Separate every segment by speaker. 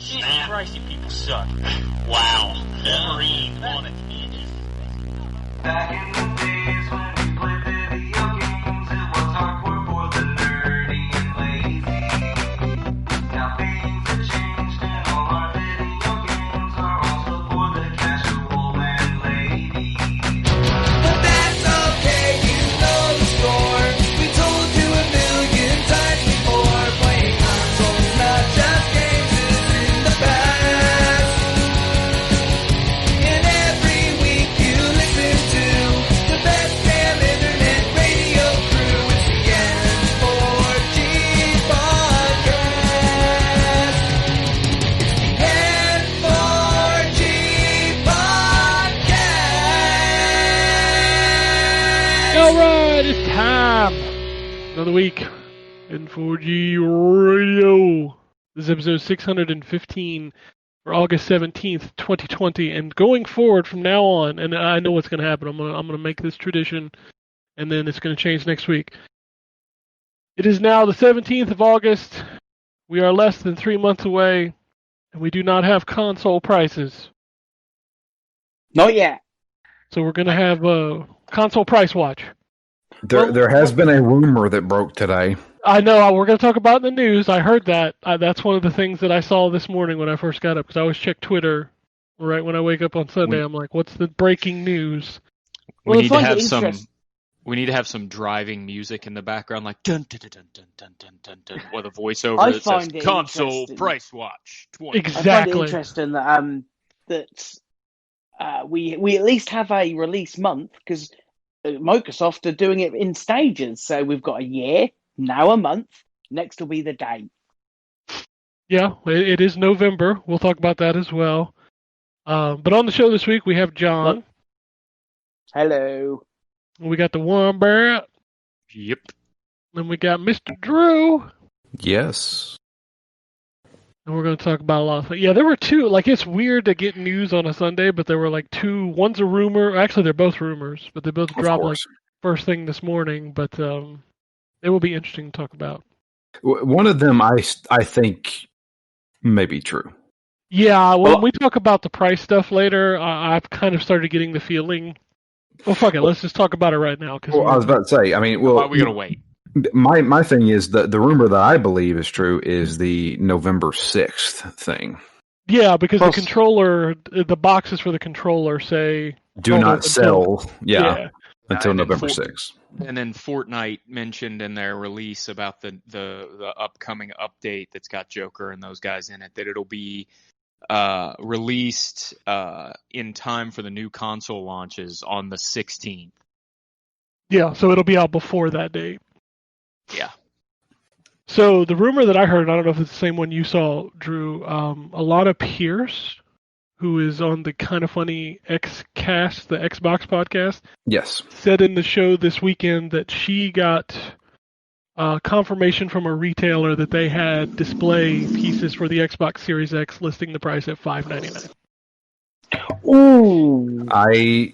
Speaker 1: Jesus Christ, you people suck. Wow. Wolverine on it.
Speaker 2: Back in the days when we played video games, it was hardcore for the nerdy and lazy. Now things have changed and all our video games are also for the casual and lady. But that's okay, you know the score. We told you a million times before. Playing consoles, not just games, is in the past. And every week you listen to the best damn internet radio crew. It's the N4G podcast. It's the N4G podcast.
Speaker 3: All right, it's time. Another week. N4G Radio. This is episode 615 for August 17th, 2020. And going forward from now on, and I know what's going to happen. I'm gonna make this tradition, and then it's going to change next week. It is now the 17th of August. We are less than 3 months away, and we do not have console prices.
Speaker 4: Not yet.
Speaker 3: So we're going to have a console price watch.
Speaker 5: There has been a rumor that broke today.
Speaker 3: I know, we're going to talk about it in the news. I heard that. That's one of the things that I saw this morning when I first got up, because I always check Twitter right when I wake up on Sunday. I'm like, what's the breaking news?
Speaker 6: We
Speaker 4: Well,
Speaker 6: need
Speaker 4: I
Speaker 6: to
Speaker 4: find
Speaker 6: have
Speaker 4: it
Speaker 6: some.
Speaker 4: interest-
Speaker 6: We need to have some driving music in the background, like dun dun dun dun dun dun dun dun dun, with a voiceover
Speaker 4: I
Speaker 6: that says
Speaker 4: find it
Speaker 6: "Console
Speaker 4: interesting.
Speaker 6: Price Watch 20."
Speaker 4: I find it
Speaker 3: Exactly.
Speaker 4: interesting that we at least have a release month, because Microsoft are doing it in stages. So we've got a year, now a month, next will be the date.
Speaker 3: Yeah, it is November. We'll talk about that as well. But on the show this week, we have John.
Speaker 4: Hello.
Speaker 3: We got the Wombat.
Speaker 6: Yep.
Speaker 3: Then we got Mr. Drew.
Speaker 5: Yes.
Speaker 3: And we're going to talk about a lot of things. Yeah, there were two. Like, it's weird to get news on a Sunday, but there were like two. One's a rumor. Actually, they're both rumors, but they both
Speaker 5: Of
Speaker 3: dropped like
Speaker 5: course.
Speaker 3: first thing this morning. But it will be interesting to talk about.
Speaker 5: One of them I think may be true.
Speaker 3: Yeah, when
Speaker 5: Well-
Speaker 3: we talk about the price stuff later, I've kind of started getting the feeling. Well, fuck it. Let's just talk about it right now. Cause
Speaker 5: Well, I was about to say, I mean,
Speaker 6: Why
Speaker 5: well,
Speaker 6: are we gonna wait?
Speaker 5: my thing is the rumor that I believe is true is the November 6th thing.
Speaker 3: yeah, because the
Speaker 4: Plus-
Speaker 3: controller, the boxes for the controller say
Speaker 5: Do
Speaker 3: sold
Speaker 5: not
Speaker 3: until-
Speaker 5: sell, until
Speaker 6: And then
Speaker 5: November 6th.
Speaker 6: And then Fortnite mentioned in their release about the upcoming update that's got Joker and those guys in it, that it'll be released in time for the new console launches on the 16th.
Speaker 3: Yeah, so it'll be out before that date.
Speaker 6: Yeah.
Speaker 3: So the rumor that I heard, I don't know if it's the same one you saw, Drew. Alana Pierce, who is on the Kind of Funny Xcast, the Xbox podcast,
Speaker 5: Yes.
Speaker 3: said in the show this weekend that she got confirmation from a retailer that they had display pieces for the Xbox Series X listing the price at $599.
Speaker 4: Ooh.
Speaker 5: I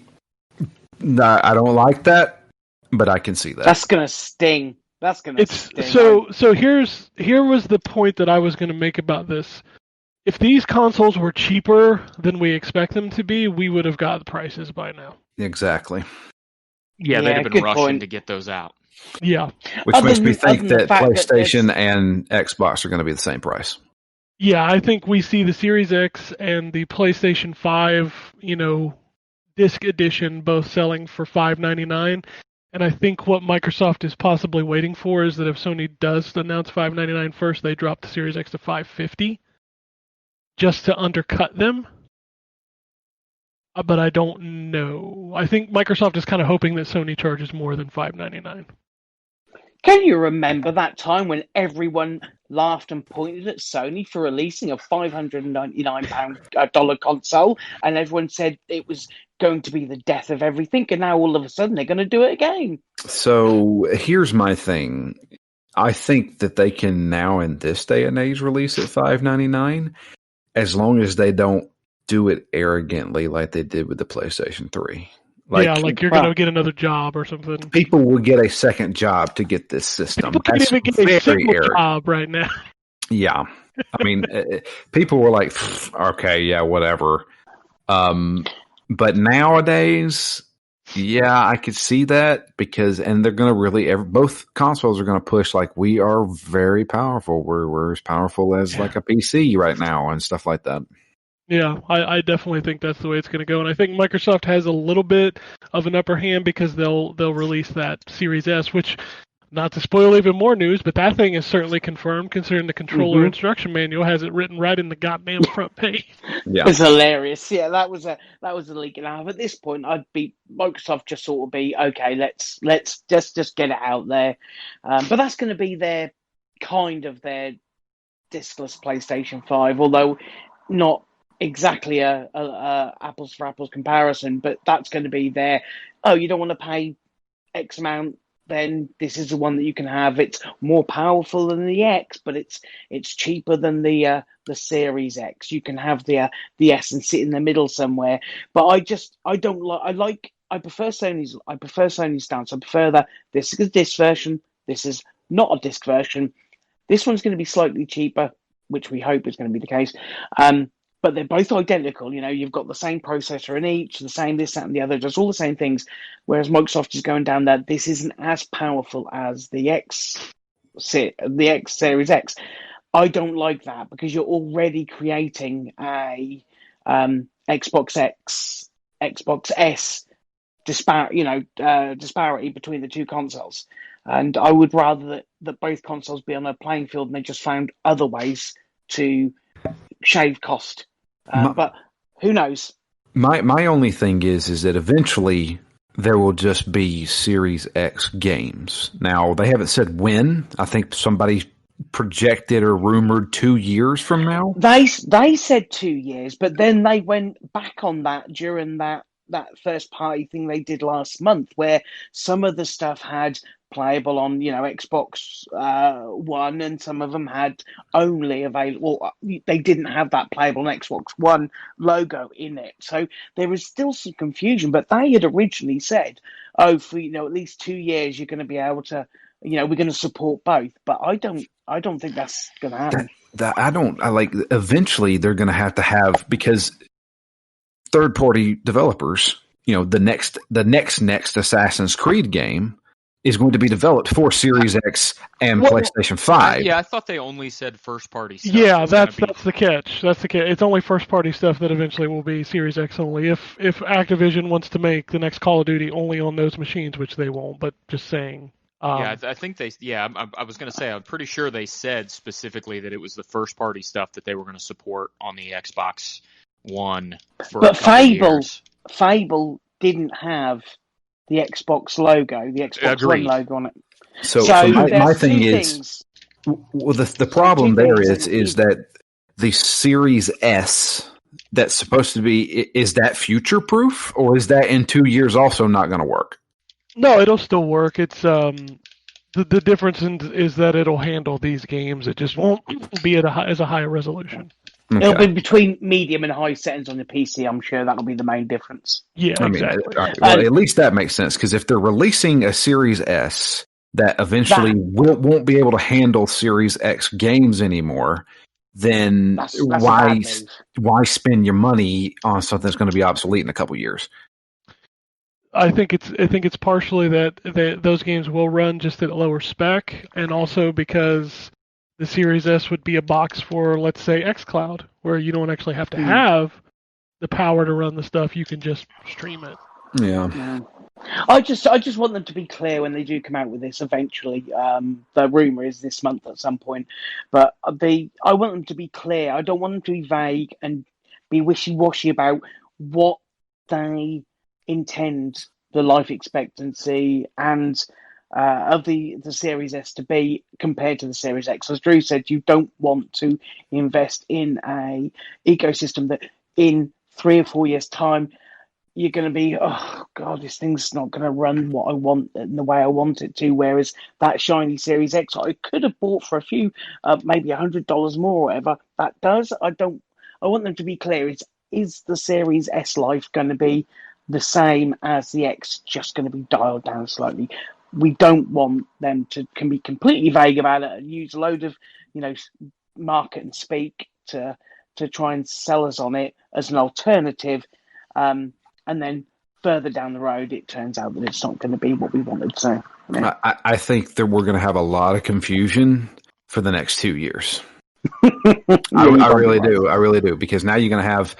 Speaker 5: don't like that, but I can see that.
Speaker 4: That's going to sting. That's going to
Speaker 3: It's
Speaker 4: sting.
Speaker 3: so here was the point that I was going to make about this. If these consoles were cheaper than we expect them to be, we would have got the prices by now.
Speaker 5: Exactly.
Speaker 6: Yeah, they'd
Speaker 4: Yeah,
Speaker 6: have been
Speaker 4: good
Speaker 6: rushing
Speaker 4: point.
Speaker 6: to get those out.
Speaker 3: Yeah.
Speaker 5: Which
Speaker 4: Other
Speaker 5: makes me
Speaker 4: than-
Speaker 5: think
Speaker 4: other than the
Speaker 5: that
Speaker 4: fact that
Speaker 5: PlayStation and Xbox are going to be the same price.
Speaker 3: Yeah, I think we see the Series X and the PlayStation 5, disc edition both selling for $599. And I think what Microsoft is possibly waiting for is that if Sony does announce $599 first, they drop the Series X to $550 just to undercut them. But I don't know. I think Microsoft is kind of hoping that Sony charges more than $599.
Speaker 4: Can you remember that time when everyone laughed and pointed at Sony for releasing a $599 console, and everyone said it was going to be the death of everything, and now all of a sudden they're going to do it again?
Speaker 5: So here's my thing. I think that they can now in this day and age release at $599 as long as they don't do it arrogantly like they did with the PlayStation 3.
Speaker 3: Like you're
Speaker 4: Well-
Speaker 3: going to get another job or something.
Speaker 5: People will get a second job to get this system.
Speaker 3: People can't
Speaker 5: That's
Speaker 3: even get a
Speaker 5: very
Speaker 3: single
Speaker 5: arrogant.
Speaker 3: job right now.
Speaker 5: Yeah. I mean, people were like, okay, yeah, whatever. But nowadays, yeah, I could see that and they're going to really, both consoles are going to push like, we are very powerful. We're as powerful as like a PC right now and stuff like that.
Speaker 3: Yeah, I definitely think that's the way it's going to go, and I think Microsoft has a little bit of an upper hand because they'll release that Series S, which, not to spoil even more news, but that thing is certainly confirmed, considering the controller instruction manual has it written right in the goddamn front page.
Speaker 5: Yeah,
Speaker 4: It's hilarious. Yeah, that was a leak. Now at this point, Microsoft just sort of be okay. Let's just get it out there. But that's going to be their diskless PlayStation 5, although not exactly a apples for apples comparison. But that's going to be their. Oh, you don't want to pay X amount, then this is the one that you can have. It's more powerful than the X, but it's cheaper than the Series X. You can have the S and sit in the middle somewhere. But I prefer Sony's stance. I prefer that this is a disc version. This is not a disc version. This one's going to be slightly cheaper, which we hope is going to be the case. But they're both identical. You know, you've got the same processor in each, the same this, that, and the other, just all the same things. Whereas Microsoft is going down that this isn't as powerful as the X Series X. I don't like that because you're already creating a Xbox X, Xbox S disparity between the two consoles. And I would rather that both consoles be on a playing field and they just found other ways to shave cost. But who knows?
Speaker 5: My only thing is that eventually there will just be Series X games. Now, they haven't said when. I think somebody projected or rumored 2 years from now.
Speaker 4: They said 2 years, but then they went back on that during that first party thing they did last month, where some of the stuff had playable on Xbox One, and some of them had only available. They didn't have that playable on Xbox One logo in it, so there was still some confusion. But they had originally said, "Oh, for at least 2 years, you're going to be able to, we're going to support both." But I don't think that's going to happen.
Speaker 5: Eventually they're going to have because third-party developers, the next Assassin's Creed game is going to be developed for Series X and PlayStation 5.
Speaker 6: Yeah, I thought they only said first-party stuff.
Speaker 3: Yeah, that's the catch. That's the catch. It's only first-party stuff that eventually will be Series X only. If Activision wants to make the next Call of Duty only on those machines, which they won't, but just saying.
Speaker 6: I think they. Yeah, I was going to say, I'm pretty sure they said specifically that it was the first-party stuff that they were going to support on the Xbox One for a couple of years.
Speaker 4: Fable didn't have the Xbox logo, the Xbox One logo on it.
Speaker 5: So my thing is, the problem there is that the Series S that's supposed to be, is that future proof, or is that in 2 years also not going to work?
Speaker 3: No, it'll still work. It's the difference is that it'll handle these games. It just won't be as a higher resolution.
Speaker 5: Okay.
Speaker 4: It'll be between medium and high settings on the PC. I'm sure that'll be the main difference.
Speaker 3: Yeah, exactly.
Speaker 5: At least that makes sense, because if they're releasing a Series S that eventually won't be able to handle Series X games anymore, then
Speaker 4: that's
Speaker 5: why spend your money on something that's going to be obsolete in a couple years?
Speaker 3: I think it's partially that those games will run just at a lower spec, and also because the Series S would be a box for, let's say, xCloud, where you don't actually have to have the power to run the stuff. You can just stream it.
Speaker 5: Yeah.
Speaker 4: I just want them to be clear when they do come out with this eventually. The rumor is this month at some point, but I want them to be clear. I don't want them to be vague and be wishy-washy about what they intend the life expectancy and of the Series S to be compared to the Series X. As Drew said, you don't want to invest in a ecosystem that in 3 or 4 years' time you're going to be, oh God, this thing's not going to run what I want in the way I want it to. Whereas that shiny Series X, I could have bought for a few, maybe $100 more or whatever. That does. I want them to be clear. Is the Series S life going to be the same as the X, just going to be dialed down slightly? We don't want them to can be completely vague about it and use a load of market and speak to try and sell us on it as an alternative, and then further down the road, it turns out that it's not going to be what we wanted. So, yeah.
Speaker 5: I think that we're going to have a lot of confusion for the next 2 years. I really do. I really do. Because now you're going to have,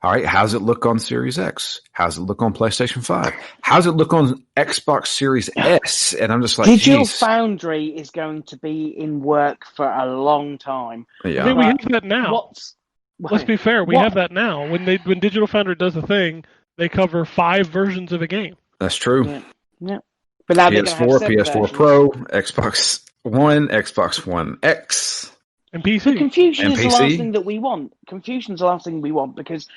Speaker 5: all right, how's it look on Series X? How's it look on PlayStation 5? How's it look on Xbox Series S? And I'm just like,
Speaker 4: Digital
Speaker 5: geez.
Speaker 4: Foundry is going to be in work for a long time.
Speaker 5: Yeah.
Speaker 3: I mean, we have that now.
Speaker 4: What?
Speaker 3: Let's be fair. We
Speaker 4: What?
Speaker 3: have that now. When Digital Foundry does a thing, they cover 5 versions of a game.
Speaker 5: That's true.
Speaker 4: Yeah. But now they're going to have
Speaker 5: PS4,
Speaker 4: 7
Speaker 5: PS4
Speaker 4: versions.
Speaker 5: Pro, Xbox One, Xbox One X.
Speaker 3: And PC.
Speaker 4: Confusion
Speaker 5: And
Speaker 4: is the
Speaker 5: PC?
Speaker 4: last thing that we want. Confusion's the last thing we want, because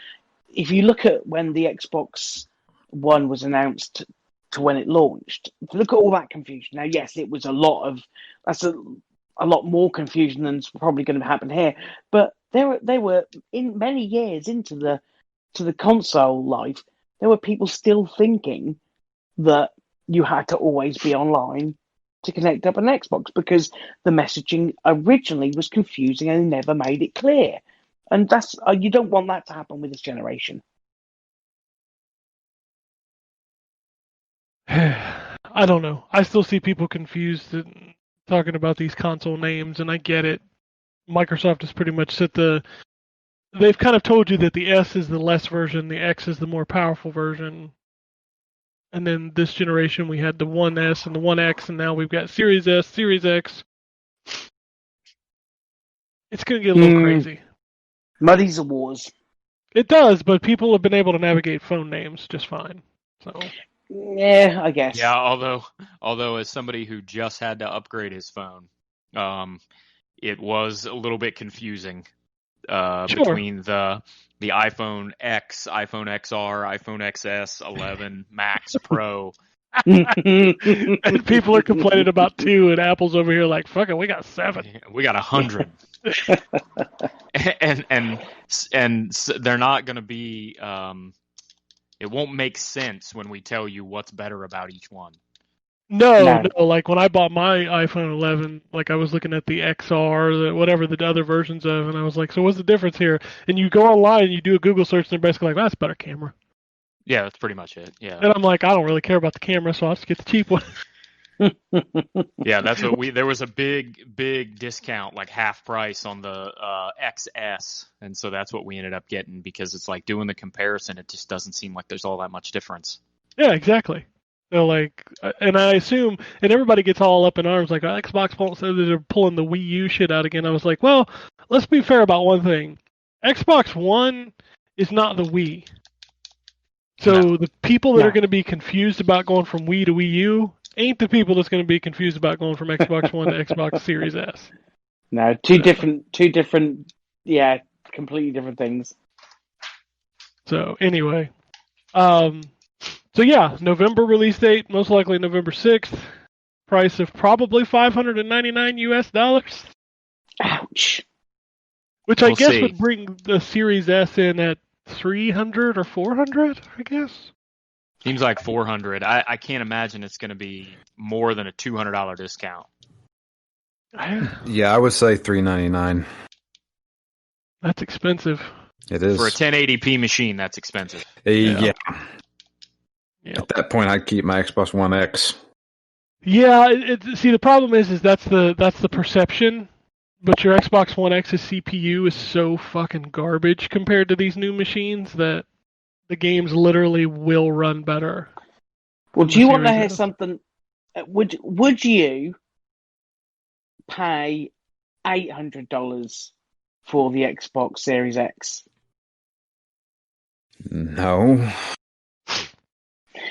Speaker 4: if you look at when the Xbox One was announced to when it launched, if you look at all that confusion. Now, yes, it was a lot more confusion than's probably going to happen here, but they were in many years into the console life. There were people still thinking that you had to always be online to connect up an Xbox, because the messaging originally was confusing and never made it clear. And that's you don't want that to happen with this generation.
Speaker 3: I don't know. I still see people confused and talking about these console names, and I get it. Microsoft has pretty much they've kind of told you that the S is the less version, the X is the more powerful version. And then this generation we had the 1S and the 1X, and now we've got Series S, Series X. It's going to get a little crazy.
Speaker 4: Muddies the wars.
Speaker 3: It does, but people have been able to navigate phone names just fine. So
Speaker 4: Yeah, I guess.
Speaker 6: Yeah, although as somebody who just had to upgrade his phone, it was a little bit confusing between the iPhone X, iPhone XR, iPhone XS, 11, Max, Pro.
Speaker 3: and people are complaining about 2, and Apple's over here like, fuck it, we got 7.
Speaker 6: We got 100. and they're not going to be. It won't make sense when we tell you what's better about each one.
Speaker 3: No. Like when I bought my iPhone 11, like I was looking at the XR, whatever the other versions of, and I was like, so what's the difference here? And you go online and you do a Google search, and they're basically like, that's a better camera.
Speaker 6: Yeah, that's pretty much it. Yeah.
Speaker 3: And I'm like, I don't really care about the camera, so I'll just get the cheap one.
Speaker 6: Yeah, that's what there was a big discount, like half price on the XS, and so that's what we ended up getting, because it's like doing the comparison, it just doesn't seem like there's all that much difference.
Speaker 3: Yeah, exactly. So like, and I assume, and everybody gets all up in arms like, Xbox won't say that they're pulling the Wii U shit out again. I was like, well, let's be fair about one thing. Xbox One is not the Wii. So the people that are going to be confused about going from Wii to Wii U ain't the people that's going to be confused about going from Xbox One to Xbox Series S.
Speaker 4: No, two different, yeah, completely different things.
Speaker 3: So anyway, so yeah, November release date, most likely November 6th. Price of probably $599 US.
Speaker 4: Ouch.
Speaker 3: Which I
Speaker 6: We'll
Speaker 3: guess
Speaker 6: see.
Speaker 3: would bring the Series S in at 300 or 400, I guess.
Speaker 6: Seems like 400. I can't imagine it's going to be more than a $200 discount.
Speaker 5: Yeah, I would say $399.
Speaker 3: That's expensive.
Speaker 5: It is.
Speaker 6: For a 1080p machine, that's expensive.
Speaker 5: Yeah.
Speaker 3: Yeah.
Speaker 5: At that point, I'd keep my Xbox One X.
Speaker 3: Yeah, see the problem is that's the perception, but your Xbox One X's CPU is so fucking garbage compared to these new machines that the games literally will run better.
Speaker 4: Well, do you want to
Speaker 3: Series
Speaker 4: hear
Speaker 3: S.
Speaker 4: something? Would you pay $800 for the Xbox Series X?
Speaker 5: No.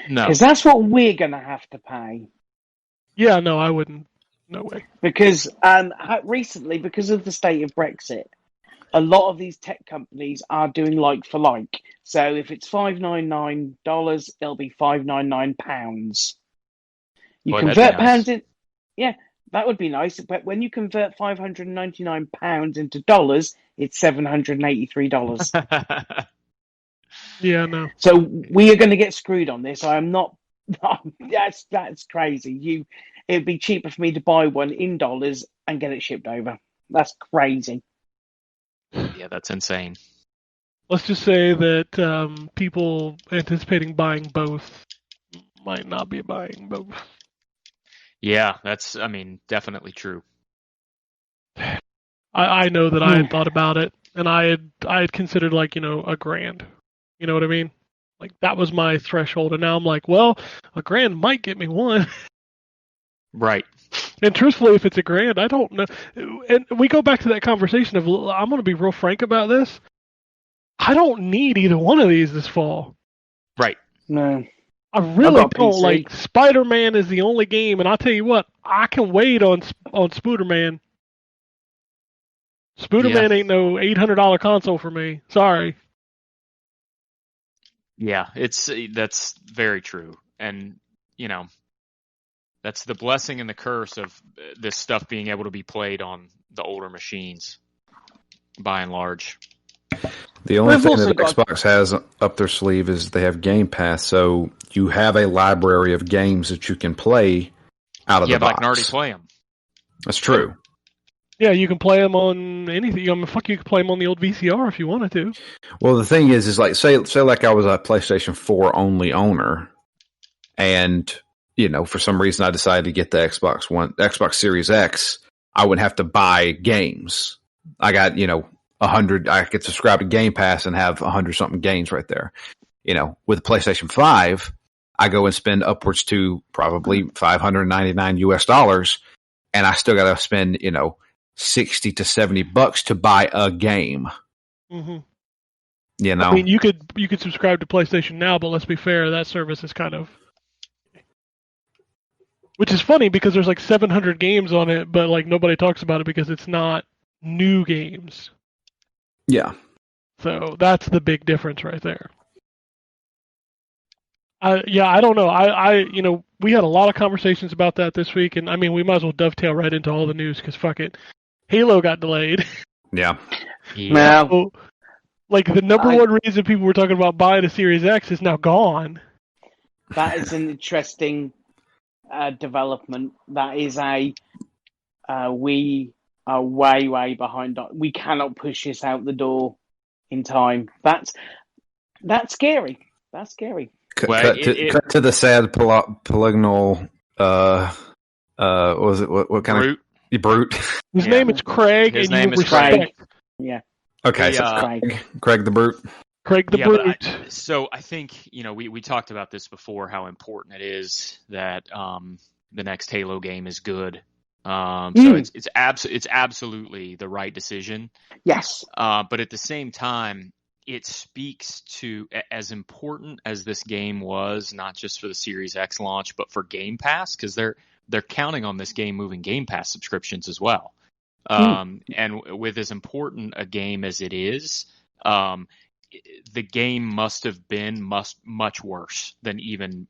Speaker 6: No.
Speaker 4: Because that's what we're going to have to pay.
Speaker 3: Yeah, no, I wouldn't. No way.
Speaker 4: Because recently, because of the state of Brexit, a lot of these tech companies are doing like for like. So if it's $599, it'll be £599. You
Speaker 6: Boy, that'd
Speaker 4: convert
Speaker 6: be nice.
Speaker 4: pounds in, yeah, that would be nice. But when you convert £599 into dollars, it's $783.
Speaker 3: Yeah, no.
Speaker 4: So we are going to get screwed on this. I am not. That's crazy. It'd be cheaper for me to buy one in dollars and get it shipped over. That's crazy.
Speaker 6: Yeah, that's insane.
Speaker 3: Let's just say that people anticipating buying both might not be buying both.
Speaker 6: Yeah, that's, definitely true.
Speaker 3: I know that I had thought about it, and I had considered like $1,000. You know what I mean? Like that was my threshold, and now I'm like, well, $1,000 might get me one.
Speaker 6: Right.
Speaker 3: And truthfully, if it's $1,000, I don't know. And we go back to that conversation of I'm going to be real frank about this. I don't need either one of these this fall.
Speaker 6: Right.
Speaker 4: No.
Speaker 3: I really
Speaker 4: got a
Speaker 3: don't.
Speaker 4: PC.
Speaker 3: Like Spider-Man is the only game, and I'll tell you what, I can wait on Spooderman. Spooderman ain't no $800 console for me. Sorry.
Speaker 6: Yeah, that's very true. And, that's the blessing and the curse of this stuff being able to be played on the older machines, by and large.
Speaker 5: The only
Speaker 4: We've
Speaker 5: thing
Speaker 4: also
Speaker 5: that
Speaker 4: got-
Speaker 5: Xbox has up their sleeve is they have Game Pass, so you have a library of games that you can play out of the
Speaker 6: Yeah, but I
Speaker 5: box.
Speaker 6: can already play them.
Speaker 5: That's true.
Speaker 3: Yeah, you can play them on anything. You can play them on the old VCR if you wanted to.
Speaker 5: Well, the thing is like say like I was a PlayStation 4 only owner, and for some reason I decided to get the Xbox Series X. I wouldn't have to buy games. I got 100. I could subscribe to Game Pass and have 100 something games right there. With PlayStation 5, I go and spend upwards to probably $599 and I still got to spend $60 to $70 to buy a game.
Speaker 3: Mm-hmm. I mean, you could subscribe to PlayStation Now, but let's be fair, that service is kind of, which is funny because there's like 700 games on it, but like nobody talks about it because it's not new games.
Speaker 5: Yeah.
Speaker 3: So that's the big difference right there. I don't know. We had a lot of conversations about that this week, and I mean, we might as well dovetail right into all the news because fuck it, Halo got delayed.
Speaker 5: Yeah.
Speaker 4: Now,
Speaker 3: So, like the number one reason people were talking about buying a Series X is now gone.
Speaker 4: that is an interesting development. That is we are way behind. We cannot push this out the door in time. That's scary. That's scary.
Speaker 6: Well,
Speaker 5: cut to the sad polygonal. What was it? What kind
Speaker 6: Brute.
Speaker 5: of brute?
Speaker 3: His name is Craig.
Speaker 6: His
Speaker 3: and
Speaker 6: name
Speaker 3: you
Speaker 6: is Craig.
Speaker 3: respect
Speaker 4: Yeah.
Speaker 5: Okay, so Craig the brute.
Speaker 3: Craig the Brute.
Speaker 6: So I think we talked about this before, how important it is that the next Halo game is good. So it's absolutely the right decision.
Speaker 4: Yes.
Speaker 6: But at the same time, it speaks to, as important as this game was, not just for the Series X launch, but for Game Pass, because they're counting on this game moving Game Pass subscriptions as well. And with as important a game as it is, the game must have been much worse than even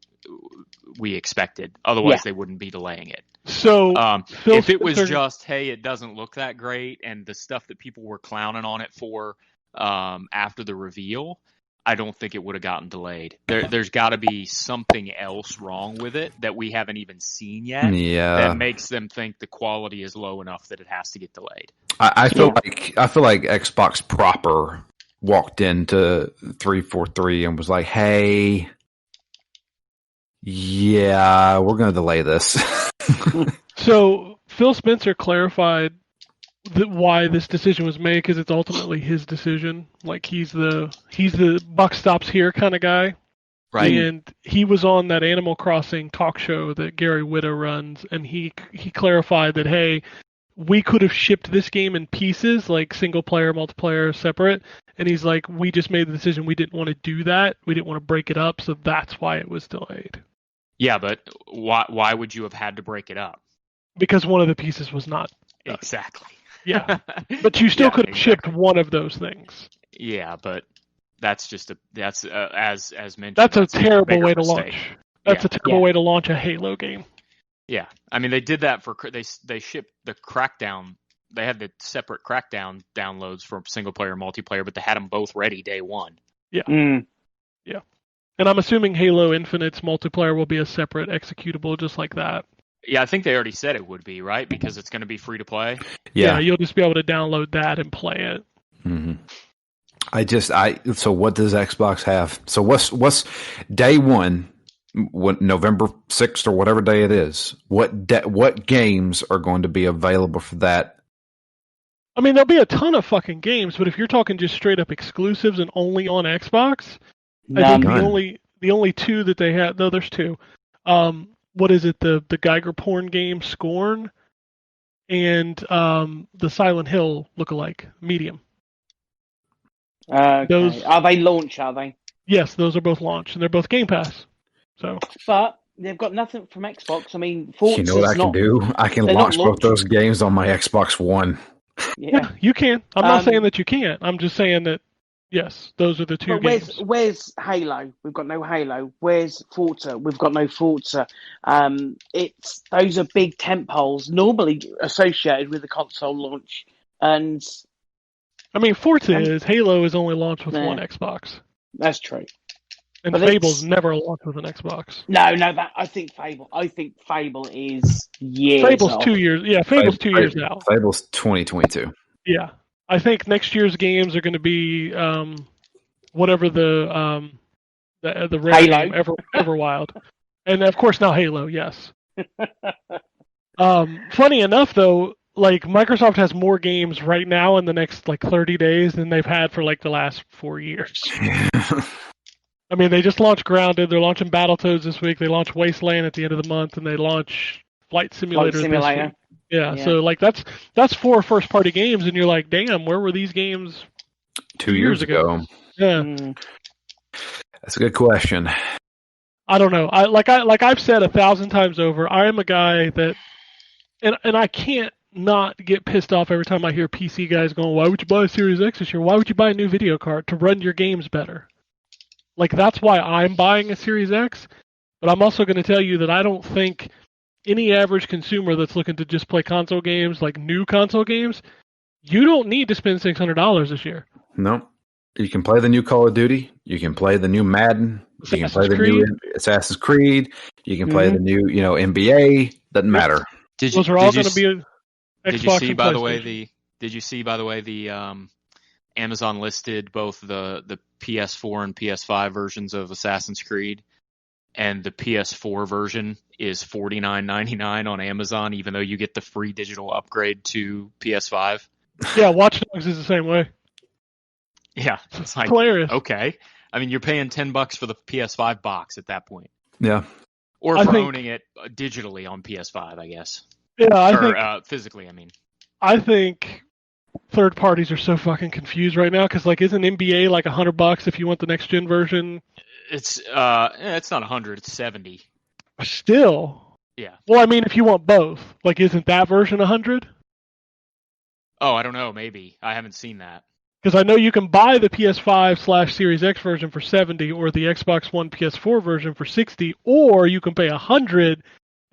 Speaker 6: we expected. Otherwise, they wouldn't be delaying it.
Speaker 3: So
Speaker 6: if it was just, hey, it doesn't look that great, and the stuff that people were clowning on it for after the reveal, I don't think it would have gotten delayed. There's got to be something else wrong with it that we haven't even seen yet.
Speaker 5: Yeah,
Speaker 6: that makes them think the quality is low enough that it has to get delayed.
Speaker 5: I feel like Xbox proper walked into 343 and was like, "Hey, yeah, we're going to delay this."
Speaker 3: So Phil Spencer clarified why this decision was made, because it's ultimately his decision. Like he's the buck stops here kind of guy.
Speaker 6: Right.
Speaker 3: And he was on that Animal Crossing talk show that Gary Whitta runs, and he clarified that, hey, we could have shipped this game in pieces, like single player, multiplayer, separate. And he's like, we just made the decision we didn't want to do that. We didn't want to break it up, so that's why it was delayed.
Speaker 6: Yeah, but why would you have had to break it up?
Speaker 3: Because one of the pieces was not done.
Speaker 6: Exactly.
Speaker 3: Yeah. But you still could have shipped one of those things.
Speaker 6: Yeah, but that's as mentioned.
Speaker 3: That's a
Speaker 6: bigger
Speaker 3: terrible way to
Speaker 6: mistake.
Speaker 3: launch. That's a terrible way to launch a Halo game.
Speaker 6: Yeah, I mean they did that for they shipped the Crackdown. They had the separate Crackdown downloads for single player and multiplayer, but they had them both ready day one.
Speaker 3: Yeah. Yeah. And I'm assuming Halo Infinite's multiplayer will be a separate executable just like that.
Speaker 6: Yeah, I think they already said it would be, right? Because it's going to be free to play.
Speaker 5: Yeah,
Speaker 3: you'll just be able to download that and play it.
Speaker 5: Mm-hmm. So what does Xbox have? So what's day one? What, November 6th or whatever day it is? What games are going to be available for that?
Speaker 3: I mean, there'll be a ton of fucking games, but if you're talking just straight up exclusives and only on Xbox, I think
Speaker 4: None.
Speaker 3: the only two that they have. No, there's two. What is it? The Geiger porn game Scorn, and the Silent Hill lookalike Medium.
Speaker 4: Okay.
Speaker 3: Those-
Speaker 4: Are they launch? Are they?
Speaker 3: Yes, those are both launched, and they're both Game Pass. So
Speaker 4: But they've got nothing from Xbox. I mean,
Speaker 5: You
Speaker 4: Forza's
Speaker 5: know what I can
Speaker 4: not.
Speaker 5: do? I can
Speaker 4: they're
Speaker 5: launch
Speaker 4: not
Speaker 5: both those games on my Xbox One.
Speaker 4: Yeah.
Speaker 3: you can. I'm not
Speaker 4: Um,
Speaker 3: saying that you can't. I'm just saying that yes, those are the two
Speaker 4: But
Speaker 3: games.
Speaker 4: where's Halo? We've got no Halo. Where's Forza? We've got no Forza. It's those are big tentpoles normally associated with the console launch, and
Speaker 3: I mean, Forza is. Halo is only launched with
Speaker 4: Yeah.
Speaker 3: one Xbox,
Speaker 4: that's true.
Speaker 3: and
Speaker 4: But
Speaker 3: Fable's
Speaker 4: it's-
Speaker 3: never launched with an Xbox.
Speaker 4: No, that I think Fable is years
Speaker 3: Fable's
Speaker 4: off.
Speaker 3: 2 years. Yeah, Fable's 2 years out.
Speaker 5: Fable's 2022.
Speaker 3: Yeah, I think next year's games are going to be whatever the rare
Speaker 4: Halo.
Speaker 3: game Everwild, and of course now Halo. Yes. Funny enough, though, like Microsoft has more games right now in the next like 30 days than they've had for like the last 4 years. I mean, they just launched Grounded. They're launching Battletoads this week. They launch Wasteland at the end of the month, and they launch Flight Simulator this week. Yeah,
Speaker 4: Yeah.
Speaker 3: so like that's 4 first-party games, and you're like, damn, where were these games
Speaker 5: 2 years ago.
Speaker 3: Yeah,
Speaker 5: That's a good question.
Speaker 3: I don't know. I've said 1,000 times over, I am a guy that, and I can't not get pissed off every time I hear PC guys going, why would you buy a Series X this year? Why would you buy a new video card? To run your games better. Like, that's why I'm buying a Series X, but I'm also going to tell you that I don't think any average consumer that's looking to just play console games, like new console games, you don't need to spend $600 this year.
Speaker 5: No. You can play the new Call of Duty. You can play the new Madden. You can play the new Assassin's Creed. You can play the new, NBA. Doesn't matter.
Speaker 3: Those are all going to be Xbox
Speaker 6: Did you see,
Speaker 3: and
Speaker 6: by the way,
Speaker 3: PlayStation.
Speaker 6: Amazon listed both the PS4 and PS5 versions of Assassin's Creed, and the PS4 version is $49.99 on Amazon, even though you get the free digital upgrade to PS5.
Speaker 3: Yeah, Watch Dogs is the same way.
Speaker 6: Yeah, it's like,
Speaker 3: Hilarious.
Speaker 6: okay. I mean, you're paying $10 for the PS5 box at that point,
Speaker 5: Yeah.
Speaker 6: or
Speaker 3: I
Speaker 6: for
Speaker 3: think-
Speaker 6: owning it digitally on PS5, I guess,
Speaker 3: Yeah,
Speaker 6: or physically. I mean,
Speaker 3: I think third parties are so fucking confused right now because, like, isn't NBA like $100 if you want the next gen version?
Speaker 6: it's not 100, it's 70.
Speaker 3: Still.
Speaker 6: Yeah.
Speaker 3: Well, I mean, if you want both, like, isn't that version 100?
Speaker 6: Oh, I don't know. Maybe I haven't seen that.
Speaker 3: Because I know you can buy the PS5/Series X version for 70, or the Xbox One PS4 version for 60, or you can pay 100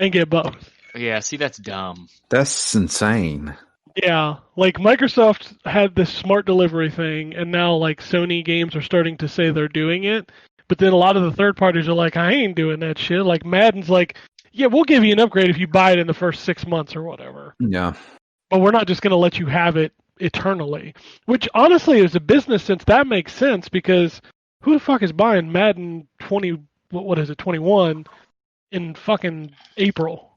Speaker 3: and get both.
Speaker 6: Yeah, see, that's dumb.
Speaker 5: That's insane.
Speaker 3: Yeah, like Microsoft had this smart delivery thing, and now like Sony games are starting to say they're doing it. But then a lot of the third parties are like, I ain't doing that shit. Like Madden's like, yeah, we'll give you an upgrade if you buy it in the first 6 months or whatever.
Speaker 5: Yeah.
Speaker 3: But we're not just going to let you have it eternally. Which honestly is a business sense that makes sense, because who the fuck is buying Madden 20? What is it, 21 in fucking April?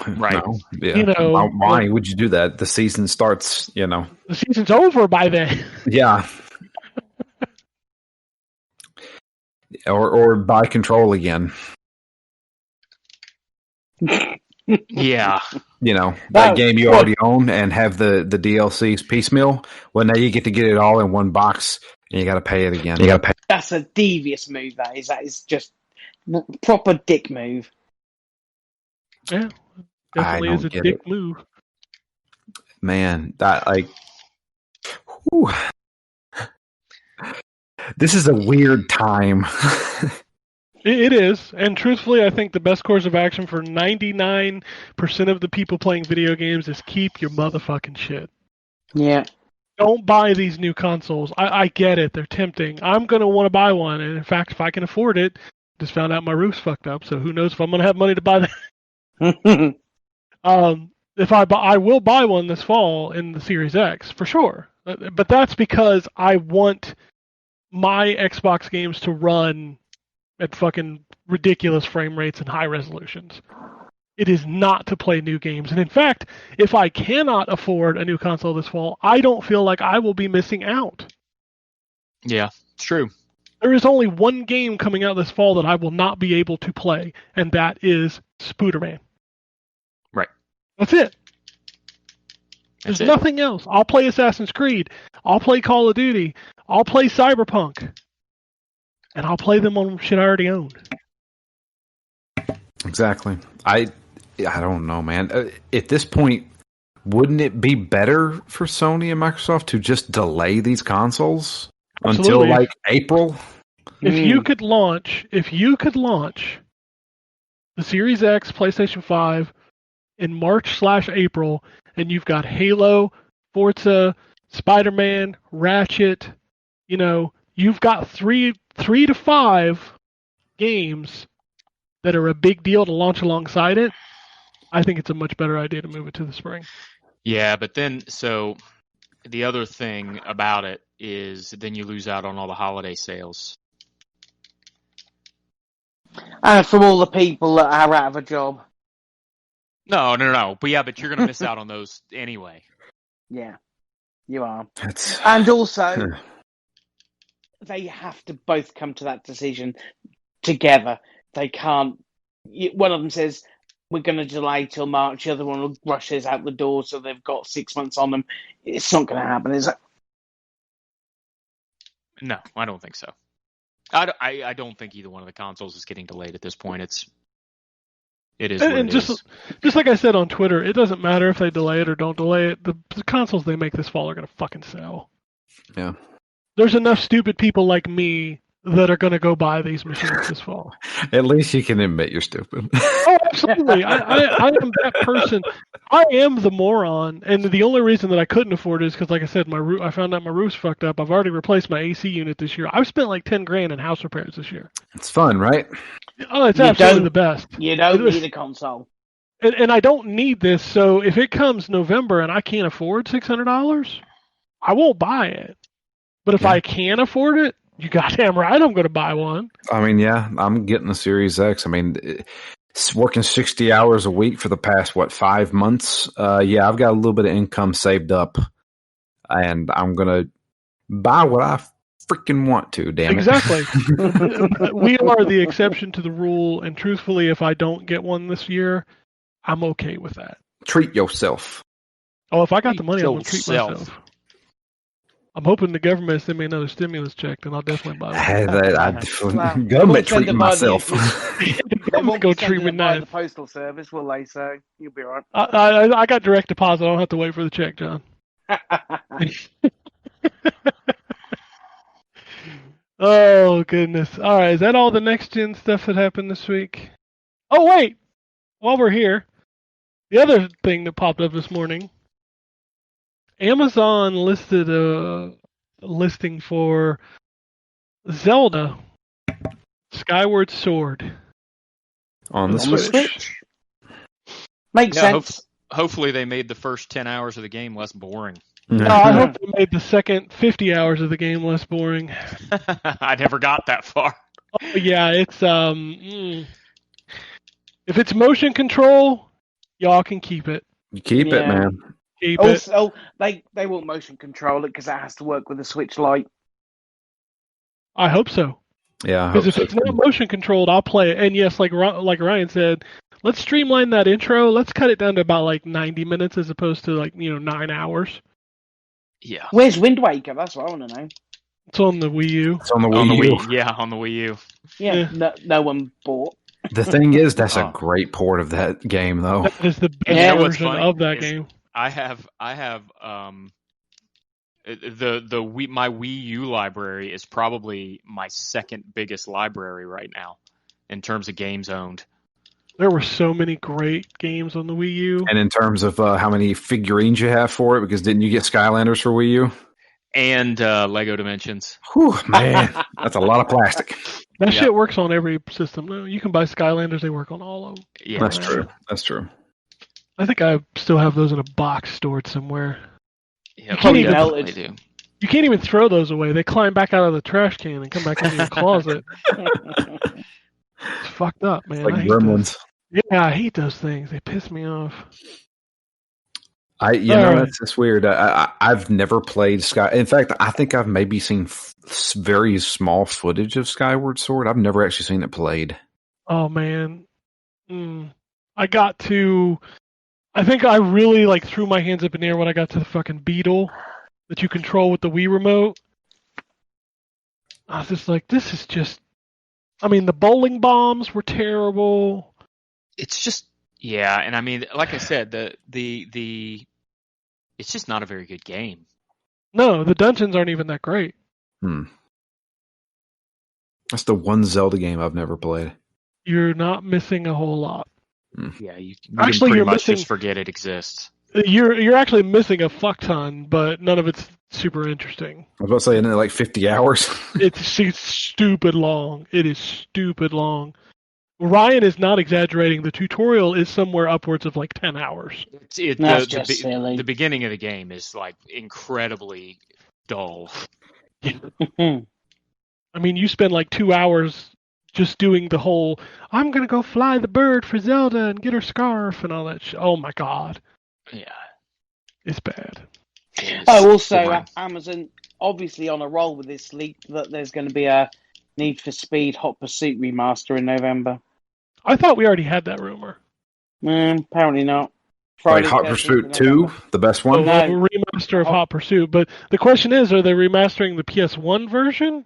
Speaker 6: Right.
Speaker 5: No. Yeah.
Speaker 3: You know,
Speaker 5: why would you do that? The season starts,
Speaker 3: The season's over by then.
Speaker 5: Yeah. or buy Control again.
Speaker 6: Yeah.
Speaker 5: That game you already own and have the DLCs piecemeal. Well, now you get to get it all in one box, and you got to pay it again. You got to pay.
Speaker 4: That's a devious move. That is just proper dick move.
Speaker 3: Yeah, definitely is a
Speaker 5: get
Speaker 3: dick
Speaker 5: it.
Speaker 3: move.
Speaker 5: Man, whew. This is a weird time.
Speaker 3: It is, and truthfully, I think the best course of action for 99% of the people playing video games is keep your motherfucking shit.
Speaker 4: Yeah.
Speaker 3: Don't buy these new consoles. I get it; they're tempting. I'm gonna want to buy one, and in fact, if I can afford it, just found out my roof's fucked up, so who knows if I'm gonna have money to buy that. If I will buy one this fall in the Series X for sure. But that's because I want my Xbox games to run at fucking ridiculous frame rates and high resolutions. It is not to play new games. And in fact, if I cannot afford a new console this fall, I don't feel like I will be missing out.
Speaker 6: Yeah, it's true.
Speaker 3: There is only one game coming out this fall that I will not be able to play, and that is Spooderman.
Speaker 6: Right.
Speaker 3: That's it. There's nothing else. I'll play Assassin's Creed. I'll play Call of Duty. I'll play Cyberpunk. And I'll play them on shit I already own.
Speaker 5: Exactly. I don't know, man. At this point, wouldn't it be better for Sony and Microsoft to just delay these consoles
Speaker 3: Absolutely.
Speaker 5: until like April?
Speaker 3: If you could launch the Series X, PlayStation 5 in March/April, and you've got Halo, Forza, Spider-Man, Ratchet, you've got three to five games that are a big deal to launch alongside it. I think it's a much better idea to move it to the spring.
Speaker 6: Yeah, but then, so the other thing about it is then you lose out on all the holiday sales.
Speaker 4: And from all the people that are out of a job.
Speaker 6: No. But yeah, but you're going to miss out on those anyway.
Speaker 4: Yeah, you are. And also, they have to both come to that decision together. They can't. One of them says, we're going to delay till March. The other one will rush this out the door, so they've got 6 months on them. It's not going to happen, is it?
Speaker 6: No, I don't think so. I don't think either one of the consoles is getting delayed at this point. It is what
Speaker 3: and
Speaker 6: it
Speaker 3: just
Speaker 6: is.
Speaker 3: Just like I said on Twitter, it doesn't matter if they delay it or don't delay it. The consoles they make this fall are going to fucking sell.
Speaker 5: Yeah.
Speaker 3: There's enough stupid people like me that are going to go buy these machines this fall.
Speaker 5: At least you can admit you're stupid.
Speaker 3: Oh, absolutely. I am that person. I am the moron. And the only reason that I couldn't afford it is because, like I said, I found out my roof's fucked up. I've already replaced my AC unit this year. I've spent like $10,000 in house repairs this year.
Speaker 5: It's fun, right?
Speaker 3: Oh, it's absolutely the best.
Speaker 4: You don't need a console.
Speaker 3: And I don't need this, so if it comes November and I can't afford $600, I won't buy it. But if I can afford it, you goddamn right I'm going to buy one.
Speaker 5: I mean, yeah, I'm getting the Series X. I mean, it's working 60 hours a week for the past, 5 months? Yeah, I've got a little bit of income saved up, and I'm going to buy what I freaking want to, damn it.
Speaker 3: Exactly. We are the exception to the rule, and truthfully, if I don't get one this year, I'm okay with that.
Speaker 5: Treat yourself.
Speaker 3: Oh, if I got the money, I'm going to treat
Speaker 6: Yourself.
Speaker 3: myself. I'm hoping the government send me another stimulus check, then I'll definitely buy one.
Speaker 5: Government treating myself.
Speaker 3: I'm going to go treat me
Speaker 4: by
Speaker 3: nice.
Speaker 4: the postal service, will they? So you'll be all right.
Speaker 3: I got direct deposit. I don't have to wait for the check, John. Oh, goodness. All right, is that all the next-gen stuff that happened this week? Oh, wait. While we're here, the other thing that popped up this morning, Amazon listed a listing for Zelda Skyward Sword.
Speaker 5: On the Switch.
Speaker 4: Makes sense.
Speaker 6: Hopefully they made the first 10 hours of the game less boring.
Speaker 3: No, I hope they made the second 50 hours of the game less boring.
Speaker 6: I never got that far.
Speaker 3: Oh, yeah, it's if it's motion control, y'all can keep it.
Speaker 5: You keep it, man.
Speaker 3: Keep it.
Speaker 4: Also, they won't motion control it because that has to work with the Switch Lite.
Speaker 3: I hope so.
Speaker 5: Yeah,
Speaker 3: Because if it's not motion controlled, I'll play it. And yes, like Ryan said, let's streamline that intro. Let's cut it down to about like 90 minutes as opposed to 9 hours.
Speaker 6: Yeah.
Speaker 4: Where's Wind Waker? That's what I want to know.
Speaker 3: It's on the Wii U.
Speaker 5: It's on the Wii U.
Speaker 6: Yeah, on the Wii U.
Speaker 4: Yeah. No one bought.
Speaker 5: The thing is, that's a great port of that game, though.
Speaker 3: That is the best
Speaker 6: You know what's
Speaker 3: version
Speaker 6: funny
Speaker 3: of that
Speaker 6: is
Speaker 3: game.
Speaker 6: I have my Wii U library is probably my second biggest library right now in terms of games owned.
Speaker 3: There were so many great games on the Wii U.
Speaker 5: And in terms of how many figurines you have for it, because didn't you get Skylanders for Wii U?
Speaker 6: And Lego Dimensions.
Speaker 5: Whew, man, that's a lot of plastic.
Speaker 3: That shit works on every system. No, you can buy Skylanders; they work on all of them.
Speaker 6: Yeah,
Speaker 5: That's true. That's true.
Speaker 3: I think I still have those in a box stored somewhere.
Speaker 6: Yeah. Yeah,
Speaker 3: can't
Speaker 6: they
Speaker 3: even-
Speaker 6: definitely do.
Speaker 3: You can't even throw those away. They climb back out of the trash can and come back into your closet. It's fucked up, man.
Speaker 5: Like
Speaker 3: I hate
Speaker 5: gremlins.
Speaker 3: those. Yeah, I hate those things. They piss me off.
Speaker 5: You
Speaker 3: All
Speaker 5: know,
Speaker 3: right.
Speaker 5: that's just weird. I've never played Sky. In fact, I think I've maybe seen very small footage of Skyward Sword. I've never actually seen it played.
Speaker 3: Oh man, I think I really like threw my hands up in the air when I got to the fucking beetle that you control with the Wii remote. I was just like, this is just. I mean, the bowling bombs were terrible.
Speaker 6: It's just yeah, and I mean, like I said, the it's just not a very good game.
Speaker 3: No, the dungeons aren't even that great.
Speaker 5: That's the one Zelda game I've never played.
Speaker 3: You're not missing a whole lot.
Speaker 6: Yeah, you
Speaker 3: Actually,
Speaker 6: can pretty
Speaker 3: you're
Speaker 6: much
Speaker 3: missing-
Speaker 6: just forget it exists.
Speaker 3: You're actually missing a fuck ton, but none of it's super interesting.
Speaker 5: I was about to say, isn't it like 50 hours?
Speaker 3: It's stupid long. It is stupid long. Ryan is not exaggerating. The tutorial is somewhere upwards of like 10 hours.
Speaker 4: That's just silly.
Speaker 6: The beginning of the game is like incredibly dull.
Speaker 3: I mean, you spend like 2 hours just doing the whole, I'm going to go fly the bird for Zelda and get her scarf and all that shit. Oh my god.
Speaker 6: Yeah.
Speaker 3: It's bad.
Speaker 4: Oh, also,
Speaker 6: boring.
Speaker 4: Amazon obviously on a roll with this leak that there's going to be a Need for Speed Hot Pursuit remaster in November.
Speaker 3: I thought we already had that rumor.
Speaker 4: Apparently not.
Speaker 5: Like
Speaker 4: Friday,
Speaker 5: Hot
Speaker 4: 13th
Speaker 5: Pursuit
Speaker 4: of
Speaker 5: 2,
Speaker 4: November.
Speaker 5: the best
Speaker 3: So
Speaker 5: one?
Speaker 4: No.
Speaker 3: a remaster of Hot Pursuit. But the question is, are they remastering the PS1 version?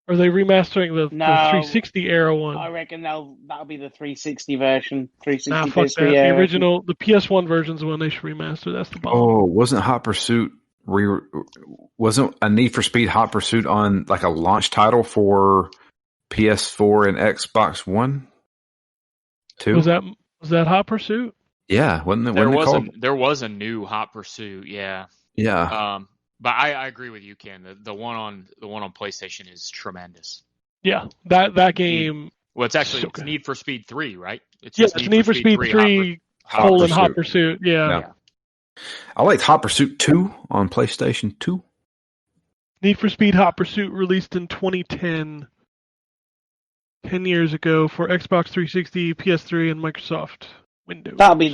Speaker 3: Or are they remastering the
Speaker 4: No.
Speaker 3: 360 era one?
Speaker 4: I reckon that'll be the 360 version. 360
Speaker 3: Nah, fuck that.
Speaker 4: PS3
Speaker 3: The
Speaker 4: era.
Speaker 3: original, the PS1 version's the one they should remaster. That's the bomb.
Speaker 5: Oh, wasn't Hot Pursuit wasn't a Need for Speed Hot Pursuit on like a launch title for PS4 and Xbox One? 2?
Speaker 3: Was that Hot Pursuit?
Speaker 5: Yeah, wasn't it?
Speaker 6: There was a new Hot Pursuit, yeah.
Speaker 5: Yeah.
Speaker 6: But I agree with you, Ken. The one on PlayStation is tremendous.
Speaker 3: Yeah, that game.
Speaker 6: Well, it's actually
Speaker 3: So
Speaker 6: it's
Speaker 3: good.
Speaker 6: Need for Speed 3, right? It's
Speaker 3: Yeah,
Speaker 6: just
Speaker 3: it's Need for Speed 3 colon Hot Pursuit. Yeah.
Speaker 5: Yeah. I liked Hot Pursuit 2 on PlayStation 2.
Speaker 3: Need for Speed Hot Pursuit released in 2010, 10 years ago for Xbox 360, PS3, and Microsoft Windows.
Speaker 4: That'll be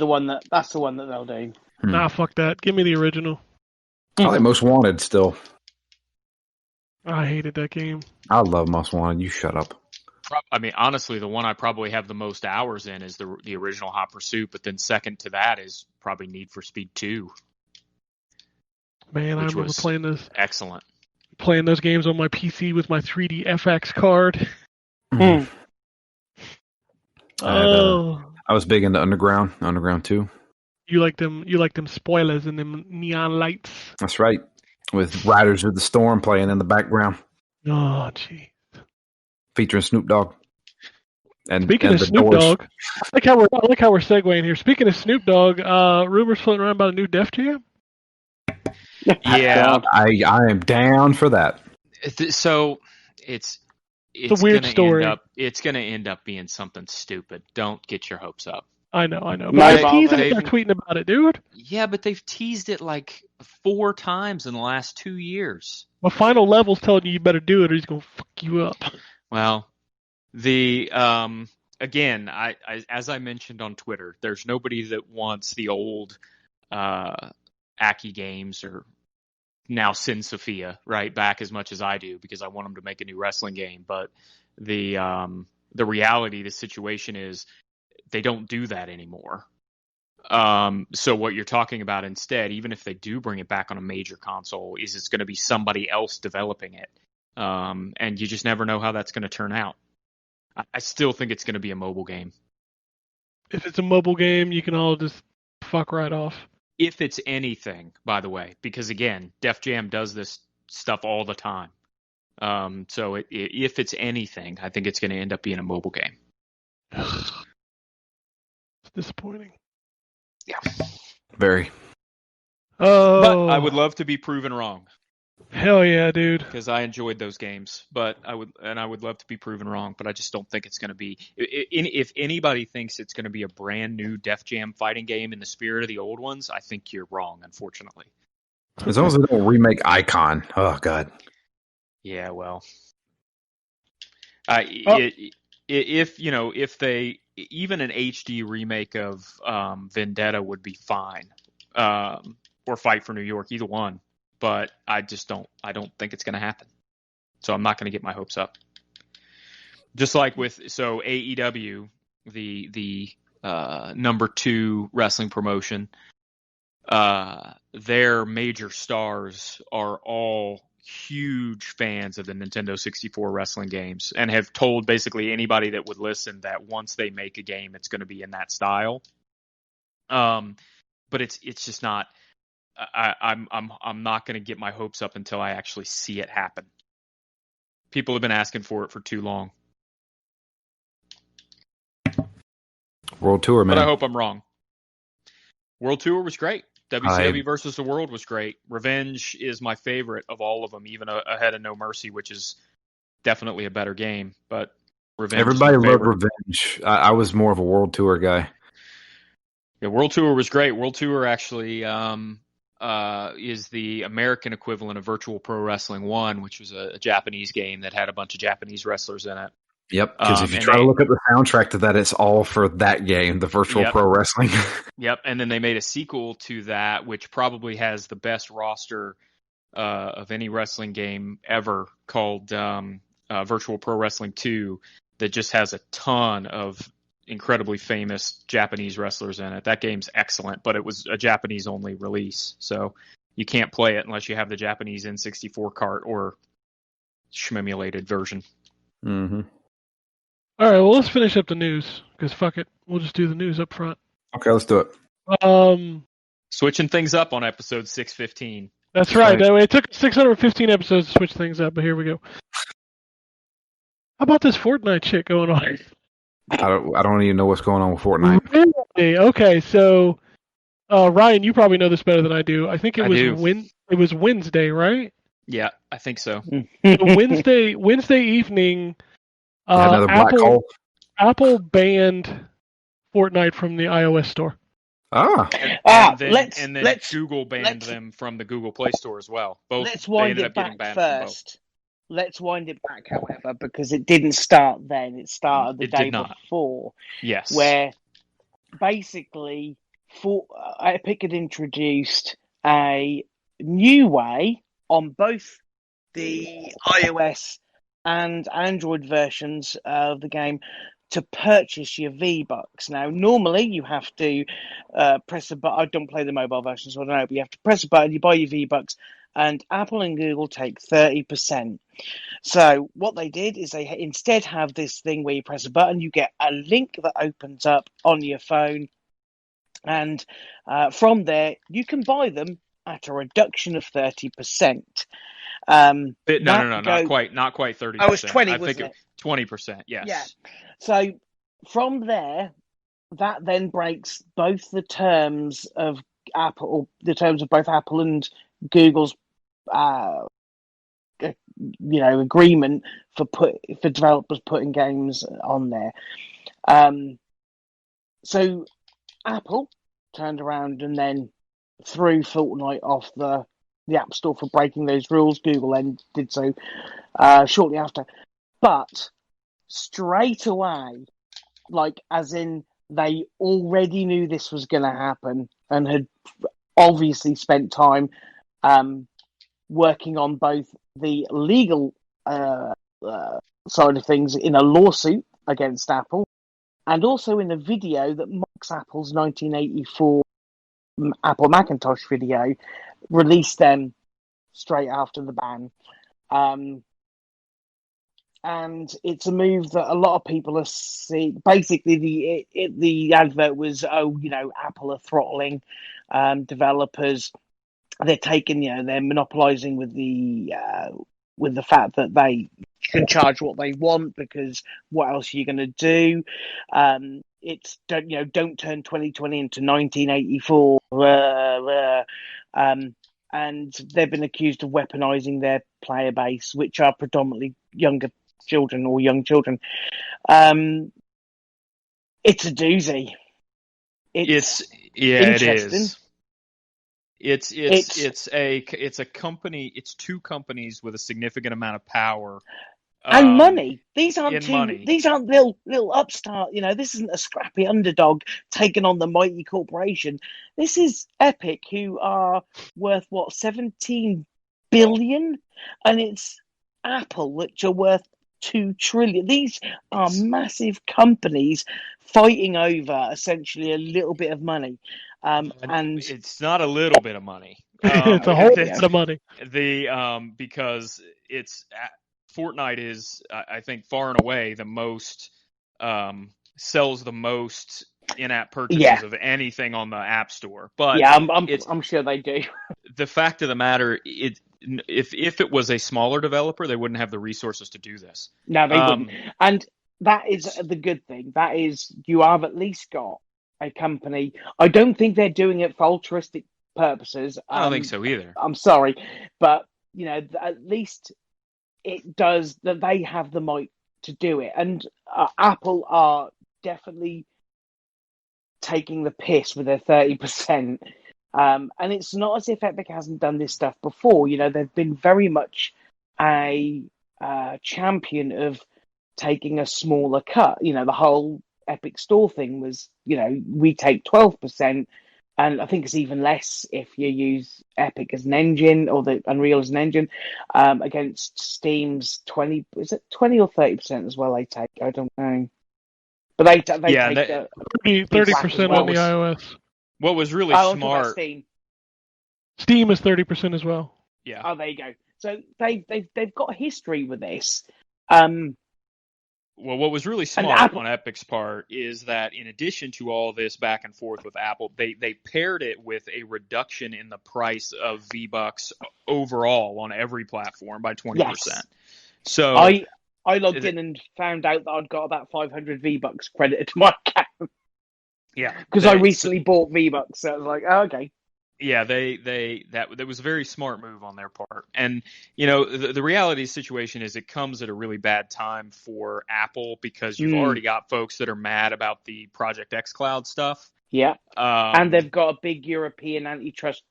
Speaker 4: that's the one that they'll do.
Speaker 3: Nah, fuck that. Give me the original.
Speaker 5: I like Most Wanted still.
Speaker 3: I hated that game.
Speaker 5: I love Most Wanted. You shut up.
Speaker 6: I mean, honestly, the one I probably have the most hours in is the original Hot Pursuit, but then second to that is probably Need for Speed 2.
Speaker 3: Man, I
Speaker 6: Which
Speaker 3: remember
Speaker 6: was excellent.
Speaker 3: playing those games on my PC with my 3D FX card.
Speaker 5: I
Speaker 3: Oh,
Speaker 5: was big into Underground 2.
Speaker 3: you like them spoilers and them neon lights.
Speaker 5: That's right. With Riders of the Storm playing in the background,
Speaker 3: Oh, gee.
Speaker 5: featuring Snoop Dogg. And
Speaker 3: Speaking
Speaker 5: and
Speaker 3: of
Speaker 5: the
Speaker 3: Snoop
Speaker 5: Doors.
Speaker 3: Dogg, I like how we're segueing here. Speaking of Snoop Dogg, rumors floating around about a new Def Jam.
Speaker 6: Yeah.
Speaker 5: I am down for that.
Speaker 6: So it's
Speaker 3: a weird
Speaker 6: gonna
Speaker 3: story.
Speaker 6: It's going to end up being something stupid. Don't get your hopes up.
Speaker 3: I know. But
Speaker 4: No,
Speaker 3: he's out
Speaker 6: they've-
Speaker 3: there tweeting about it, dude.
Speaker 6: Yeah, but they've teased it like 4 times in the last 2 years.
Speaker 3: Well, Final Level's telling you better do it or he's going to fuck you up.
Speaker 6: Well, the again, I as I mentioned on Twitter, there's nobody that wants the old Aki games or now Sin Sophia right back as much as I do because I want them to make a new wrestling game. But the reality of the situation is they don't do that anymore. So what you're talking about instead, even if they do bring it back on a major console, is it's going to be somebody else developing it. And you just never know how that's going to turn out. I still think it's going to be a mobile game.
Speaker 3: If it's a mobile game, you can all just fuck right off.
Speaker 6: If it's anything, by the way, because again, Def Jam does this stuff all the time. So if it's anything, I think it's going to end up being a mobile game.
Speaker 3: It's disappointing.
Speaker 6: Yeah.
Speaker 5: Very.
Speaker 3: Oh,
Speaker 6: But I would love to be proven wrong
Speaker 3: hell yeah, dude.
Speaker 6: because I enjoyed those games. But I would love to be proven wrong. But I just don't think it's going to be. If anybody thinks it's going to be a brand new Def Jam fighting game in the spirit of the old ones, I think you're wrong. Unfortunately.
Speaker 5: As long as they don't remake Icon. Oh God.
Speaker 6: Yeah, well,
Speaker 3: Oh.
Speaker 6: if they even an HD remake of Vendetta would be fine, or Fight for New York, either one. But I don't think it's going to happen. So I'm not going to get my hopes up. Just like with AEW, the number 2 wrestling promotion, their major stars are all huge fans of the Nintendo 64 wrestling games and have told basically anybody that would listen that once they make a game, it's going to be in that style. But it's just not. I'm not going to get my hopes up until I actually see it happen. People have been asking for it for too long.
Speaker 5: World Tour, man.
Speaker 6: But I hope I'm wrong. World Tour was great. WCW versus the World was great. Revenge is my favorite of all of them, even ahead of No Mercy, which is definitely a better game. But Revenge.
Speaker 5: Everybody loved Revenge. I was more of a World Tour guy.
Speaker 6: Yeah, World Tour was great. World Tour actually is the American equivalent of Virtual Pro Wrestling 1, which was a Japanese game that had a bunch of Japanese wrestlers in it.
Speaker 5: Yep, because if you try to look up the soundtrack to that, it's all for that game, the Virtual Pro Wrestling.
Speaker 6: Yep, and then they made a sequel to that, which probably has the best roster of any wrestling game ever, called Virtual Pro Wrestling 2, that just has a ton of incredibly famous Japanese wrestlers in it. That game's excellent, but it was a Japanese-only release, so you can't play it unless you have the Japanese N64 cart or shmemulated version.
Speaker 5: Mm-hmm.
Speaker 3: All right, well, let's finish up the news, because fuck it. We'll just do the news up front.
Speaker 5: Okay, let's do it.
Speaker 6: Switching things up on episode 615.
Speaker 3: That's right. It took 615 episodes to switch things up, but here we go. How about this Fortnite shit going on?
Speaker 5: I don't even know what's going on with Fortnite.
Speaker 3: Really? Okay, so Ryan, you probably know this better than I do. I think it was Wednesday, right?
Speaker 6: Yeah, I think so.
Speaker 3: So Wednesday evening,
Speaker 5: Another black hole.
Speaker 3: Apple banned Fortnite from the iOS store.
Speaker 6: And then Google banned them from the Google Play Store as well. Both.
Speaker 4: Let's wind it back first. Let's wind it back, however, because it didn't start then. It started the day before.
Speaker 6: Yes.
Speaker 4: Where basically Epic had introduced a new way on both the iOS and Android versions of the game to purchase your V-Bucks. Now, normally you have to press a button. I don't play the mobile version, so I don't know, but you have to press a button, you buy your V-Bucks, and Apple and Google take 30%. So what they did is they instead have this thing where you press a button, you get a link that opens up on your phone, and from there you can buy them at a reduction of 30%.
Speaker 6: Not quite 30%.
Speaker 4: Oh, it was 20,
Speaker 6: I think 20%, yes.
Speaker 4: Yeah. So from there, that then breaks both the terms of both Apple and Google's agreement for developers putting games on there. So Apple turned around and then threw Fortnite off the App Store for breaking those rules. Google then did so shortly after. But straight away, as in they already knew this was going to happen and had obviously spent time working on both the legal side of things in a lawsuit against Apple and also in a video that mocks Apple's 1984 Apple Macintosh video, released them straight after the ban. And it's a move that a lot of people are seeing. Basically, the advert was, Apple are throttling developers. They're taking, they're monopolizing with the fact that they can charge what they want because what else are you going to do? It's don't turn 2020 into 1984. And they've been accused of weaponizing their player base, which are predominantly younger children or young children. It's a doozy.
Speaker 6: It is. It's a company. It's two companies with a significant amount of power
Speaker 4: and money. These
Speaker 6: in
Speaker 4: aren't
Speaker 6: money.
Speaker 4: These aren't little upstart. This isn't a scrappy underdog taking on the mighty corporation. This is Epic, who are worth what, 17 billion, and it's Apple, which are worth 2 trillion. These are massive companies fighting over essentially a little bit of money, and
Speaker 6: it's not a little bit of money.
Speaker 3: It's a whole lot of money.
Speaker 6: Because it's Fortnite is, I think, far and away the most sells the most in-app purchases of anything on the App Store. But
Speaker 4: yeah, I'm sure they do.
Speaker 6: The fact of the matter, if it was a smaller developer, they wouldn't have the resources to do this.
Speaker 4: No, they wouldn't. And that is the good thing. That is, you have at least got a company. I don't think they're doing it for altruistic purposes.
Speaker 6: I don't think so either.
Speaker 4: I'm sorry, but at least it does that. They have the might to do it, and Apple are definitely taking the piss with their 30%. And it's not as if Epic hasn't done this stuff before. They've been very much a champion of taking a smaller cut. The whole Epic Store thing was, we take 12%, and I think it's even less if you use Epic as an engine or the Unreal as an engine, against Steam's 20. Is it 20 or 30% as well? They take, I don't know, but they take
Speaker 3: 30% on the iOS.
Speaker 6: What was really smart?
Speaker 3: Steam is 30% as well.
Speaker 6: Yeah.
Speaker 4: Oh, there you go. So they've got a history with this.
Speaker 6: Well, what was really smart on Epic's part is that in addition to all this back and forth with Apple, they paired it with a reduction in the price of V-Bucks overall on every platform by 20%.
Speaker 4: Yes.
Speaker 6: So
Speaker 4: I logged in and found out that I'd got about 500 V-Bucks credited to my account.
Speaker 6: Yeah.
Speaker 4: Because I recently bought V-Bucks, so I was like, oh, okay.
Speaker 6: Yeah, that was a very smart move on their part. And, the reality of the situation is it comes at a really bad time for Apple because you've already got folks that are mad about the Project xCloud stuff.
Speaker 4: Yeah. And they've got a big European antitrust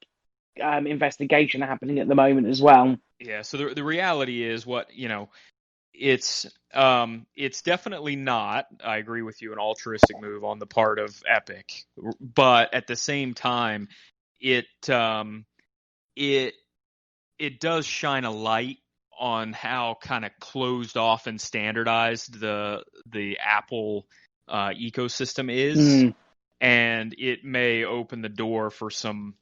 Speaker 4: investigation happening at the moment as well.
Speaker 6: Yeah, so the reality is it's definitely not, I agree with you, an altruistic move on the part of Epic. But at the same time, it does shine a light on how kind of closed off and standardized the Apple ecosystem is, and it may open the door for some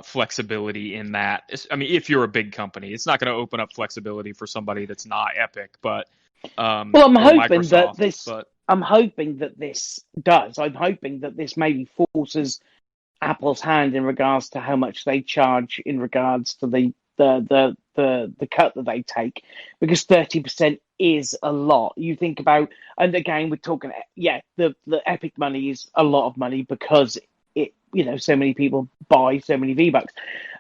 Speaker 6: flexibility in that. I mean, if you're a big company, it's not going to open up flexibility for somebody that's not Epic, but
Speaker 4: I'm hoping
Speaker 6: Microsoft,
Speaker 4: I'm hoping that this does. I'm hoping that this maybe forces Apple's hand in regards to how much they charge in regards to the cut that they take, because 30% is a lot. You think about, and again, we're talking, the Epic money is a lot of money because it, so many people buy so many V-Bucks.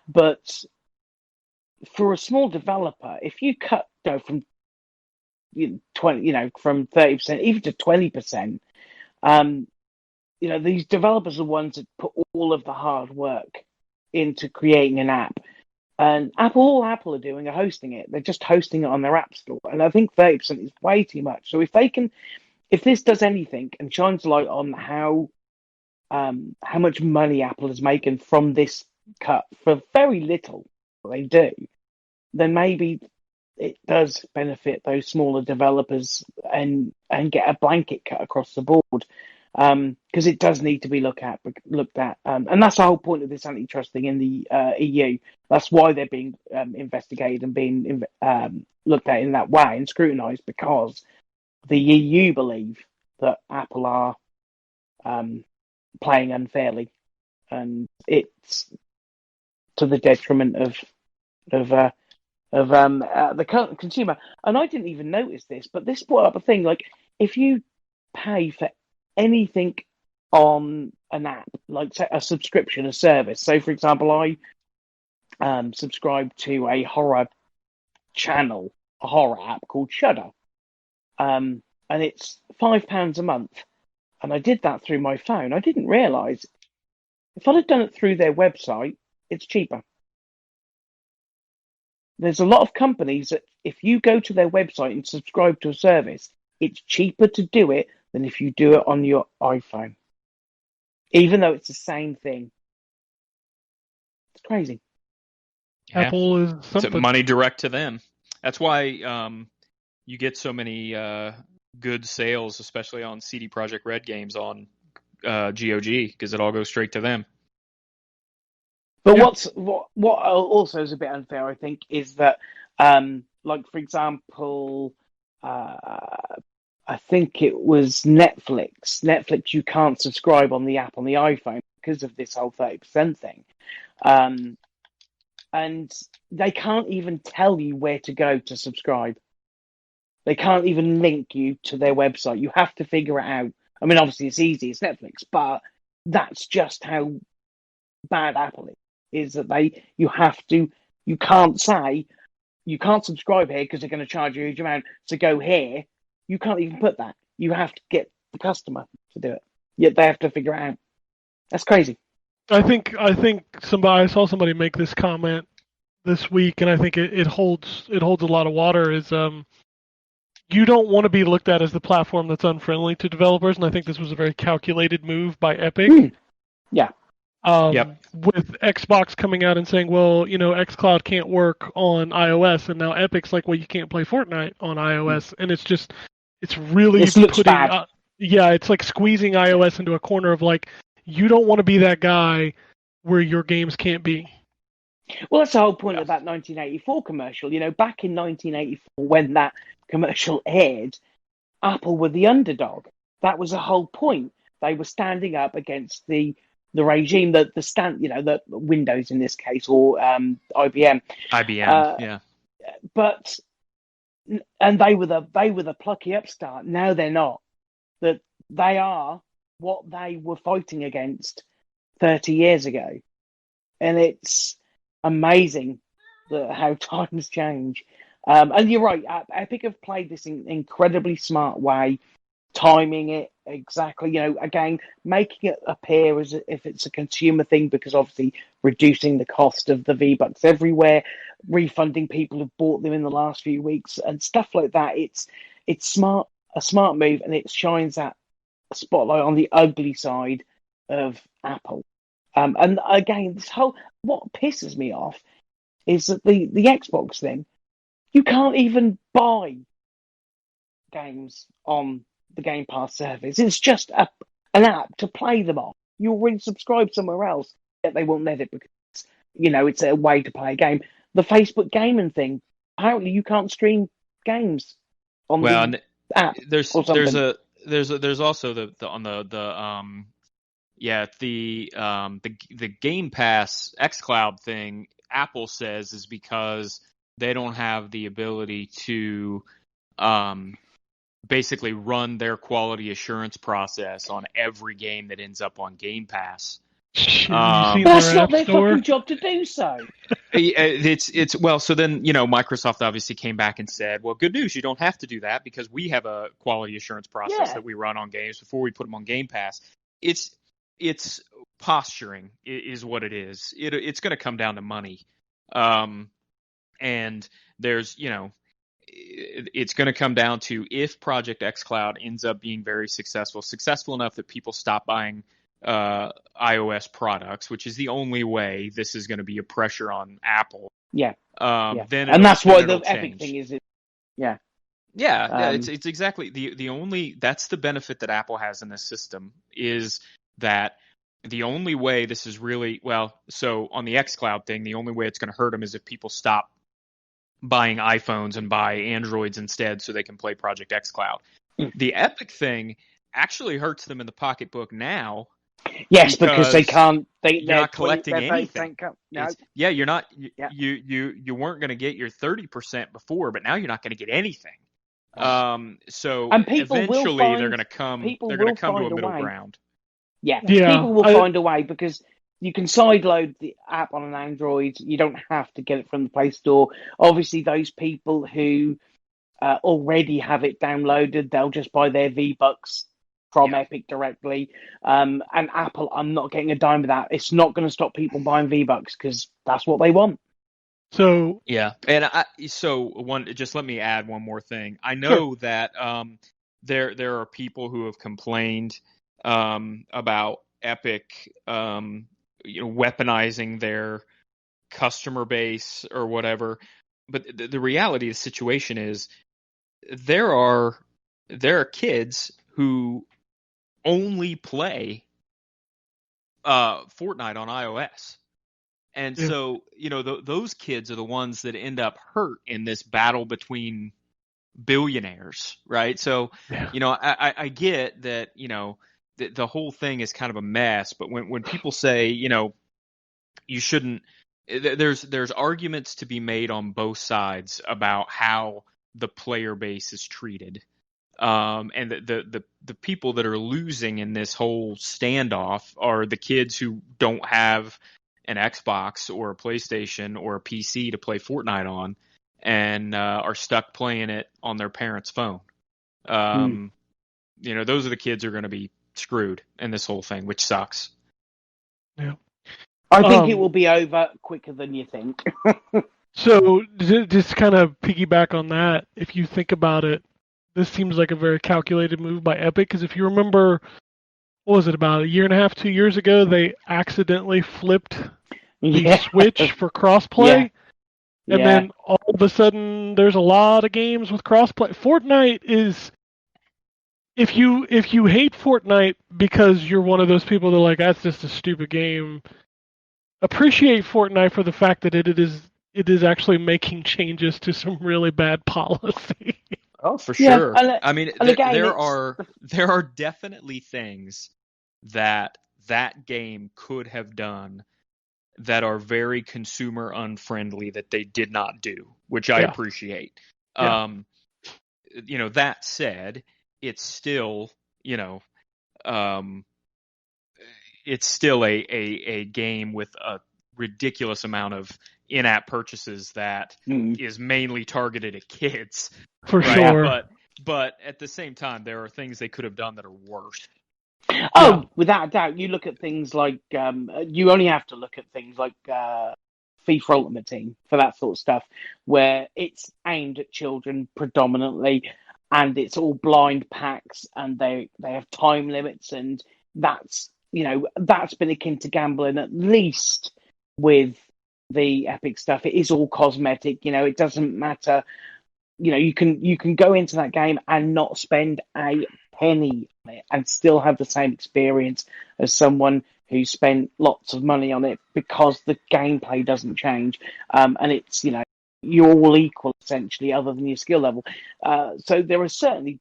Speaker 4: But for a small developer, if you cut from 30% even to 20%, these developers are ones that put all of the hard work into creating an app. And all Apple are doing are hosting it. They're just hosting it on their app store. And I think 30% is way too much. So if this does anything and shines light on how much money Apple is making from this cut for very little they do, then maybe it does benefit those smaller developers and get a blanket cut across the board. Because it does need to be looked at, and that's the whole point of this antitrust thing in the EU. That's why they're being investigated and being looked at in that way and scrutinised, because the EU believe that Apple are playing unfairly, and it's to the detriment of the consumer. And I didn't even notice this, but this brought up a thing like if you pay for anything on an app, like say, a subscription, a service. So, for example, I subscribe to a horror channel, a horror app called Shudder, and it's £5 a month. And I did that through my phone. I didn't realise if I'd have done it through their website, It's cheaper. There's a lot of companies that if you go to their website and subscribe to a service, it's cheaper to do it than if you do it on your iPhone. Even though it's the same thing. It's crazy.
Speaker 6: Yeah.
Speaker 3: Apple is
Speaker 6: It's
Speaker 3: something.
Speaker 6: money direct to them. That's why you get so many good sales, especially on CD Projekt Red games on GOG, because it all goes straight to them.
Speaker 4: But
Speaker 3: Yeah.
Speaker 4: what also is a bit unfair, I think, is that like for example, I think it was Netflix. Netflix, you can't subscribe on the app on the iPhone because of this whole 30% thing. And they can't even tell you where to go to subscribe. They can't even link you to their website. You have to figure it out. I mean, obviously it's easy, it's Netflix, but that's just how bad Apple is that you can't say, you can't subscribe here because they're going to charge you a huge amount, so go here. You can't even put that. You have to get the customer to do it. Yet they have to figure it out. That's crazy.
Speaker 3: I think I saw somebody make this comment this week, and I think it holds a lot of water. Is you don't want to be looked at as the platform that's unfriendly to developers, and I think this was a very calculated move by Epic.
Speaker 4: Yeah.
Speaker 6: Yep.
Speaker 3: With Xbox coming out and saying, well, xCloud can't work on iOS, and now Epic's like, well, you can't play Fortnite on iOS, and it's really
Speaker 4: This looks
Speaker 3: putting,
Speaker 4: bad.
Speaker 3: it's like squeezing iOS into a corner of like, you don't want to be that guy where your games can't be.
Speaker 4: Well, that's the whole point of that 1984 commercial. Back in 1984, when that commercial aired, Apple were the underdog. That was the whole point. They were standing up against the regime, the Windows in this case, or IBM.
Speaker 6: IBM, yeah.
Speaker 4: But and they were the plucky upstart. Now they're not. That they are what they were fighting against 30 years ago, and it's amazing how times change. And you're right, Epic have played this incredibly smart way, timing it exactly, again, making it appear as if it's a consumer thing, because obviously reducing the cost of the V-Bucks everywhere, refunding people who've bought them in the last few weeks and stuff like that. It's a smart move, and it shines that spotlight on the ugly side of Apple. And again, what pisses me off is that the Xbox thing, you can't even buy games on the Game Pass service. It's just an app to play them on. You already subscribe somewhere else, yet they won't let it because it's a way to play a game. The Facebook gaming thing, apparently you can't stream games on the app.
Speaker 6: There's
Speaker 4: or something.
Speaker 6: there's also the Game Pass xCloud thing. Apple says is because they don't have the ability to basically run their quality assurance process on every game that ends up on Game Pass.
Speaker 4: That's not their fucking job to do so.
Speaker 6: It's well, so then Microsoft obviously came back and said, well, good news, you don't have to do that because we have a quality assurance process that we run on games before we put them on Game Pass. It's posturing is what it is. It's going to come down to money, and there's it's going to come down to if Project xCloud ends up being very successful enough that people stop buying iOS products, which is the only way this is going to be a pressure on Apple.
Speaker 4: Yeah.
Speaker 6: Then
Speaker 4: and that's why the
Speaker 6: change.
Speaker 4: Epic thing is. Yeah.
Speaker 6: Yeah, it's exactly the only, that's the benefit that Apple has in this system, is that the only way this is really, so on the xCloud thing, the only way it's going to hurt them is if people stop buying iPhones and buy Androids instead so they can play Project xCloud. The Epic thing actually hurts them in the pocketbook now.
Speaker 4: Yes, because they can't. You're
Speaker 6: not collecting anything.
Speaker 4: No.
Speaker 6: You're not. You weren't going to get your 30% before, but now you're not going to get anything. So
Speaker 4: and people
Speaker 6: eventually they're going to come. They're going to come to a middle ground.
Speaker 4: Yeah, people will find a way, because you can sideload the app on an Android. You don't have to get it from the Play Store. Obviously, those people who already have it downloaded, they'll just buy their V-Bucks from
Speaker 6: Yeah.
Speaker 4: Epic directly. And Apple, I'm not getting a dime of that. It's not going to stop people buying V-Bucks because that's what they want.
Speaker 3: So
Speaker 6: Yeah, and just let me add one more thing. I know that there are people who have complained about Epic, weaponizing their customer base or whatever. But the reality of the situation is there are kids who only play Fortnite on iOS. And
Speaker 3: Yeah.
Speaker 6: so, those kids are the ones that end up hurt in this battle between billionaires, right? So,
Speaker 3: Yeah.
Speaker 6: I get that, the whole thing is kind of a mess, but when people say, you shouldn't, there's arguments to be made on both sides about how the player base is treated. And the people that are losing in this whole standoff are the kids who don't have an Xbox or a PlayStation or a PC to play Fortnite on, and are stuck playing it on their parents' phone. Those are the kids who are going to be screwed in this whole thing, which sucks.
Speaker 3: Yeah.
Speaker 4: I think it will be over quicker than you think.
Speaker 3: So just kind of piggyback on that, if you think about it, this seems like a very calculated move by Epic, because if you remember, what was it, about a year and a half, 2 years ago, they accidentally flipped the Switch for crossplay.
Speaker 4: Yeah.
Speaker 3: And then all of a sudden, there's a lot of games with crossplay. Fortnite is, if you hate Fortnite because you're one of those people that are like, that's just a stupid game, appreciate Fortnite for the fact that it is actually making changes to some really bad policy.
Speaker 6: Oh, for
Speaker 4: Yeah,
Speaker 6: sure.
Speaker 4: and
Speaker 6: I mean,
Speaker 4: again,
Speaker 6: there are definitely things that game could have done that are very consumer unfriendly that they did not do, which I appreciate.
Speaker 3: Yeah.
Speaker 6: That said, it's still, it's still a game with a ridiculous amount of in-app purchases that is mainly targeted at kids.
Speaker 3: For
Speaker 6: right?
Speaker 3: sure.
Speaker 6: But at the same time, there are things they could have done that are worse.
Speaker 4: Oh, without a doubt. You look at things like, you only have to look at things like FIFA Ultimate Team for that sort of stuff, where it's aimed at children predominantly, and it's all blind packs, and they have time limits, and that's been akin to gambling, at least with the Epic stuff. It is all cosmetic. It doesn't matter. You can go into that game and not spend a penny on it and still have the same experience as someone who spent lots of money on it, because the gameplay doesn't change. And it's, you're all equal essentially, other than your skill level. So there are certainly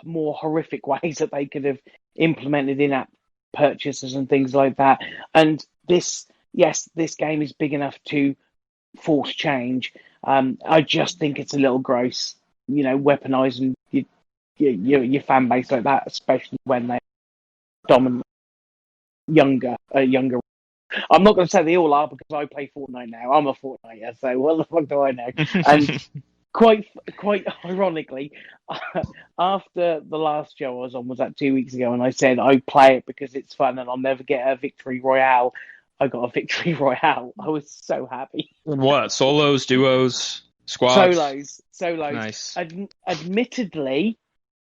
Speaker 4: more horrific ways that they could have implemented in-app purchases and things like that. And this game is big enough to force change. I just think it's a little gross, weaponizing your fan base like that, especially when they're dominant, younger. I'm not going to say they all are, because I play Fortnite now. I'm a Fortniter, so what the fuck do I know? And quite ironically, after the last show I was on, was that 2 weeks ago, and I said I play it because it's fun and I'll never get a victory royale. I got a victory royale. I was so happy.
Speaker 6: What? Solos, duos, squads?
Speaker 4: Solos.
Speaker 6: Nice.
Speaker 4: Admittedly,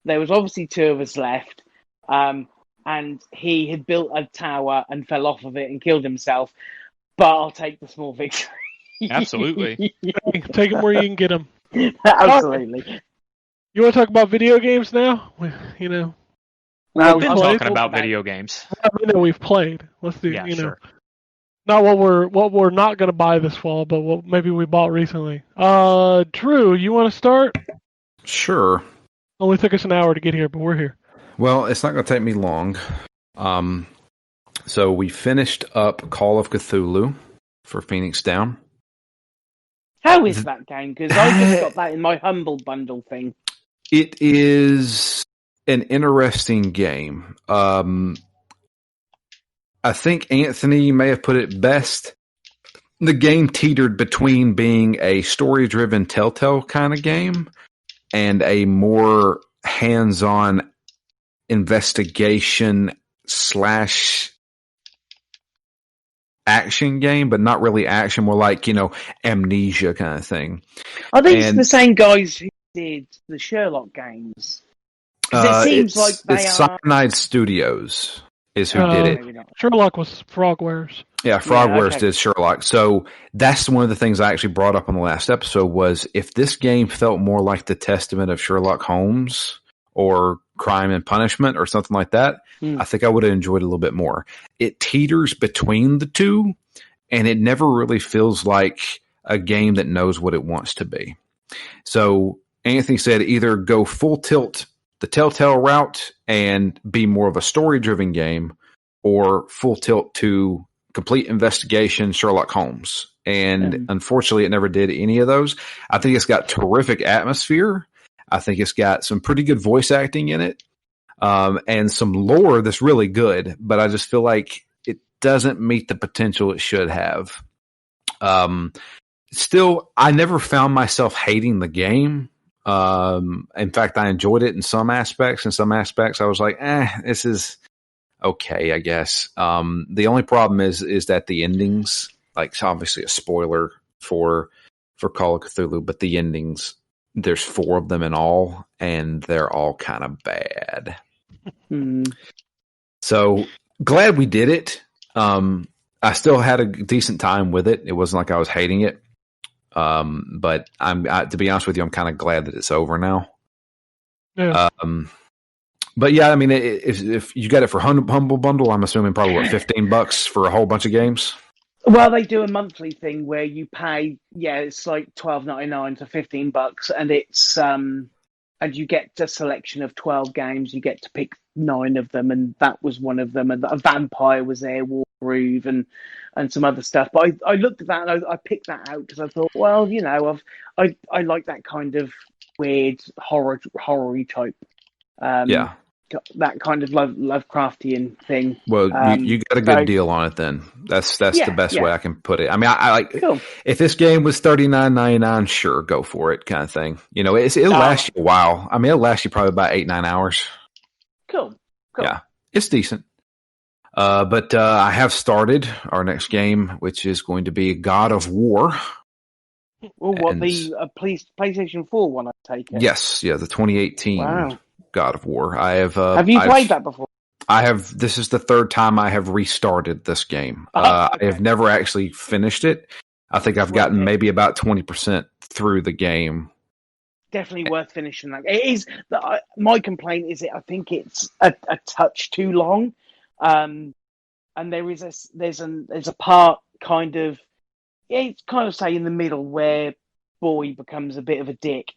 Speaker 4: there was obviously two of us left, and he had built a tower and fell off of it and killed himself. But I'll take the small victory.
Speaker 6: Absolutely.
Speaker 3: Take them where you can get them.
Speaker 4: Absolutely.
Speaker 3: You want to talk about video games now?
Speaker 6: We've been
Speaker 3: played?
Speaker 6: talking about video games.
Speaker 3: We've played. Let's do.
Speaker 6: Yeah, sure.
Speaker 3: Not what we're not going to buy this fall, but what maybe we bought recently. Drew, you want to start?
Speaker 5: Sure.
Speaker 3: Only took us an hour to get here, but we're here.
Speaker 5: Well, it's not going to take me long. So we finished up Call of Cthulhu for Phoenix Down.
Speaker 4: How is that game? Because I just got that in my Humble Bundle thing.
Speaker 5: It is an interesting game. I think Anthony may have put it best. The game teetered between being a story-driven Telltale kind of game and a more hands-on investigation / action game, but not really action, more like, Amnesia kind of thing.
Speaker 4: Are these
Speaker 5: And-
Speaker 4: the same guys who did the Sherlock games? 'Cause it seems like they
Speaker 5: it's
Speaker 4: are.
Speaker 5: Cyanide Studios is who did it.
Speaker 4: Maybe not.
Speaker 3: Sherlock was Frogwares.
Speaker 5: Yeah, Frogwares
Speaker 4: okay.
Speaker 5: did Sherlock. So that's one of the things I actually brought up on the last episode was if this game felt more like the Testament of Sherlock Holmes or Crime and Punishment or something like that, I think I would have enjoyed it a little bit more. It teeters between the two, and it never really feels like a game that knows what it wants to be. So Anthony said either go full tilt the Telltale route and be more of a story-driven game, or full tilt to complete investigation Sherlock Holmes. And unfortunately, it never did any of those. I think it's got terrific atmosphere. I think it's got some pretty good voice acting in it, and some lore that's really good. But I just feel like it doesn't meet the potential it should have. Still, I never found myself hating the game. In fact, I enjoyed it in some aspects. In some aspects, I was like, this is okay, I guess. The only problem is that the endings, like it's obviously a spoiler for Call of Cthulhu, but the endings, there's 4 of them in all, and they're all kind of bad. So glad we did it. I still had a decent time with it. It wasn't like I was hating it. But to be honest with you, I'm kind of glad that it's over now.
Speaker 3: Yeah.
Speaker 5: But yeah, I mean, if you got it for Humble Bundle, I'm assuming probably what, $15 for a whole bunch of games.
Speaker 4: Well, they do a monthly thing where you pay. Yeah, it's like $12.99 to $15, and it's and you get a selection of 12 games. You get to pick 9 of them, and that was one of them. And a vampire was there, Wargroove, and some other stuff. But I looked at that and I picked that out because I thought, well, I like that kind of weird horror-y type.
Speaker 5: Yeah.
Speaker 4: That kind of Lovecraftian thing.
Speaker 5: Well, you got a good deal on it then. That's the best way I can put it. I mean, I like
Speaker 4: cool.
Speaker 5: If this game was $39.99, sure, go for it, kind of thing. It'll last you a while. I mean, it'll last you probably about 8-9 hours.
Speaker 4: Cool.
Speaker 5: Yeah, it's decent. But I have started our next game, which is going to be God of War.
Speaker 4: Well, the PlayStation 4 one, I take it?
Speaker 5: Yes, the 2018 God of War. I have.
Speaker 4: Have you played that before?
Speaker 5: I have. This is the 3rd time I have restarted this game.
Speaker 4: Okay.
Speaker 5: I have never actually finished it. I think I've gotten maybe about 20% through the game.
Speaker 4: Definitely worth finishing that. It is. My complaint is I think it's a touch too long, and there's a part kind of it's kind of say in the middle where Boy becomes a bit of a dick,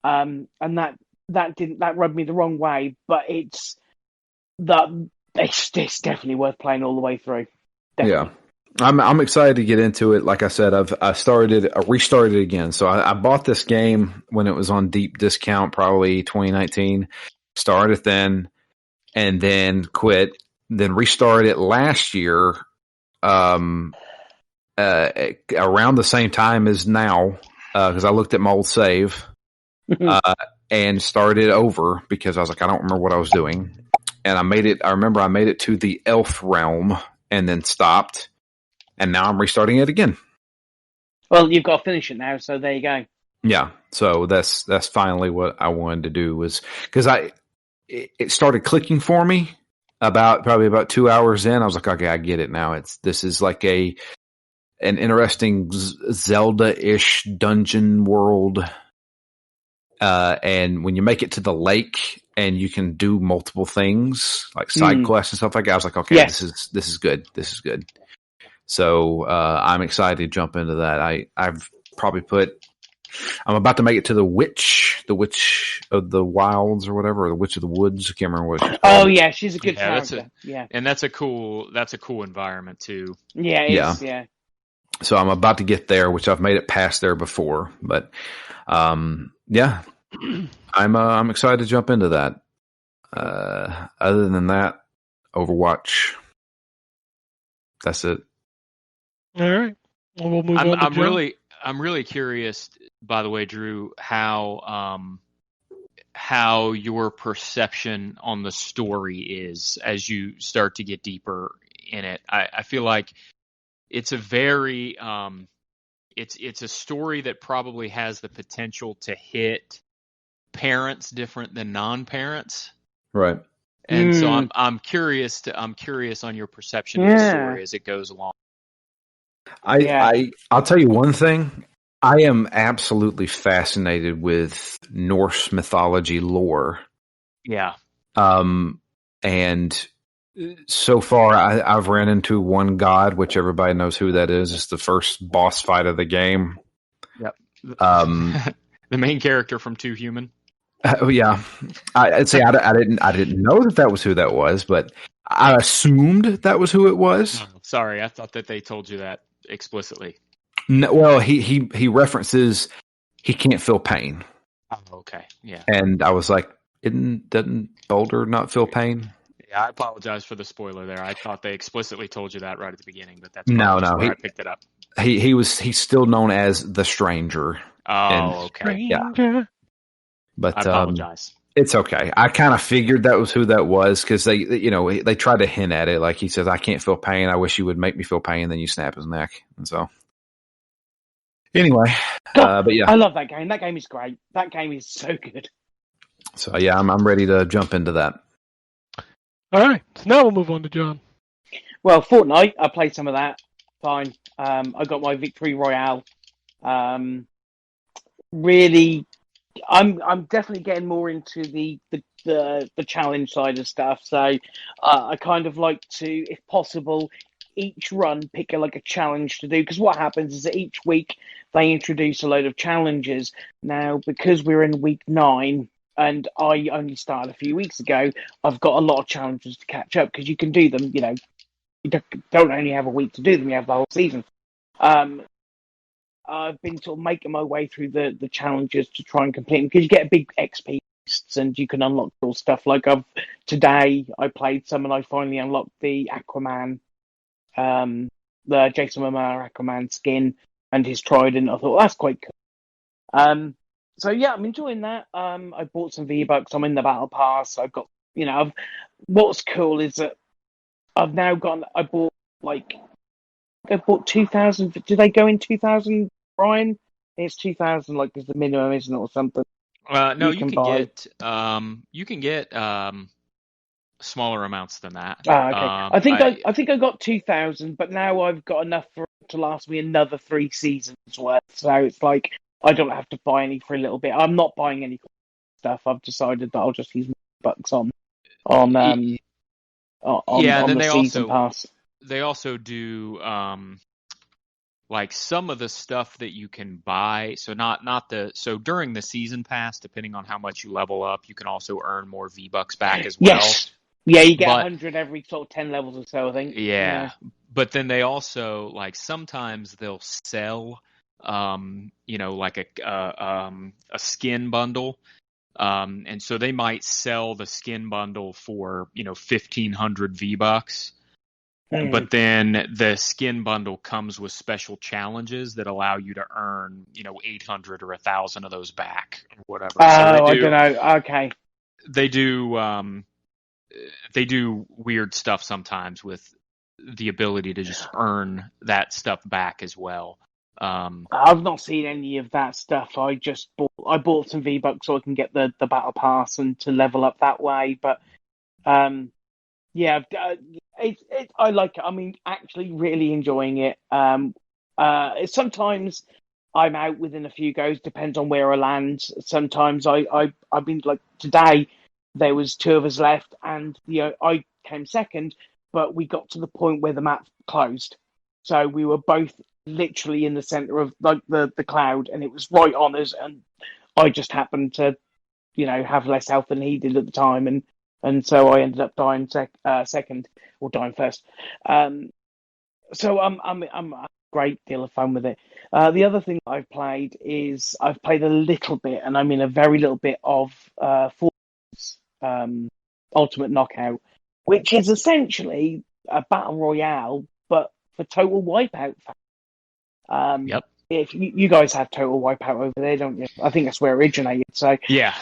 Speaker 4: and that rubbed me the wrong way. But it's definitely worth playing all the way through. Definitely.
Speaker 5: Yeah. I'm excited to get into it. Like I said, I restarted it again. So I bought this game when it was on deep discount, probably 2019. Started then, and then quit. Then restarted it last year, around the same time as now, because I looked at my old save, and started over because I was like, I don't remember what I was doing, and I remember I made it to the elf realm and then stopped. And now I'm restarting it again.
Speaker 4: Well, you've got to finish it now, so there you go.
Speaker 5: Yeah, so that's finally what I wanted to do, was because it started clicking for me probably about 2 hours in. I was like, okay, I get it now. This is like an interesting Zelda-ish dungeon world, and when you make it to the lake and you can do multiple things like side quests and stuff like that, I was like, okay, this is good. This is good. So I'm excited to jump into that. I've probably I'm about to make it to the Witch of the Wilds or whatever, or the Witch of the Woods. I can't remember what she's called.
Speaker 4: Oh yeah, she's a good character.
Speaker 6: And that's a cool environment too.
Speaker 4: Yeah, it is, yeah.
Speaker 5: So I'm about to get there, which I've made it past there before, but yeah, I'm excited to jump into that. Other than that, Overwatch. That's it.
Speaker 3: All right. Well, we'll move on.
Speaker 6: I'm really curious, by the way, Drew, how how your perception on the story is as you start to get deeper in it. I feel like it's a very it's a story that probably has the potential to hit parents different than non-parents.
Speaker 5: Right.
Speaker 6: And so I'm curious on your perception of the story as it goes along.
Speaker 5: I'll tell you one thing. I am absolutely fascinated with Norse mythology lore.
Speaker 6: Yeah.
Speaker 5: And so far I've ran into one god, which everybody knows who that is. It's the first boss fight of the game.
Speaker 6: Yep. The main character from Two Human.
Speaker 5: Yeah, I'd say I didn't know that was who that was, but I assumed that was who it was.
Speaker 6: Oh, sorry, I thought that they told you that explicitly.
Speaker 5: No, well, he references he can't feel pain.
Speaker 6: Oh, okay, yeah.
Speaker 5: And I was like, doesn't Boulder not feel pain?
Speaker 6: Yeah, I apologize for the spoiler there. I thought they explicitly told you that right at the beginning, but that's
Speaker 5: no.
Speaker 6: I picked it up.
Speaker 5: He's still known as the Stranger.
Speaker 6: Oh, okay.
Speaker 5: Yeah. But
Speaker 6: I apologize.
Speaker 5: It's okay. I kind of figured that was who that was because they tried to hint at it. Like he says, I can't feel pain. I wish you would make me feel pain. Then you snap his neck. And so anyway, but yeah,
Speaker 4: I love that game. That game is great. That game is so good.
Speaker 5: So yeah, I'm ready to jump into that.
Speaker 3: All right. So now we'll move on to John.
Speaker 4: Well, Fortnite, I played some of that. Fine. I got my Victory Royale. Really, I'm definitely getting more into the challenge side of stuff. So I kind of like to, if possible, each run pick a challenge to do. Because what happens is that each week they introduce a load of challenges. Now, because we're in week 9 and I only started a few weeks ago, I've got a lot of challenges to catch up because you can do them. You don't only have a week to do them; you have the whole season. I've been sort of making my way through the challenges to try and complete them because you get big XP lists and you can unlock cool stuff. Like today, I played some and I finally unlocked the Aquaman, the Jason Momoa Aquaman skin and his trident. I thought that's quite cool. So yeah, I'm enjoying that. I bought some V-Bucks. I'm in the battle pass. I've got, what's cool is that I've now got. I bought 2,000. Do they go in 2,000, Brian? It's 2,000, is the minimum, isn't it, or something?
Speaker 6: No, you can get smaller amounts than that.
Speaker 4: Okay. I think I got 2,000, but now I've got enough for it to last me another 3 seasons worth. So it's like I don't have to buy any for a little bit. I'm not buying any stuff. I've decided that I'll just use bucks on the season pass.
Speaker 6: They also do some of the stuff that you can buy. So so during the season pass, depending on how much you level up, you can also earn more V-Bucks back as well.
Speaker 4: Yes. Yeah, you get 100 every sort of 10 levels or so, I think.
Speaker 6: Yeah. But then they also sometimes they'll sell a skin bundle. And so they might sell the skin bundle for 1,500 V-Bucks. But then the skin bundle comes with special challenges that allow you to earn, 800 or 1,000 of those back or whatever.
Speaker 4: Oh, I don't know. Okay.
Speaker 6: They do weird stuff sometimes with the ability to just earn that stuff back as well.
Speaker 4: I've not seen any of that stuff. I bought some V-Bucks so I can get the battle pass and to level up that way. But I like it. I mean, actually, really enjoying it. Sometimes I'm out within a few goes. Depends on where I land. Sometimes I've been today. There was 2 of us left, and I came second, but we got to the point where the map closed. So we were both literally in the center of the cloud, and it was right on us. And I just happened to, have less health than he did at the time, and so I ended up dying second or dying first. So I'm a great deal of fun with it. The other thing I've played is I've played a little bit, and I mean a very little bit of Fortnite's Ultimate Knockout, which is essentially a battle royale, but for Total Wipeout.
Speaker 6: Yep.
Speaker 4: If you guys have Total Wipeout over there, don't you? I think that's where it originated. So
Speaker 6: yeah.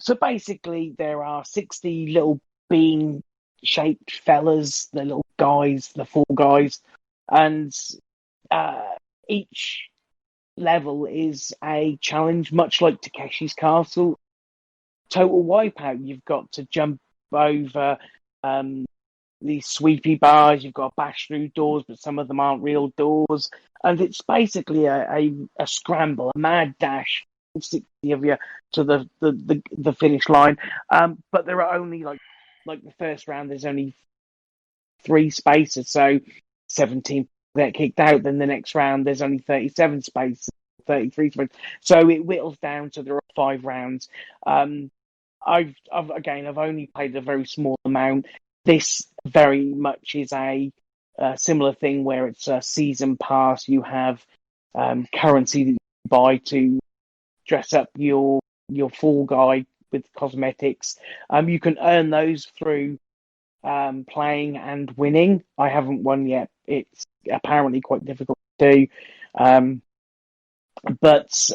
Speaker 4: So basically, there are 60 little bean-shaped fellas, the little guys, the four guys, and each level is a challenge, much like Takeshi's Castle. Total Wipeout, you've got to jump over these sweepy bars, you've got to bash through doors, but some of them aren't real doors. And it's basically a scramble, a mad dash, 60 of you to the finish line. But there are only, like the first round, there's only 3 spaces, so 17 get kicked out. Then the next round, there's only 37 spaces, 33 spaces. So it whittles down to there are 5 rounds. I've only played a very small amount. This very much is a similar thing where it's a season pass. You have currency that you buy to dress up your Fall Guy with cosmetics. You can earn those through playing and winning. I haven't won yet. It's apparently quite difficult to do. But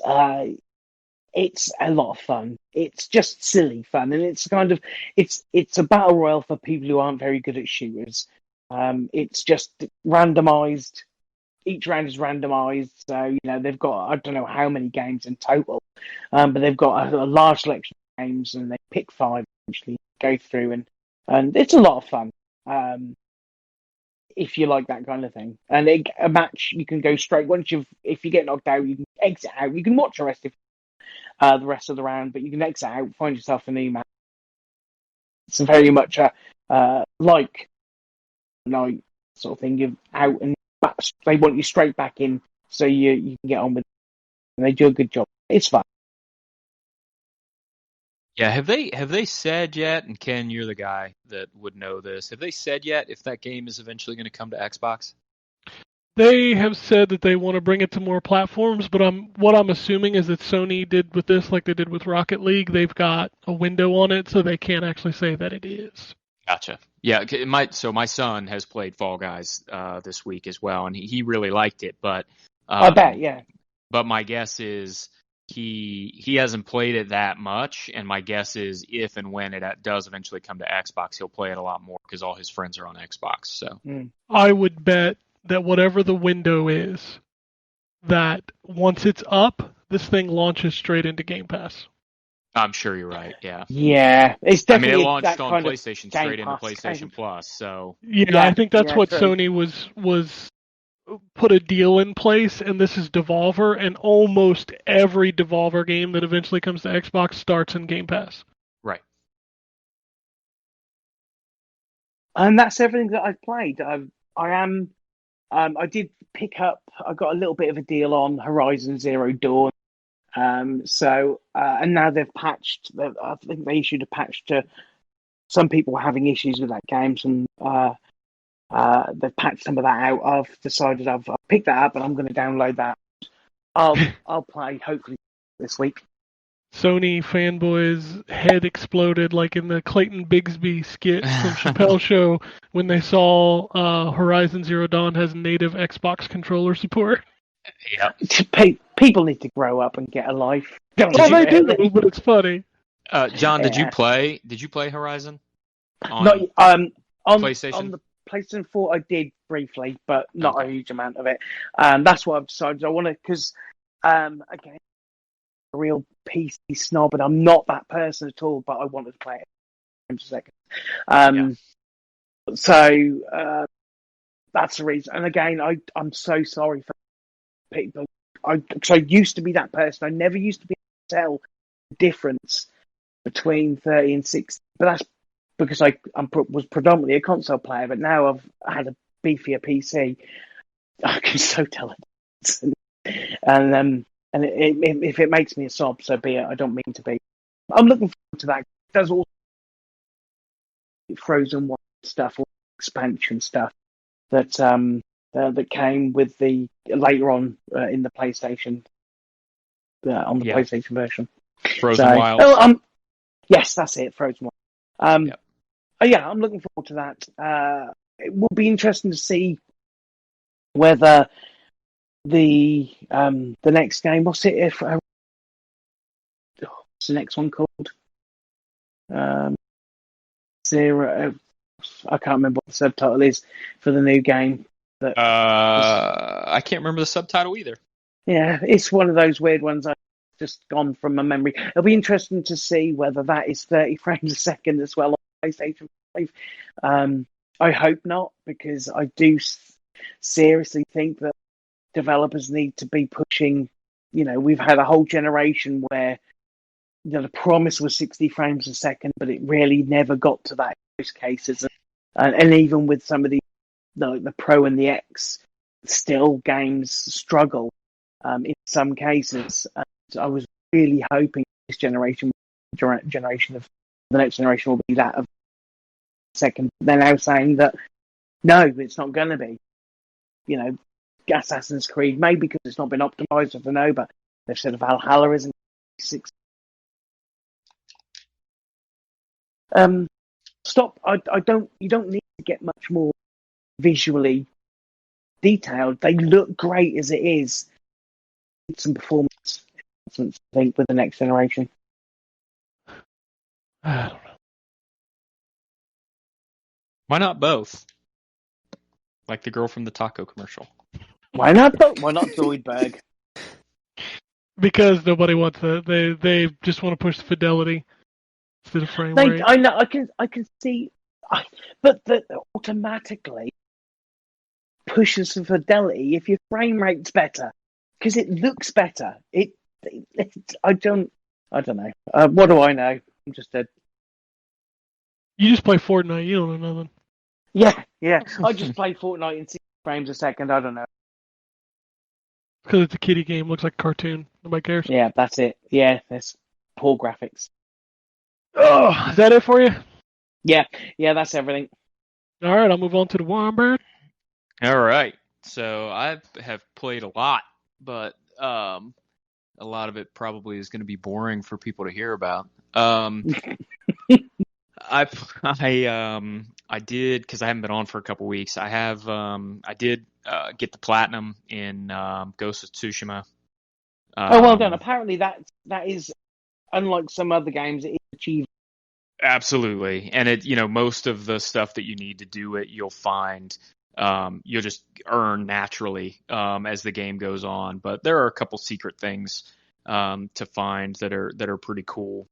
Speaker 4: it's a lot of fun. It's just silly fun, and it's kind of it's a battle royale for people who aren't very good at shooters. It's just randomized. Each round is randomized, so they've got I don't know how many games in total, but they've got a large selection of games, and they pick 5 eventually go through, and it's a lot of fun. If you like that kind of thing, and a match you can go straight if you get knocked out, you can exit out. You can watch the rest of the round, but you can exit out, find yourself a new match. It's very much like night sort of thing. You're out and back, they want you straight back in, so you can get on with it. And they do a good job. It's fun.
Speaker 6: Yeah, have they said yet, and Ken, you're the guy that would know this, have they said yet if that game is eventually going to come to Xbox?
Speaker 3: They have said that they want to bring it to more platforms, but what I'm assuming is that Sony did with this like they did with Rocket League. They've got a window on it, so they can't actually say that it is.
Speaker 6: Gotcha. Yeah, so my son has played Fall Guys this week as well, and he really liked it. But
Speaker 4: I bet, yeah.
Speaker 6: But my guess is he hasn't played it that much, and my guess is if and when it does eventually come to Xbox, he'll play it a lot more because all his friends are on Xbox. So
Speaker 3: I would bet that whatever the window is, that once it's up, this thing launches straight into Game Pass.
Speaker 6: I'm sure you're right. Yeah.
Speaker 4: Yeah, it's definitely.
Speaker 6: It launched on PlayStation straight into PlayStation Plus. So
Speaker 3: yeah, I think that's what Sony was put a deal in place, and this is Devolver, and almost every Devolver game that eventually comes to Xbox starts in Game Pass.
Speaker 6: Right.
Speaker 4: And that's everything that I've played. I did pick up. I got a little bit of a deal on Horizon Zero Dawn. And now they've patched. I think they issued a patch to some people were having issues with that game. They've patched some of that out. I've decided I've picked that up and I'm going to download that. I'll play hopefully this week.
Speaker 3: Sony fanboys' head exploded like in the Clayton Bigsby skit from Chappelle Show when they saw Horizon Zero Dawn has native Xbox controller support.
Speaker 6: Yeah.
Speaker 4: People need to grow up and get a life.
Speaker 3: Well, they do, but it's funny.
Speaker 6: John, did you play Horizon? On
Speaker 4: PlayStation? On the PlayStation 4, I did briefly, but not a huge amount of it. That's what I've decided. I want to, because, again, a real PC snob, and I'm not that person at all, but I wanted to play it in a second. So, that's the reason. And again, I'm so sorry for people. Because I used to be that person. I never used to be able to tell the difference between 30 and 60. But that's because I was predominantly a console player, but now I've had a beefier PC. I can so tell it. And if it makes me a sob, so be it. I don't mean to be. I'm looking forward to that. There's all Frozen 1 stuff, or expansion stuff that that came with the later on in the PlayStation on the PlayStation version.
Speaker 6: Frozen Wild.
Speaker 4: Yes, that's it. Frozen Wild. Yeah, I'm looking forward to that. It will be interesting to see whether the next game. What's the next one called? Zero. I can't remember what the subtitle is for the new game. That
Speaker 6: I can't remember the subtitle either.
Speaker 4: yeah, it's one of those weird ones. I've just gone from my memory. It'll be interesting to see whether that is 30 frames a second as well on PlayStation 5. I hope not, because I do seriously think that developers need to be pushing. We've had a whole generation where the promise was 60 frames a second, but it really never got to that in most cases. And even with some of the Pro and the X, still games struggle in some cases. And I was really hoping this generation of the next generation will be that of second. They're now saying that no, it's not going to be. Assassin's Creed, maybe because it's not been optimized, I don't know, but they've said Valhalla isn't 6. Stop. You don't need to get much more visually detailed. They look great as it is. Need some performance enhancements, I think, with the next generation.
Speaker 3: I don't know.
Speaker 6: Why not both? Like the girl from the taco commercial.
Speaker 4: Why not Zoidberg?
Speaker 3: Because nobody wants that. They just want to push the fidelity instead of frame rate.
Speaker 4: I know. I can see, but that automatically pushes for fidelity if your frame rate's better because it looks better. I don't know. What do I know? I'm just a.
Speaker 3: You just play Fortnite. You don't know nothing.
Speaker 4: Yeah. I just play Fortnite in 60 frames a second. I don't know.
Speaker 3: Because it's a kiddie game. Looks like a cartoon. Nobody cares.
Speaker 4: Yeah, that's it. Yeah, there's poor graphics.
Speaker 3: Oh, is that it for you?
Speaker 4: Yeah, that's everything.
Speaker 3: All right, I'll move on to the Wombat.
Speaker 6: All right. So I have played a lot, but a lot of it probably is going to be boring for people to hear about. I did, because I haven't been on for a couple weeks. I did get the platinum in Ghost of Tsushima.
Speaker 4: Well done. Apparently that is, unlike some other games, it is achieved.
Speaker 6: Absolutely. And most of the stuff that you need to do it, you'll find you'll just earn naturally as the game goes on. But there are a couple secret things to find that are pretty cool.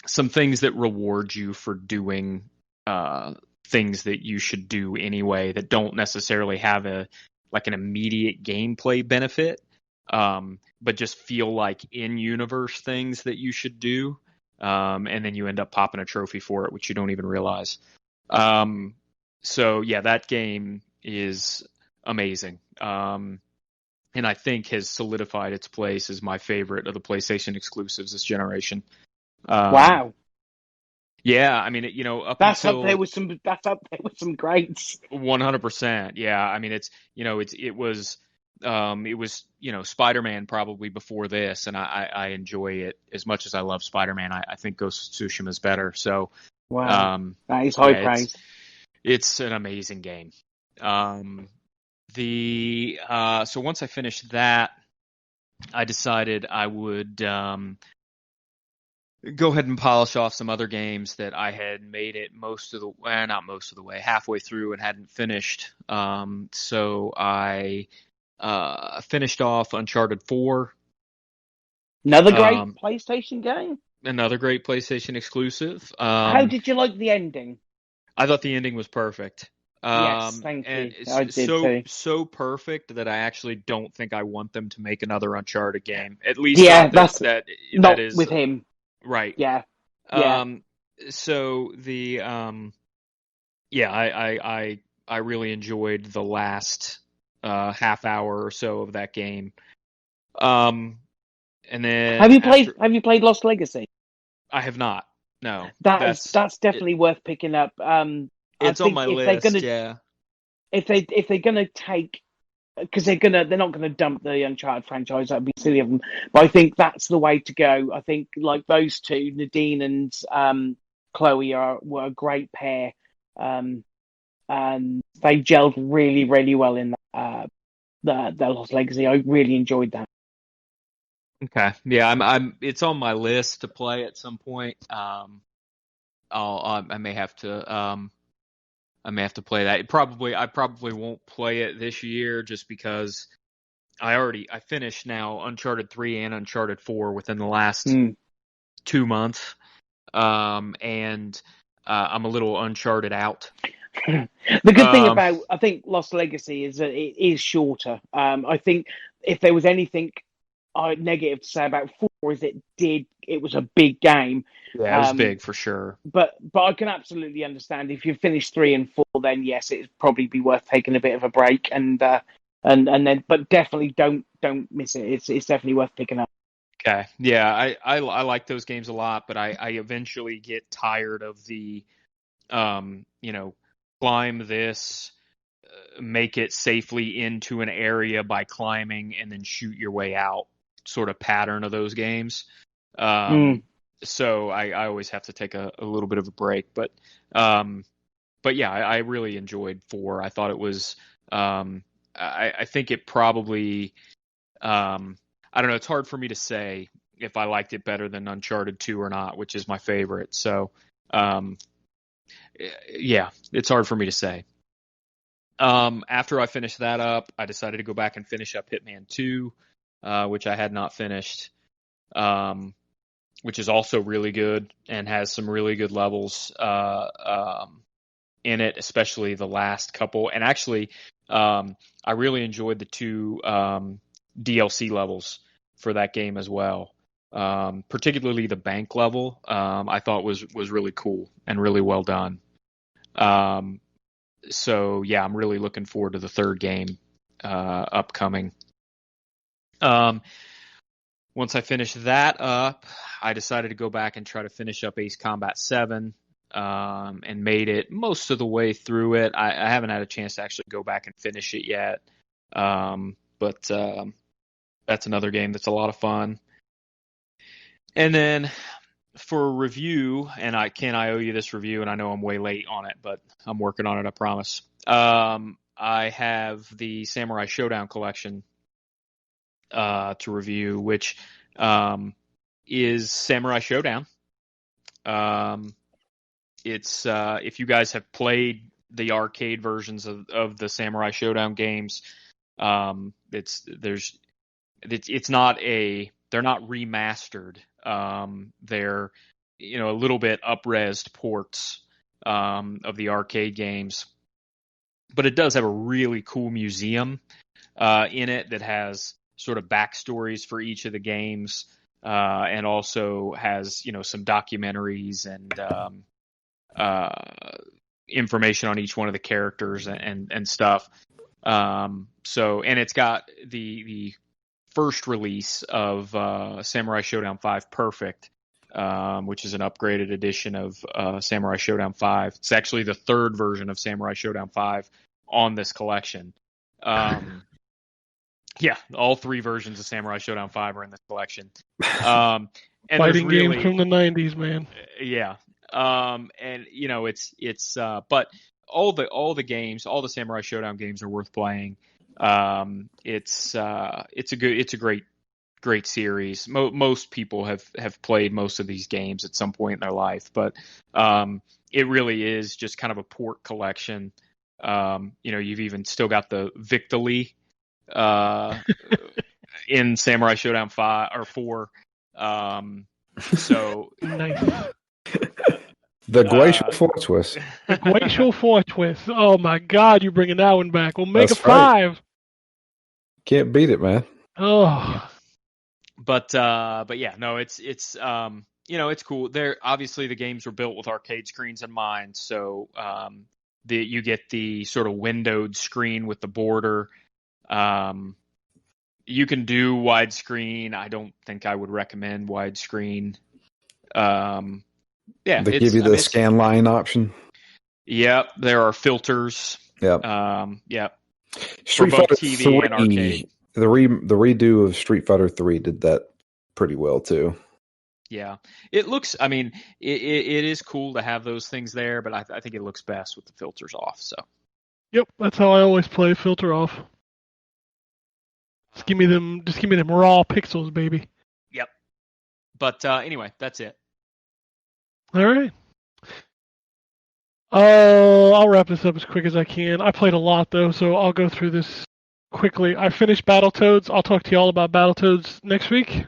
Speaker 6: Some things that reward you for doing things that you should do anyway that don't necessarily have an immediate gameplay benefit, but just feel like in-universe things that you should do, and then you end up popping a trophy for it, which you don't even realize. So yeah, that game is amazing, and I think has solidified its place as my favorite of the PlayStation exclusives this generation.
Speaker 4: Wow.
Speaker 6: Yeah, I mean,
Speaker 4: That's up there with some greats.
Speaker 6: 100%. Yeah, I mean, it was Spider-Man probably before this, and I enjoy it as much as I love Spider-Man. I think Ghost of Tsushima is better. So,
Speaker 4: wow, that is high praise.
Speaker 6: It's an amazing game. So once I finished that, I decided I would go ahead and polish off some other games that I had made it halfway through and hadn't finished. So I finished off Uncharted 4.
Speaker 4: Another great PlayStation game.
Speaker 6: Another great PlayStation exclusive.
Speaker 4: How did you like the ending?
Speaker 6: I thought the ending was perfect.
Speaker 4: Yes, thank you.
Speaker 6: And
Speaker 4: I did too.
Speaker 6: So perfect that I actually don't think I want them to make another Uncharted game. At least that is
Speaker 4: with him.
Speaker 6: Right.
Speaker 4: Yeah.
Speaker 6: So the I really enjoyed the last half hour or so of that game. And then
Speaker 4: have you played Lost Legacy?
Speaker 6: I have not. No.
Speaker 4: That's definitely worth picking up.
Speaker 6: It's on my list.
Speaker 4: If they're gonna take, because they're not gonna dump the Uncharted franchise, that'd be silly of them. But I think that's the way to go. I think like those two, Nadine and Chloe, were a great pair, and they gelled really, really well in the Lost Legacy. I really enjoyed that.
Speaker 6: Okay. Yeah, it's on my list to play at some point. I may have to play that. I probably won't play it this year just because I finished now Uncharted 3 and Uncharted 4 within the last 2 months. And I'm a little Uncharted out.
Speaker 4: The good thing about, I think, Lost Legacy is that it is shorter. I think if there was anything negative to say about 4 is it was a big game.
Speaker 6: Yeah, it was big for sure.
Speaker 4: But I can absolutely understand if you finish 3 and 4, then yes, it'd probably be worth taking a bit of a break and then, but definitely don't miss it. It's definitely worth picking up.
Speaker 6: Okay. Yeah, I like those games a lot, but I eventually get tired of the, climb this, make it safely into an area by climbing and then shoot your way out sort of pattern of those games. So I always have to take a little bit of a break, but yeah, I really enjoyed 4. I thought it was, I think it probably, I don't know. It's hard for me to say if I liked it better than Uncharted 2 or not, which is my favorite. So, yeah, it's hard for me to say. After I finished that up, I decided to go back and finish up Hitman 2, which I had not finished, which is also really good and has some really good levels in it, especially the last couple. And actually, I really enjoyed the 2 DLC levels for that game as well. Particularly the bank level, I thought was really cool and really well done. So yeah, I'm really looking forward to the 3rd game upcoming. Once I finished that up, I decided to go back and try to finish up Ace Combat 7, and made it most of the way through it. I haven't had a chance to actually go back and finish it yet, but that's another game that's a lot of fun. And then for review, and I owe you this review, and I know I'm way late on it, but I'm working on it, I promise. I have the Samurai Showdown collection to review, which is Samurai Showdown. It's if you guys have played the arcade versions of the Samurai Showdown games, they're not remastered. They're a little bit up-resed ports of the arcade games, but it does have a really cool museum in it that has sort of backstories for each of the games, and also has some documentaries and information on each one of the characters and stuff. So, and it's got the first release of Samurai Showdown 5 Perfect, which is an upgraded edition of Samurai Showdown 5. It's actually the 3rd version of Samurai Showdown 5 on this collection. Yeah, all 3 versions of Samurai Showdown 5 are in this collection. And
Speaker 3: fighting games from the 90s, man.
Speaker 6: Yeah. And it's but all the games, all the Samurai Showdown games are worth playing. It's a great series. Most people have played most of these games at some point in their life, but it really is just kind of a port collection. You've even still got the Victory in Samurai Showdown 5 or 4. So
Speaker 3: nice.
Speaker 5: The Glacial Fortress.
Speaker 3: The Glacial Fortress. Oh my God, you're bringing that one back. Omega
Speaker 5: That's
Speaker 3: 5.
Speaker 5: Right. Can't beat it, man.
Speaker 3: Oh.
Speaker 6: But yeah, no, it's cool. There obviously the games were built with arcade screens in mind, so you get the sort of windowed screen with the border. You can do widescreen. I don't think I would recommend widescreen. Yeah,
Speaker 5: they give you the scan line option.
Speaker 6: Yep, there are filters.
Speaker 5: Yep.
Speaker 6: Yep.
Speaker 5: Street
Speaker 6: for both
Speaker 5: Fighter
Speaker 6: TV
Speaker 5: 3,
Speaker 6: and arcade.
Speaker 5: The redo of Street Fighter 3 did that pretty well too.
Speaker 6: Yeah, it looks. I mean, it is cool to have those things there, but I think it looks best with the filters off. So.
Speaker 3: Yep, that's how I always play. Filter off. Just give me them raw pixels, baby.
Speaker 6: But anyway, that's it.
Speaker 3: All right. I'll wrap this up as quick as I can. I played a lot though, so I'll go through this quickly. I finished Battletoads. I'll talk to y'all about Battletoads next week.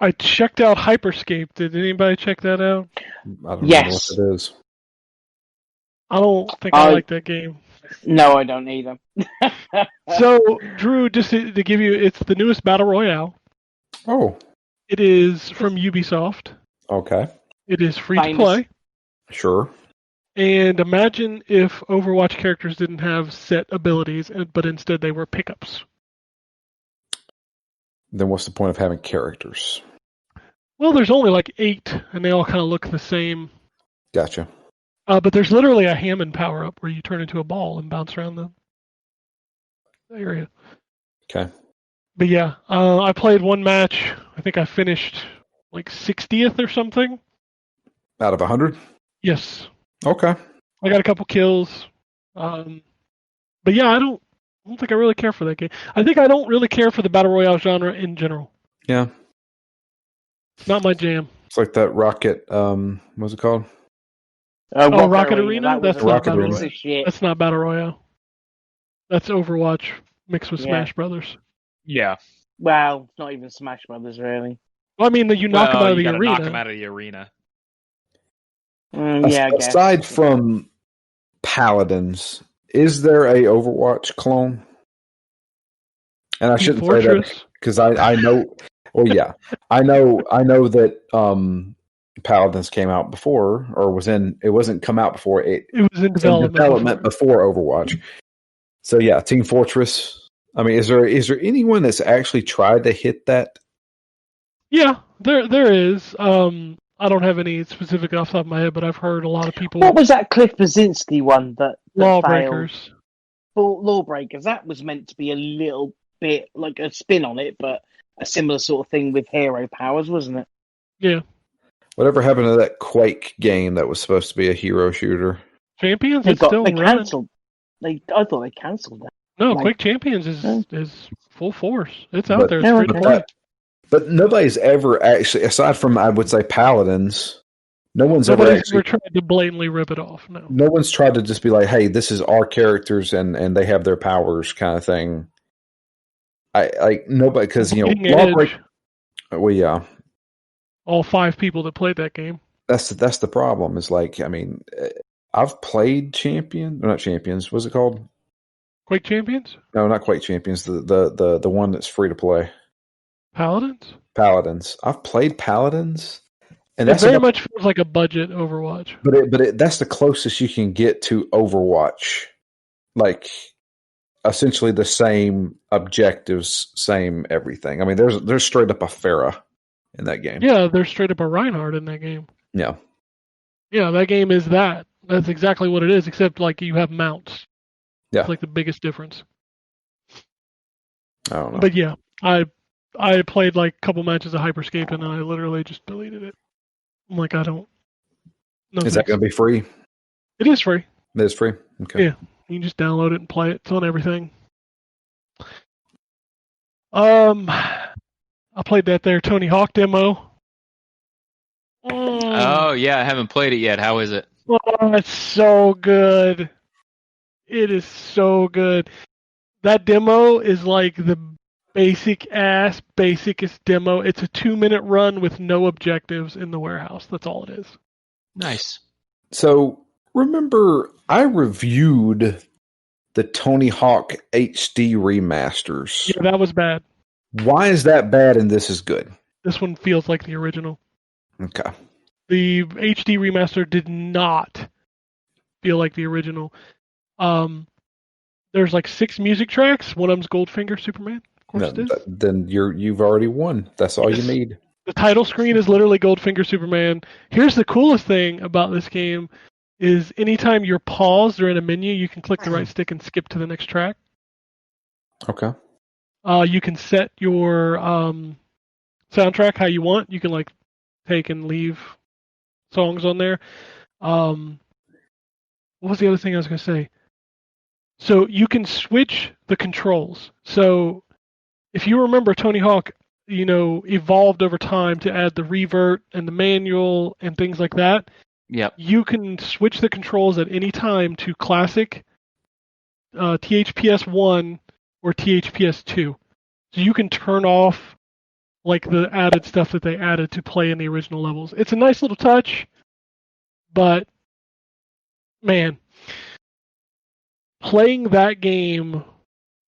Speaker 3: I checked out Hyperscape. Did anybody check that out?
Speaker 5: I don't
Speaker 4: Yes.
Speaker 5: know what it is.
Speaker 3: I don't think I like that game.
Speaker 4: No, I don't either.
Speaker 3: So, Drew, just to give you, it's the newest Battle Royale.
Speaker 5: Oh,
Speaker 3: It is from Ubisoft.
Speaker 5: okay.
Speaker 3: It is free to
Speaker 4: Famous.
Speaker 3: play.
Speaker 5: Sure.
Speaker 3: And imagine if Overwatch characters didn't have set abilities, but instead they were pickups.
Speaker 5: Then what's the point of having characters?
Speaker 3: Well, there's only like 8, and they all kind of look the same.
Speaker 5: Gotcha.
Speaker 3: But there's literally a Hammond power-up where you turn into a ball and bounce around the area.
Speaker 5: Okay.
Speaker 3: But yeah, I played one match. I think I finished like 60th or something.
Speaker 5: Out of 100?
Speaker 3: Yes.
Speaker 5: Okay.
Speaker 3: I got a couple kills. But yeah, I don't think I really care for that game. I think I don't really care for the Battle Royale genre in general.
Speaker 5: Yeah.
Speaker 3: It's not my jam.
Speaker 5: It's like that Rocket, what's it called?
Speaker 3: Rocket Arena?
Speaker 4: That was
Speaker 3: That's
Speaker 4: a
Speaker 3: not
Speaker 5: Rocket
Speaker 3: Battle
Speaker 5: Arena.
Speaker 4: piece
Speaker 3: Royale.
Speaker 4: of shit.
Speaker 3: That's not Battle Royale. That's Overwatch mixed with
Speaker 4: Yeah.
Speaker 3: Smash Brothers.
Speaker 6: Yeah.
Speaker 4: Well, it's not even Smash Brothers, really.
Speaker 3: Well, I mean, you knock them out of
Speaker 6: you
Speaker 3: the
Speaker 6: gotta
Speaker 3: arena.
Speaker 6: knock them out of the arena.
Speaker 4: Yeah, I guess.
Speaker 5: Aside from Paladins, is there a Overwatch clone? And I
Speaker 3: Team
Speaker 5: shouldn't say that
Speaker 3: Fortress.
Speaker 5: because I know. Well, yeah, I know that Paladins came out before, or was in. It wasn't come out before. It
Speaker 3: It was in
Speaker 5: was in
Speaker 3: development.
Speaker 5: development before Overwatch. So yeah, Team Fortress. I mean, is there anyone that's actually tried to hit that?
Speaker 3: Yeah, there is. I don't have any specific off the top of my head, but I've heard a lot of people.
Speaker 4: What was that Cliff Brzezinski one that failed?
Speaker 3: Lawbreakers.
Speaker 4: Well, Lawbreakers, that was meant to be a little bit like a spin on it, but a similar sort of thing with hero powers, wasn't it?
Speaker 3: Yeah.
Speaker 5: Whatever happened to that Quake game that was supposed to be a hero shooter?
Speaker 3: Champions
Speaker 4: They
Speaker 3: is still
Speaker 4: they
Speaker 3: running.
Speaker 4: cancelled. I thought they cancelled that.
Speaker 3: No,
Speaker 4: like-
Speaker 3: Quake Champions
Speaker 4: Oh.
Speaker 3: is full force. It's out
Speaker 5: But-
Speaker 3: there.
Speaker 4: Yeah,
Speaker 3: It's free to
Speaker 4: okay.
Speaker 3: play.
Speaker 5: But nobody's ever actually, aside from I would say Paladins, no one's ever
Speaker 3: Nobody's
Speaker 5: actually.
Speaker 3: ever tried to blatantly rip it off. No.
Speaker 5: No one's tried to just be like, "Hey, this is our characters, and they have their powers," kind of thing. I like nobody because
Speaker 3: Bleeding
Speaker 5: Lawbreak.
Speaker 3: Edge,
Speaker 5: Well, yeah,
Speaker 3: all 5 people that played that game.
Speaker 5: that's the problem. Is like, I mean, I've played not Champions. What's it called?
Speaker 3: Quake Champions?
Speaker 5: No, not quite Champions. The one that's free to play.
Speaker 3: Paladins?
Speaker 5: Paladins. I've played Paladins, and
Speaker 3: It
Speaker 5: that's
Speaker 3: very
Speaker 5: about-
Speaker 3: much feels like a budget Overwatch.
Speaker 5: But that's the closest you can get to Overwatch. Like, essentially the same objectives, same everything. I mean, there's straight up a Pharah in that game.
Speaker 3: Yeah, there's straight up a Reinhardt in that game.
Speaker 5: Yeah.
Speaker 3: Yeah, that game is that. That's exactly what it is, except like you have mounts.
Speaker 5: Yeah.
Speaker 3: It's like the biggest difference.
Speaker 5: I don't know.
Speaker 3: But yeah, I played like a couple matches of Hyperscape and then I literally just deleted it. I'm like, I don't. No,
Speaker 5: Is that
Speaker 3: thanks.
Speaker 5: going to be free?
Speaker 3: It is free.
Speaker 5: It is free? Okay.
Speaker 3: Yeah. You can just download it and play it. It's on everything. I played that there Tony Hawk demo.
Speaker 6: Oh yeah, I haven't played it yet. How is it?
Speaker 3: Oh, it's so good. It is so good. That demo is like the basicest demo. It's a 2-minute run with no objectives in the warehouse. That's all it is.
Speaker 6: Nice.
Speaker 5: So, remember, I reviewed the Tony Hawk HD remasters.
Speaker 3: Yeah, that was bad.
Speaker 5: Why is that bad and this is good?
Speaker 3: This one feels like the original.
Speaker 5: Okay.
Speaker 3: The HD remaster did not feel like the original. There's like 6 music tracks. One of them's Goldfinger Superman. Of course
Speaker 5: No,
Speaker 3: it is.
Speaker 5: then you've already won. That's all you
Speaker 3: Yes.
Speaker 5: need.
Speaker 3: The title screen is literally Goldfinger Superman. Here's the coolest thing about this game is anytime you're paused or in a menu, you can click the right stick and skip to the next track.
Speaker 5: Okay.
Speaker 3: You can set your soundtrack how you want. You can like take and leave songs on there. What was the other thing I was going to say? So you can switch the controls. So if you remember, Tony Hawk, evolved over time to add the revert and the manual and things like that.
Speaker 6: Yep.
Speaker 3: You can switch the controls at any time to classic, THPS 1 or THPS 2. So you can turn off like the added stuff that they added to play in the original levels. It's a nice little touch, but man, playing that game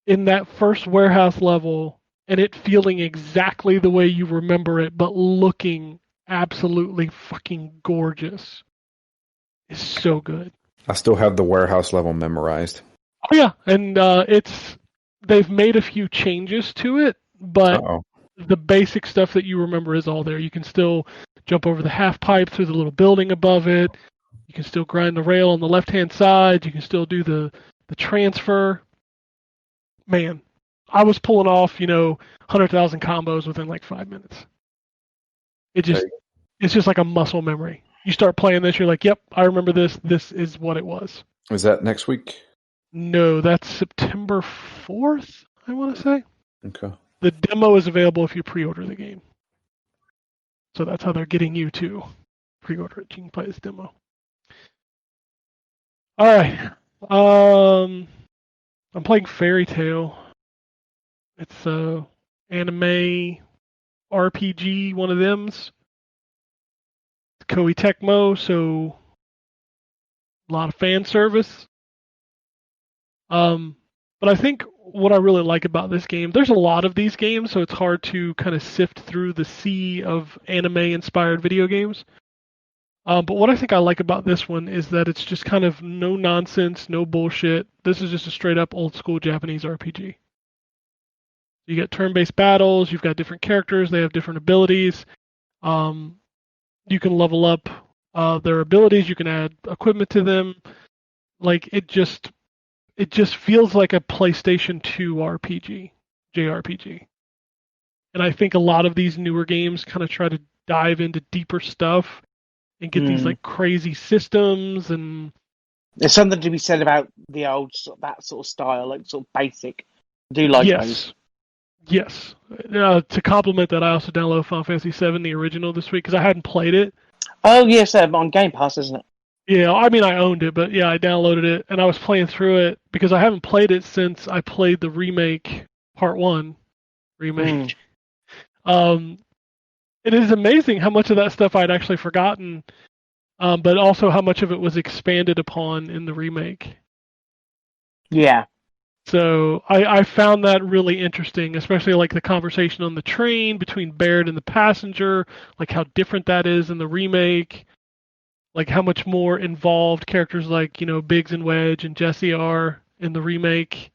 Speaker 3: in that first warehouse level and it feeling exactly the way you remember it, but looking absolutely fucking gorgeous is so good.
Speaker 5: I still have the warehouse level memorized.
Speaker 3: Oh yeah, and they've made a few changes to it, but
Speaker 5: Uh-oh.
Speaker 3: the basic stuff that you remember is all there. You can still jump over the half pipe through the little building above it. You can still grind the rail on the left-hand side. You can still do the transfer. Man, I was pulling off, 100,000 combos within like 5 minutes. It's just like a muscle memory. You start playing this, you're like, yep, I remember this. This is what it was.
Speaker 5: Is that next week?
Speaker 3: No, that's September 4th, I want to say.
Speaker 5: Okay.
Speaker 3: The demo is available if you pre-order the game. So that's how they're getting you to pre-order it. You can play this demo. All right. I'm playing Fairy Tail. It's a anime RPG, one of them's. It's Koei Tecmo, so a lot of fan service. But I think what I really like about this game, there's a lot of these games, so it's hard to kind of sift through the sea of anime-inspired video games. But what I think I like about this one is that it's just kind of no nonsense, no bullshit. This is just a straight-up old-school Japanese RPG. You get turn-based battles, you've got different characters, they have different abilities. You can level up their abilities, you can add equipment to them. Like, it just feels like a PlayStation 2 RPG, JRPG. And I think a lot of these newer games kind of try to dive into deeper stuff and get these like crazy systems, and
Speaker 4: There's something to be said about the old that sort of style, like sort of basic. I do like those.
Speaker 3: Yes. To complement that, I also downloaded Final Fantasy VII, the original, this week because I hadn't played it.
Speaker 4: Oh yes, on Game Pass, isn't it?
Speaker 3: Yeah, I mean I owned it, but yeah, I downloaded it and I was playing through it because I haven't played it since I played the remake, Part 1 remake. It is amazing how much of that stuff I'd actually forgotten, but also how much of it was expanded upon in the remake.
Speaker 4: Yeah.
Speaker 3: So I found that really interesting, especially like the conversation on the train between Baird and the passenger, like how different that is in the remake, like how much more involved characters like, Biggs and Wedge and Jesse are in the remake.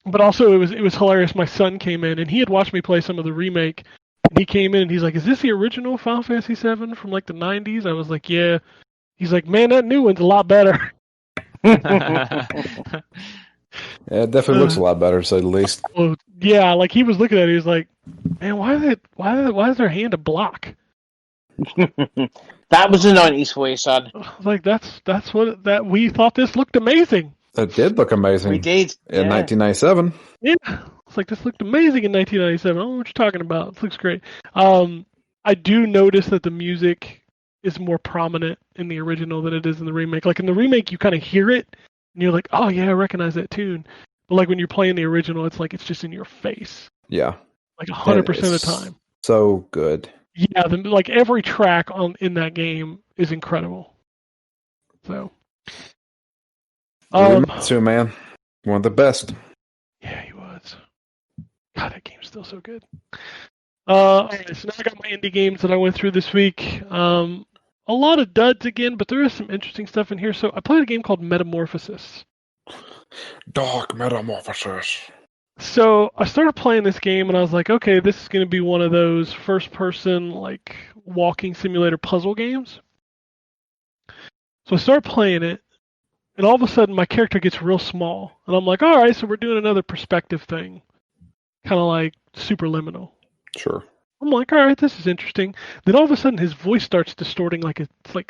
Speaker 3: But also it was hilarious. My son came in and he had watched me play some of the remake, and he came in and he's like, "Is this the original Final Fantasy VII from like the 90s?" I was like, "Yeah." He's like, "Man, that new one's a lot better."
Speaker 5: Yeah, it definitely looks a lot better, to say the least.
Speaker 3: Well, yeah, like he was looking at it, he was like, "Man, why is their hand a block?"
Speaker 4: That was the 90s for you, son.
Speaker 3: Like that's what we thought this looked amazing.
Speaker 5: It did look amazing.
Speaker 4: We did.
Speaker 5: In 1997.
Speaker 3: Yeah, it's like this looked amazing in 1997. I don't know what you're talking about. It looks great. I do notice that the music is more prominent in the original than it is in the remake. Like in the remake, you kind of hear it, and you're like, "Oh yeah, I recognize that tune." But like when you're playing the original, it's like it's just in your face.
Speaker 5: Yeah.
Speaker 3: Like 100% of the time.
Speaker 5: So good.
Speaker 3: Yeah, like every track in that game is incredible. So.
Speaker 5: So man, one of the best.
Speaker 3: Yeah, he was. God, that game's still so good. Alright, so now I got my indie games that I went through this week. A lot of duds again, but there is some interesting stuff in here. So I played a game called Metamorphosis.
Speaker 5: Dark Metamorphosis.
Speaker 3: So I started playing this game and I was like, okay, this is going to be one of those first-person, like, walking simulator puzzle games. So I started playing it, and all of a sudden my character gets real small. And I'm like, all right, so we're doing another perspective thing. Kind of like Superliminal.
Speaker 5: Sure.
Speaker 3: I'm like, all right, this is interesting. Then all of a sudden his voice starts distorting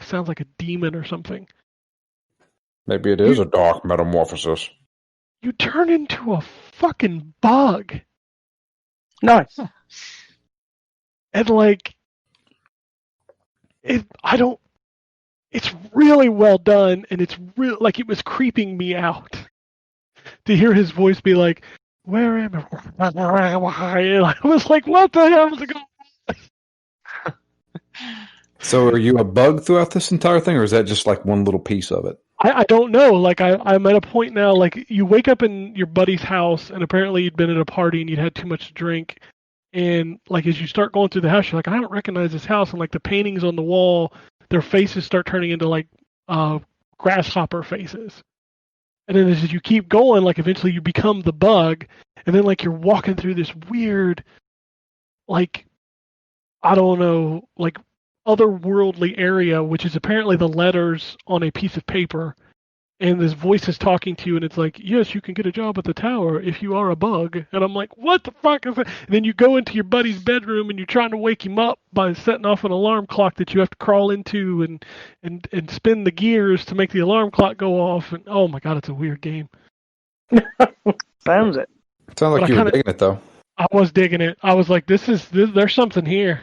Speaker 3: sounds like a demon or something.
Speaker 5: Maybe it is a dark metamorphosis.
Speaker 3: you turn into a fucking bug.
Speaker 4: Nice.
Speaker 3: And like, it's really well done, and it's real, like it was creeping me out to hear his voice be like, where am I? And I was like, what the hell is going on?
Speaker 5: So are you a bug throughout this entire thing, or is that just like one little piece of it?
Speaker 3: I don't know. Like, I'm at a point now, like, you wake up in your buddy's house, and apparently you'd been at a party and you'd had too much to drink. And, like, as you start going through the house, you're like, I don't recognize this house. And, like, the paintings on the wall, their faces start turning into, like, grasshopper faces. And then as you keep going, like, eventually you become the bug. And then, like, you're walking through this weird, like, I don't know, like, otherworldly area, which is apparently the letters on a piece of paper, and this voice is talking to you, and it's like, yes, you can get a job at the tower if you are a bug. And I'm like, what the fuck is that? And then you go into your buddy's bedroom, and you're trying to wake him up by setting off an alarm clock that you have to crawl into and spin the gears to make the alarm clock go off. And oh my god, it's a weird game.
Speaker 4: Sounds it.
Speaker 5: Sounds like
Speaker 3: But
Speaker 5: you
Speaker 3: I
Speaker 5: were
Speaker 3: kinda-
Speaker 5: digging it, though.
Speaker 3: I was digging it. I was like, there's something here.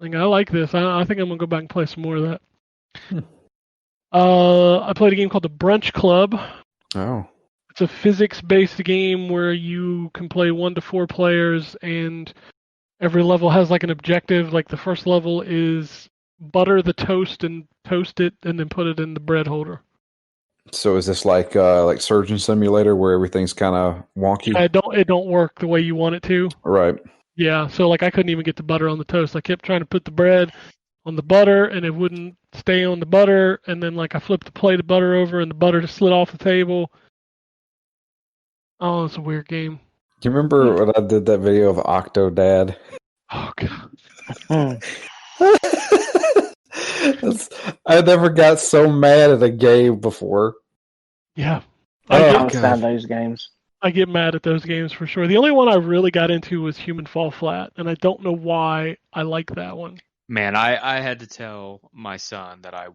Speaker 3: Like, I like this. I think I'm gonna go back and play some more of that. I played a game called the Brunch Club.
Speaker 5: Oh.
Speaker 3: It's a physics-based game where you can play 1 to 4 players, and every level has like an objective. Like, the first level is butter the toast and toast it, and then put it in the bread holder.
Speaker 5: So is this like Surgeon Simulator where everything's kind of wonky?
Speaker 3: It don't work the way you want it to.
Speaker 5: Right.
Speaker 3: Yeah, so like I couldn't even get the butter on the toast. I kept trying to put the bread on the butter, and it wouldn't stay on the butter. And then like I flipped the plate of butter over, and the butter just slid off the table. Oh, it's a weird game.
Speaker 5: Do you remember when I did that video of Octodad?
Speaker 3: Oh god.
Speaker 5: I never got so mad at a game before.
Speaker 3: Yeah.
Speaker 4: I
Speaker 5: Oh,
Speaker 4: can't
Speaker 5: God.
Speaker 4: understand those games.
Speaker 3: I get mad at those games for sure. The only one I really got into was Human Fall Flat, and I don't know why I like that one.
Speaker 6: Man, I had to tell my son that I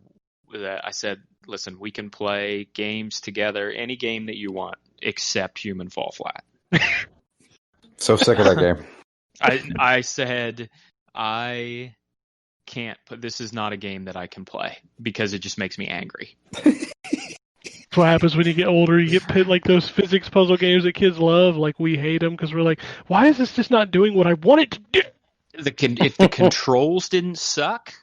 Speaker 6: said, listen, we can play games together, any game that you want, except Human Fall Flat.
Speaker 5: So sick of that game.
Speaker 6: I said, I can't, but this is not a game that I can play because it just makes me angry.
Speaker 3: That's what happens when you get older. You get pit like those physics puzzle games that kids love. Like, we hate them because we're like, why is this just not doing what I want it to do?
Speaker 6: If the controls didn't suck,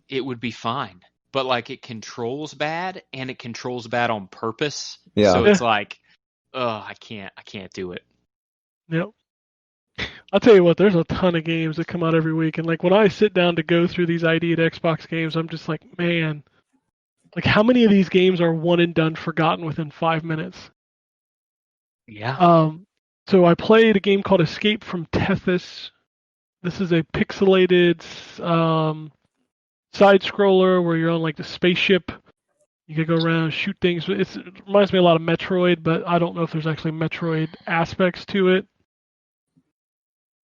Speaker 6: it would be fine. But like, it controls bad, and it controls bad on purpose.
Speaker 5: Yeah.
Speaker 6: So it's like, I can't do it.
Speaker 3: Yep. I'll tell you what, there's a ton of games that come out every week, and like when I sit down to go through these ID at Xbox games, I'm just like, man, like how many of these games are one and done, forgotten within 5 minutes?
Speaker 6: Yeah.
Speaker 3: So I played a game called Escape from Tethys. This is a pixelated side scroller where you're on like the spaceship. You can go around and shoot things. It reminds me a lot of Metroid, but I don't know if there's actually Metroid aspects to it.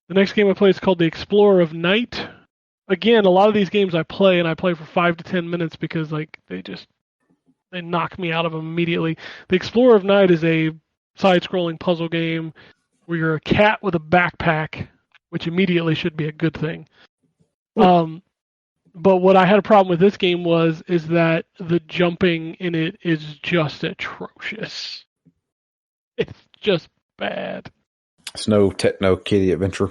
Speaker 3: The next game I play is called The Explorer of Night. Again, a lot of these games I play for 5 to 10 minutes because like they knock me out of them immediately. The Explorer of Night is a side-scrolling puzzle game where you're a cat with a backpack, which immediately should be a good thing. But what I had a problem with this game is that the jumping in it is just atrocious. It's just bad.
Speaker 5: It's no Techno Kitty adventure.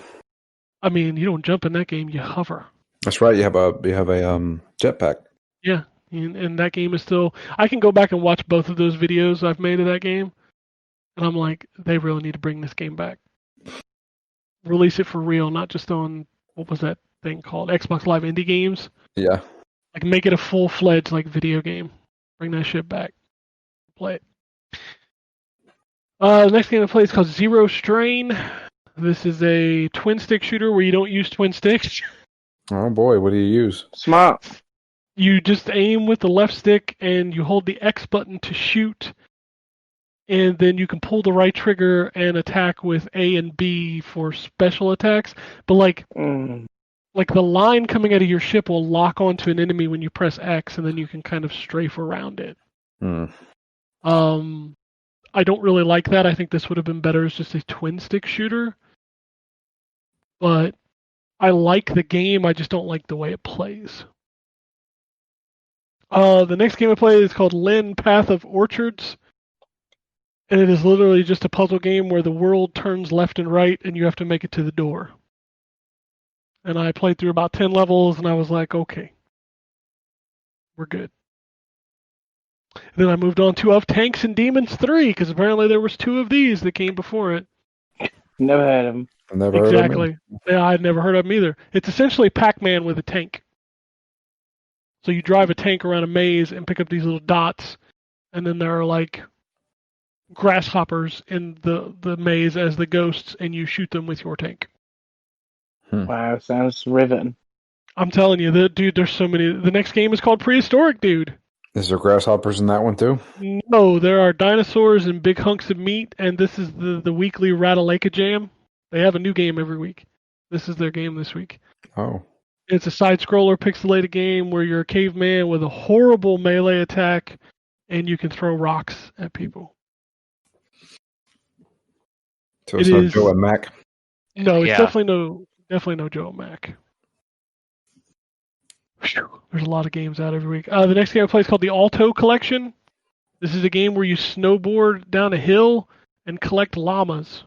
Speaker 3: I mean, you don't jump in that game; you hover.
Speaker 5: That's right. You have a jetpack.
Speaker 3: Yeah, and that game is still. I can go back and watch both of those videos I've made of that game, and I'm like, they really need to bring this game back. Release it for real, not just on what was that thing called, Xbox Live Indie Games.
Speaker 5: Yeah.
Speaker 3: Like, make it a full-fledged like video game. Bring that shit back. Play it. The next game I play is called Zero Strain. This is a twin-stick shooter where you don't use twin sticks.
Speaker 5: Oh boy, what do you use?
Speaker 4: Smart.
Speaker 3: You just aim with the left stick and you hold the X button to shoot, and then you can pull the right trigger and attack with A and B for special attacks. But like the line coming out of your ship will lock onto an enemy when you press X, and then you can kind of strafe around it. I don't really like that. I think this would have been better as just a twin stick shooter. But I like the game, I just don't like the way it plays. The next game I played is called Lin Path of Orchards. And it is literally just a puzzle game where the world turns left and right and you have to make it to the door. And I played through about 10 levels and I was like, okay, we're good. And then I moved on to Of Tanks and Demons 3 because apparently there was 2 of these that came before it.
Speaker 4: Never heard of them.
Speaker 5: Never heard of
Speaker 3: Exactly. Yeah, I'd never heard of them either. It's essentially Pac-Man with a tank. So you drive a tank around a maze and pick up these little dots, and then there are like grasshoppers in the maze as the ghosts, and you shoot them with your tank.
Speaker 4: Wow, sounds riveting.
Speaker 3: I'm telling you, dude, there's so many. The next game is called Prehistoric, dude.
Speaker 5: Is there grasshoppers in that one too?
Speaker 3: No, there are dinosaurs and big hunks of meat, and this is the weekly Ratalaka Jam. They have a new game every week. This is their game this week.
Speaker 5: Oh.
Speaker 3: It's a side-scroller pixelated game where you're a caveman with a horrible melee attack, and you can throw rocks at people.
Speaker 5: So it's
Speaker 3: It
Speaker 5: no
Speaker 3: is-
Speaker 5: Joe and Mac.
Speaker 3: No, it's
Speaker 6: Yeah.
Speaker 3: definitely no Joe Mac. Whew, there's a lot of games out every week. The next game I play is called the Alto Collection. This is a game where you snowboard down a hill and collect llamas.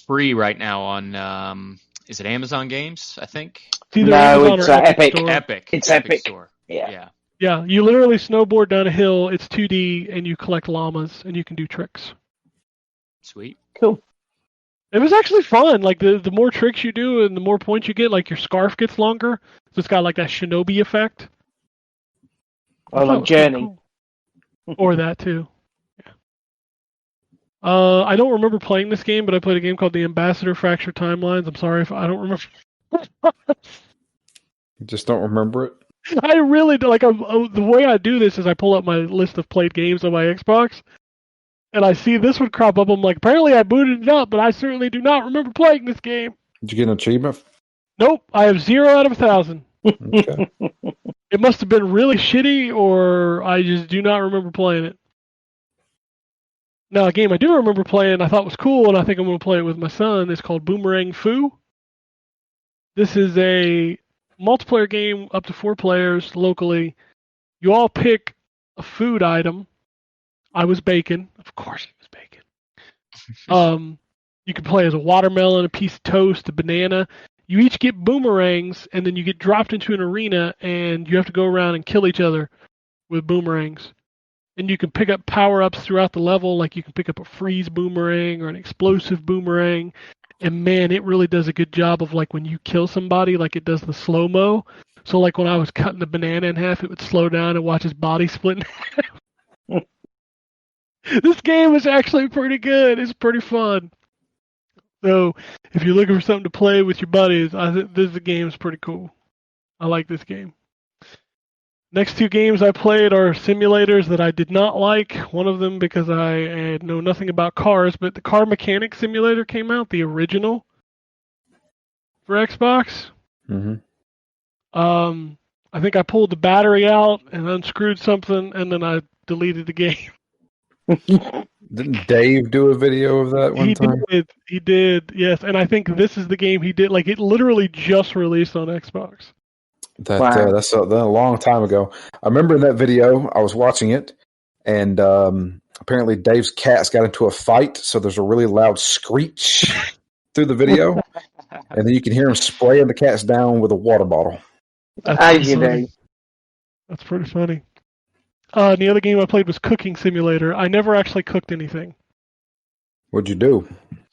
Speaker 6: Free right now on is it Amazon Games? I think
Speaker 3: It's either
Speaker 4: No,
Speaker 3: Amazon
Speaker 4: it's,
Speaker 3: or Epic
Speaker 4: Epic.
Speaker 3: Store.
Speaker 6: Epic.
Speaker 4: It's Epic.
Speaker 6: Store.
Speaker 4: Yeah.
Speaker 6: Yeah.
Speaker 3: Yeah, you literally snowboard down a hill. It's 2D, and you collect llamas, and you can do tricks.
Speaker 6: Sweet.
Speaker 4: Cool.
Speaker 3: It was actually fun. Like the more tricks you do, and the more points you get, like your scarf gets longer. So it's got like that shinobi effect.
Speaker 4: I
Speaker 3: thought it
Speaker 4: like
Speaker 3: was pretty
Speaker 4: Journey.
Speaker 3: cool. Or that too. Yeah. I don't remember playing this game, but I played a game called The Ambassador Fractured Timelines. I'm sorry if I don't remember.
Speaker 5: You just don't remember it?
Speaker 3: I really do. Like, the way I do this is I pull up my list of played games on my Xbox, and I see this one crop up. I'm like, apparently I booted it up, but I certainly do not remember playing this game.
Speaker 5: Did you get an achievement?
Speaker 3: Nope, I have 0 out of 1,000.
Speaker 5: Okay.
Speaker 3: It must have been really shitty, or I just do not remember playing it. Now, a game I do remember playing, I thought was cool, and I think I'm going to play it with my son, is called Boomerang Foo. This is a multiplayer game up to 4 players locally. You all pick a food item. I was bacon. Of course it was bacon. You can play as a watermelon, a piece of toast, a banana. You each get boomerangs, and then you get dropped into an arena, and you have to go around and kill each other with boomerangs. And you can pick up power-ups throughout the level, like you can pick up a freeze boomerang or an explosive boomerang. And man, it really does a good job of like when you kill somebody, like it does the slow-mo. So like when I was cutting the banana in half, it would slow down and watch his body split in half. This game is actually pretty good. It's pretty fun. So if you're looking for something to play with your buddies, I think this game's pretty cool. I like this game. Next 2 games I played are simulators that I did not like. One of them because I know nothing about cars, but the Car Mechanic Simulator came out, the original, for Xbox.
Speaker 5: Mm-hmm.
Speaker 3: I think I pulled the battery out and unscrewed something, and then I deleted the game.
Speaker 5: Didn't Dave do a video of that one time?
Speaker 3: He did, yes. And I think this is the game he did. Like, it literally just released on Xbox.
Speaker 5: That that's a long time ago. I remember in that video, I was watching it, and apparently Dave's cats got into a fight, so there's a really loud screech through the video, and then you can hear him spraying the cats down with a water bottle.
Speaker 3: That's
Speaker 4: As
Speaker 3: pretty
Speaker 4: you
Speaker 3: funny.
Speaker 4: do.
Speaker 3: That's pretty funny. And the other game I played was Cooking Simulator. I never actually cooked anything.
Speaker 5: What'd you do?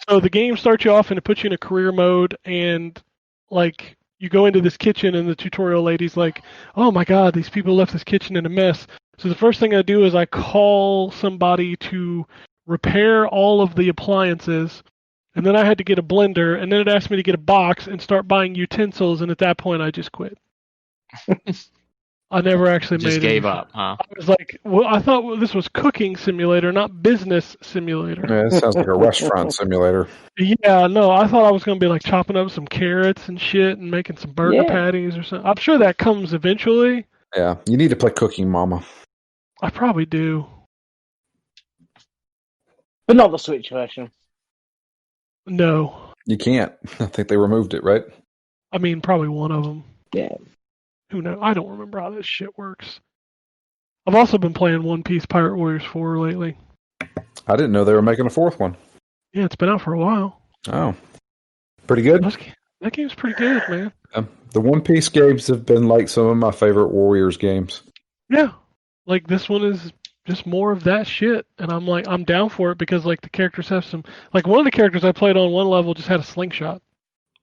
Speaker 3: So the game starts you off and it puts you in a career mode, and like you go into this kitchen and the tutorial lady's like, oh my god, these people left this kitchen in a mess. So the first thing I do is I call somebody to repair all of the appliances, and then I had to get a blender, and then it asked me to get a box and start buying utensils, and at that point I just quit. I never actually
Speaker 6: Just
Speaker 3: made
Speaker 6: gave
Speaker 3: anything.
Speaker 6: up, huh?
Speaker 3: I was like, well, I thought this was Cooking Simulator, not Business Simulator.
Speaker 5: Yeah, it sounds like a restaurant simulator.
Speaker 3: Yeah, no, I thought I was going to be like chopping up some carrots and shit and making some burger
Speaker 4: Yeah.
Speaker 3: patties or something. I'm sure that comes eventually.
Speaker 5: Yeah, you need to play Cooking Mama.
Speaker 3: I probably do.
Speaker 4: But not the Switch version.
Speaker 3: No.
Speaker 5: You can't. I think they removed it, right?
Speaker 3: I mean, probably one of them.
Speaker 4: Yeah.
Speaker 3: Who knows? I don't remember how this shit works. I've also been playing One Piece Pirate Warriors 4 lately.
Speaker 5: I didn't know they were making a fourth one.
Speaker 3: Yeah, it's been out for a while.
Speaker 5: Oh. Pretty good?
Speaker 3: That game's pretty good, man.
Speaker 5: The One Piece games have been like some of my favorite Warriors games.
Speaker 3: Yeah. Like, this one is just more of that shit. And I'm down for it because, like, the characters have some... Like, one of the characters I played on one level just had a slingshot.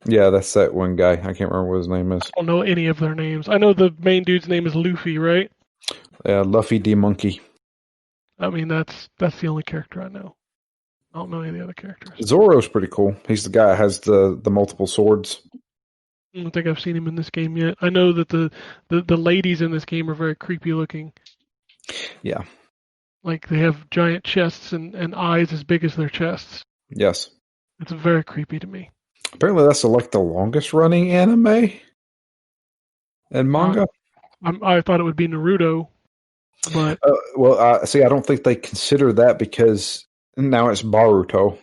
Speaker 5: Yeah, that's that one guy. I can't remember what his name is.
Speaker 3: I don't know any of their names. I know the main dude's name is Luffy, right?
Speaker 5: Yeah, Luffy D. Monkey.
Speaker 3: I mean, that's the only character I know. I don't know any of the other characters.
Speaker 5: Zoro's pretty cool. He's the guy that has the multiple swords.
Speaker 3: I don't think I've seen him in this game yet. I know that the ladies in this game are very creepy looking.
Speaker 5: Yeah.
Speaker 3: Like, they have giant chests and eyes as big as their chests.
Speaker 5: Yes.
Speaker 3: It's very creepy to me.
Speaker 5: Apparently that's like the longest running anime and manga.
Speaker 3: I thought it would be Naruto, but...
Speaker 5: See, I don't think they consider that because now it's Boruto.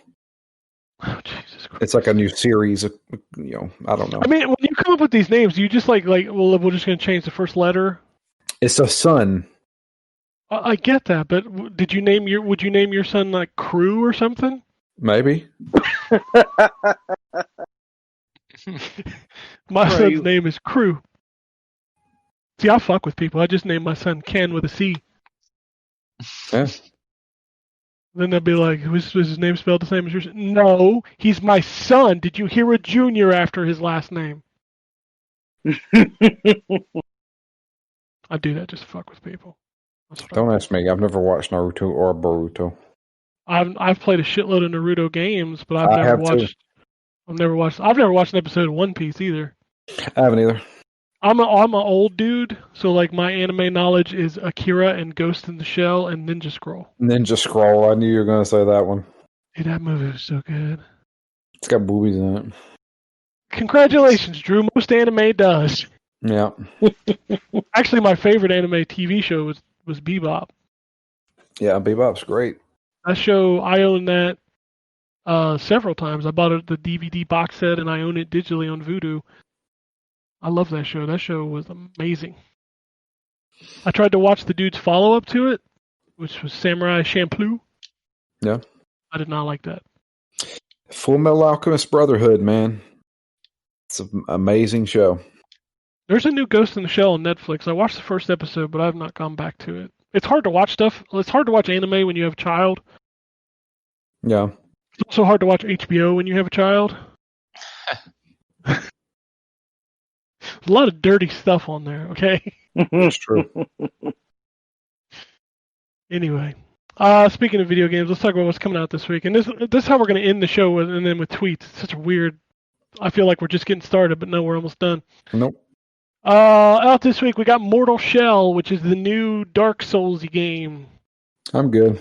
Speaker 3: Oh, Jesus Christ.
Speaker 5: It's like a new series. I don't know.
Speaker 3: I mean, when you come up with these names, you just like well, we're just going to change the first letter.
Speaker 5: It's a son.
Speaker 3: I get that, but would you name your son like Crew or something?
Speaker 5: Maybe.
Speaker 3: My
Speaker 4: Crew.
Speaker 3: son's name is Crew. See, I fuck with people. I just named my son Ken with a C.
Speaker 5: Yeah.
Speaker 3: Then they'll be like, was his name spelled the same as yours? No, he's my son. Did you hear a junior after his last name? I do that just to fuck with people.
Speaker 5: Don't ask me. I've never watched Naruto or Boruto.
Speaker 3: I've played a shitload of Naruto games, but I've
Speaker 5: I
Speaker 3: never
Speaker 5: have
Speaker 3: watched.
Speaker 5: too.
Speaker 3: I've never watched an episode of One Piece either.
Speaker 5: I haven't either.
Speaker 3: I'm an old dude, so like my anime knowledge is Akira and Ghost in the Shell and Ninja Scroll.
Speaker 5: Ninja Scroll. I knew you were going to say that one.
Speaker 3: Dude, that movie was so good.
Speaker 5: It's got boobies in it.
Speaker 3: Congratulations, Drew. Most anime does.
Speaker 5: Yeah.
Speaker 3: Actually, my favorite anime TV show was Bebop.
Speaker 5: Yeah, Bebop's great.
Speaker 3: That show, I own that several times. I bought the DVD box set and I own it digitally on Vudu. I love that show. That show was amazing. I tried to watch the dude's follow-up to it, which was Samurai Champloo.
Speaker 5: Yeah.
Speaker 3: I did not like that.
Speaker 5: Full Metal Alchemist Brotherhood, man. It's an amazing show.
Speaker 3: There's a new Ghost in the Shell on Netflix. I watched the first episode, but I have not gone back to it. It's hard to watch stuff. It's hard to watch anime when you have a child.
Speaker 5: Yeah.
Speaker 3: It's also hard to watch HBO when you have a child. There's a lot of dirty stuff on there, okay?
Speaker 5: That's true.
Speaker 3: Anyway. Speaking of video games, let's talk about what's coming out this week. And this is how we're going to end the show and then with tweets. It's such a weird... I feel like we're just getting started, but no, we're almost done.
Speaker 5: Nope.
Speaker 3: Out this week, we got Mortal Shell, which is the new Dark Souls-y game.
Speaker 5: I'm good.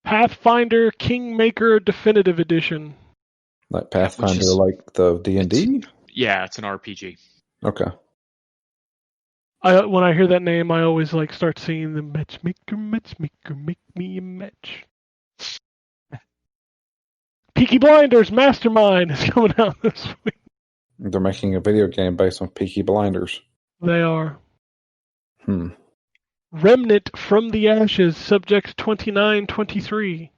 Speaker 3: Pathfinder Kingmaker Definitive Edition.
Speaker 5: Like Pathfinder, like the D&D?
Speaker 6: Yeah, it's an RPG.
Speaker 5: Okay.
Speaker 3: When I hear that name, I always like start singing the matchmaker, make me a match. Peaky Blinders Mastermind is coming out this week.
Speaker 5: They're making a video game based on Peaky Blinders.
Speaker 3: They are. Remnant from the Ashes, Subject 2923.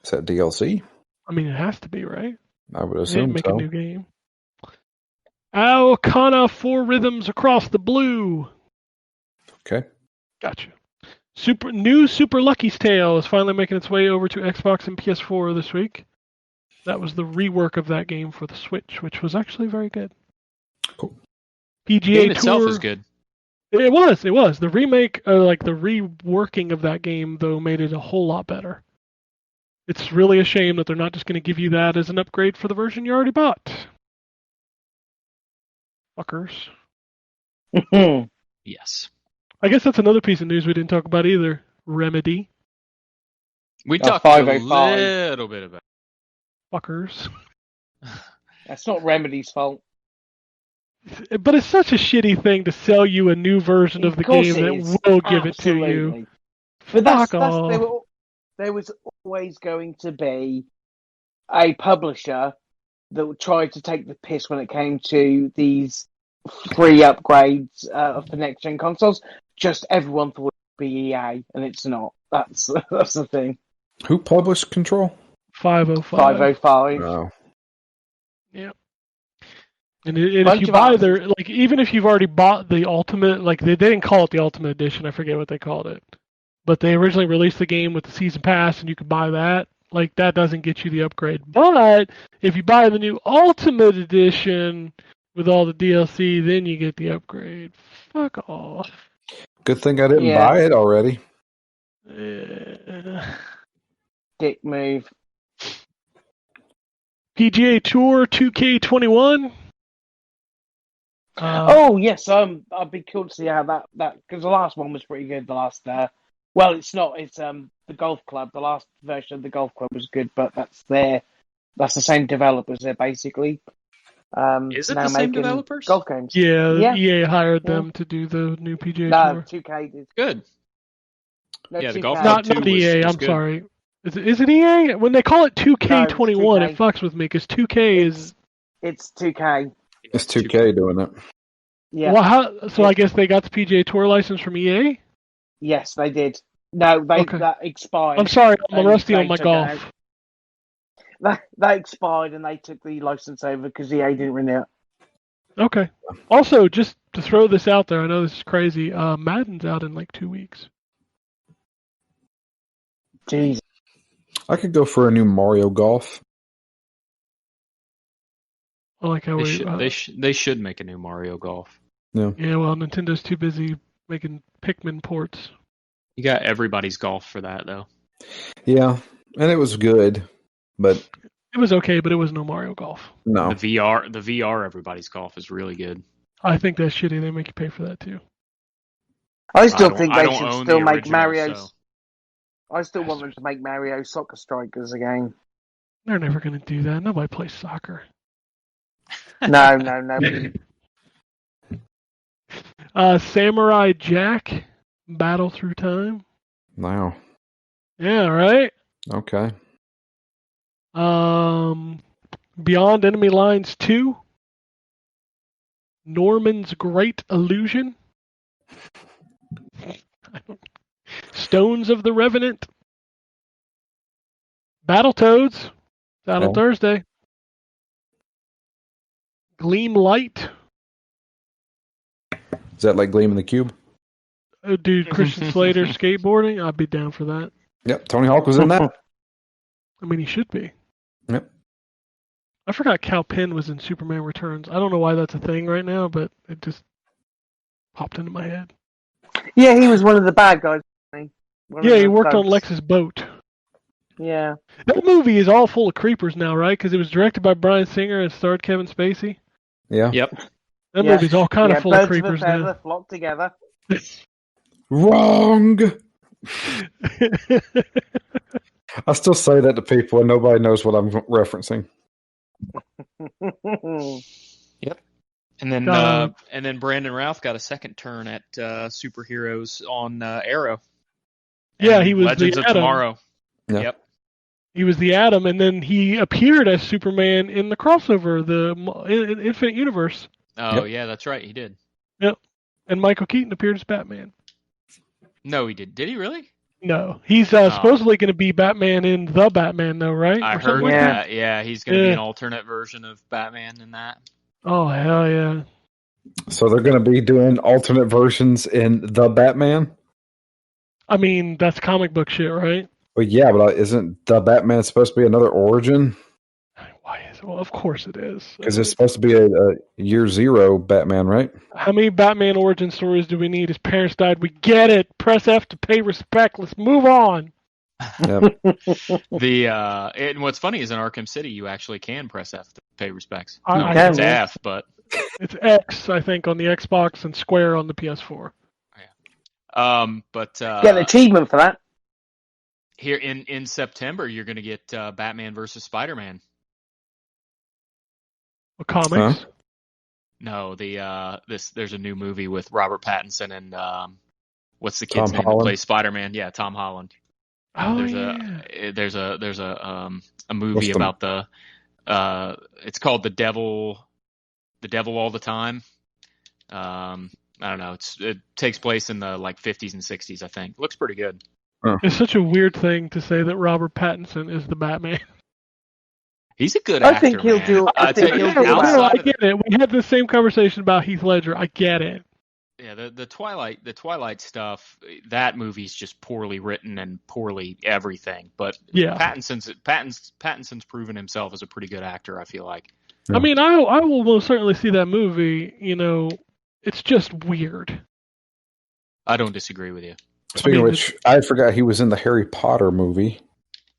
Speaker 5: Is that DLC?
Speaker 3: I mean, it has to be, right?
Speaker 5: I would
Speaker 3: They
Speaker 5: assume
Speaker 3: didn't make
Speaker 5: so.
Speaker 3: a new game. Alcana 4 Rhythms Across the Blue.
Speaker 5: Okay.
Speaker 3: Gotcha. New Super Lucky's Tale is finally making its way over to Xbox and PS4 this week. That was the rework of that game for the Switch, which was actually very good.
Speaker 5: Cool.
Speaker 6: The
Speaker 3: PGA
Speaker 6: game
Speaker 3: Tour
Speaker 6: itself is good.
Speaker 3: It was. The remake, like the reworking of that game, though, made it a whole lot better. It's really a shame that they're not just going to give you that as an upgrade for the version you already bought. Fuckers.
Speaker 6: Yes.
Speaker 3: I guess that's another piece of news we didn't talk about either. Remedy.
Speaker 6: We talked a
Speaker 4: 505.
Speaker 6: little bit about
Speaker 3: Fuckers.
Speaker 4: That's not Remedy's fault.
Speaker 3: But it's such a shitty thing to sell you a new version of the
Speaker 4: course
Speaker 3: game
Speaker 4: it
Speaker 3: that
Speaker 4: is.
Speaker 3: will give it to you.
Speaker 4: Absolutely. But
Speaker 3: Fuck
Speaker 4: they
Speaker 3: off.
Speaker 4: there was always going to be a publisher that would try to take the piss when it came to these free upgrades of the next gen consoles. Just everyone thought it would be EA, and it's not. That's the thing.
Speaker 5: Who published Control?
Speaker 3: 505.
Speaker 4: 505.
Speaker 5: Oh.
Speaker 3: Yeah. And if you buy their, like, even if you've already bought the Ultimate, like, they didn't call it the Ultimate Edition, I forget what they called it. But they originally released the game with the Season Pass, and you could buy that. Like, that doesn't get you the upgrade. But if you buy the new Ultimate Edition with all the DLC, then you get the upgrade. Fuck off.
Speaker 5: Good thing I didn't buy it already.
Speaker 4: Dick move.
Speaker 3: PGA Tour 2K21.
Speaker 4: Oh yes, I'd be cool to see how that because the last one was pretty good. The last, well, it's not. It's the Golf Club. The last version of the Golf Club was good, but that's the same developers. They're basically
Speaker 6: Is it
Speaker 4: now
Speaker 6: the same
Speaker 4: making
Speaker 6: developers?
Speaker 4: golf games.
Speaker 3: Yeah, EA hired them to do the new PGA
Speaker 4: No,
Speaker 3: Tour.
Speaker 4: 2K did.
Speaker 6: Good.
Speaker 4: No,
Speaker 6: Yeah, the
Speaker 4: 2K.
Speaker 6: Golf Club
Speaker 3: Not
Speaker 6: 2
Speaker 3: EA,
Speaker 6: was
Speaker 3: I'm
Speaker 6: good.
Speaker 3: sorry. Is it EA? When they call it 2K21,
Speaker 4: No,
Speaker 3: it
Speaker 4: it's 2K.
Speaker 3: fucks with me, because 2K is...
Speaker 4: It's 2K.
Speaker 5: It's 2K doing it.
Speaker 4: Yeah.
Speaker 3: Well, so I guess they got the PGA Tour license from EA?
Speaker 4: Yes, they did. No,
Speaker 3: Okay.
Speaker 4: that expired.
Speaker 3: I'm sorry, I'm
Speaker 4: And
Speaker 3: rusty
Speaker 4: they
Speaker 3: on my
Speaker 4: took it
Speaker 3: golf.
Speaker 4: That expired, and they took the license over because EA didn't renew it.
Speaker 3: Okay. Also, just to throw this out there, I know this is crazy, Madden's out in like 2 weeks.
Speaker 4: Jeez.
Speaker 5: I could go for a new Mario Golf.
Speaker 3: I like how
Speaker 6: They should make a new Mario Golf.
Speaker 5: Yeah.
Speaker 3: Yeah, well, Nintendo's too busy making Pikmin ports.
Speaker 6: You got everybody's golf for that though.
Speaker 5: Yeah, and it was good, but
Speaker 3: It was okay, but it was no Mario Golf.
Speaker 5: no.
Speaker 6: The VR everybody's golf is really good.
Speaker 3: I think that's shitty. They make you pay for that too.
Speaker 4: I still
Speaker 6: don't-
Speaker 4: think
Speaker 6: I
Speaker 4: they
Speaker 6: don't
Speaker 4: should
Speaker 6: own
Speaker 4: still
Speaker 6: the
Speaker 4: make
Speaker 6: original,
Speaker 4: Mario's.
Speaker 6: so-
Speaker 4: I still want them to make Mario Soccer Strikers again.
Speaker 3: They're never going to do that. Nobody plays soccer.
Speaker 4: No.
Speaker 3: Samurai Jack, Battle Through Time.
Speaker 5: Wow.
Speaker 3: Yeah, right?
Speaker 5: Okay.
Speaker 3: Beyond Enemy Lines 2. Norman's Great Illusion. Stones of the Revenant. Battletoads. It's out on
Speaker 5: Okay.
Speaker 3: Thursday. Gleam Light.
Speaker 5: Is that like Gleam in the Cube?
Speaker 3: Oh, dude, Christian Slater skateboarding. I'd be down for that.
Speaker 5: Yep. Tony Hawk was in that.
Speaker 3: I mean, he should be.
Speaker 5: Yep.
Speaker 3: I forgot Cal Penn was in Superman Returns. I don't know why that's a thing right now, but it just popped into my head.
Speaker 4: Yeah, he was one of the bad guys.
Speaker 3: Yeah, he worked on Lex's boat.
Speaker 4: Yeah.
Speaker 3: That movie is all full of creepers now, right? Because it was directed by Bryan Singer and starred Kevin Spacey.
Speaker 5: Yeah.
Speaker 6: Yep.
Speaker 3: That
Speaker 4: Yeah.
Speaker 3: movie's all kind of full of
Speaker 4: birds
Speaker 3: creepers
Speaker 4: a feather
Speaker 3: now.
Speaker 4: flock together.
Speaker 5: Wrong. I still say that to people, and nobody knows what I'm referencing.
Speaker 6: And then
Speaker 3: Um,
Speaker 6: Brandon Routh got a second turn at superheroes on Arrow.
Speaker 3: Yeah,
Speaker 6: And
Speaker 3: he was
Speaker 6: Legends
Speaker 3: the
Speaker 6: of
Speaker 3: Atom.
Speaker 6: Tomorrow.
Speaker 5: Yeah.
Speaker 6: Yep.
Speaker 3: He was the Atom, and then he appeared as Superman in the crossover, in Infinite Universe.
Speaker 6: Oh yeah, that's right. He did.
Speaker 3: And Michael Keaton appeared as Batman.
Speaker 6: No, he did. Did he really?
Speaker 3: No, he's supposedly going to be Batman in The Batman, though, right?
Speaker 6: I
Speaker 3: Or something
Speaker 6: heard
Speaker 3: like
Speaker 6: that. Yeah, he's going to be
Speaker 3: Yeah.
Speaker 6: an alternate version of Batman in that.
Speaker 3: Oh, hell yeah.
Speaker 5: So they're going to be doing alternate versions in The Batman?
Speaker 3: I mean, that's comic book shit, right?
Speaker 5: Well, yeah, but isn't The Batman supposed to be another origin?
Speaker 3: Why is it? Well, of course it is.
Speaker 5: Because it's supposed to be a year zero Batman, right?
Speaker 3: How many Batman origin stories do we need? His parents died. We get it. Press F to pay respect. Let's move on.
Speaker 5: Yep.
Speaker 6: And what's funny is in Arkham City, you actually can press F to pay respects.
Speaker 3: I
Speaker 4: can.
Speaker 6: It's F, but
Speaker 3: It's X, I think, on the Xbox and Square on the PS4.
Speaker 6: Get
Speaker 4: Get an achievement for that.
Speaker 6: here in September, you're going to get Batman versus Spider-Man.
Speaker 3: Comics.
Speaker 5: Huh?
Speaker 6: No, there's a new movie with Robert Pattinson and what's the kid's
Speaker 5: Tom
Speaker 6: name
Speaker 5: Holland.
Speaker 6: that plays Spider-Man? Yeah, Tom Holland.
Speaker 3: Oh,
Speaker 6: There's
Speaker 3: yeah.
Speaker 6: there's a movie
Speaker 5: What's the-
Speaker 6: about it's called The Devil All the Time. I don't know. It takes place in the like 50s and 60s, I think. Looks pretty good.
Speaker 3: It's such a weird thing to say that Robert Pattinson is the Batman.
Speaker 6: He's a good
Speaker 4: I
Speaker 6: actor.
Speaker 4: think he'll
Speaker 6: man.
Speaker 4: do- I
Speaker 6: I'd
Speaker 4: think
Speaker 6: say
Speaker 4: he'll do
Speaker 3: No,
Speaker 4: well.
Speaker 3: I
Speaker 6: outside of
Speaker 3: get it. We had the same conversation about Heath Ledger. I get it.
Speaker 6: Yeah, the Twilight stuff, that movie's just poorly written and poorly everything. But
Speaker 3: Yeah.
Speaker 6: Pattinson's proven himself as a pretty good actor, I feel like.
Speaker 3: I mean, I will most certainly see that movie. You know, it's just weird.
Speaker 6: I don't disagree with you.
Speaker 5: Speaking of which, I forgot he was in the Harry Potter movie.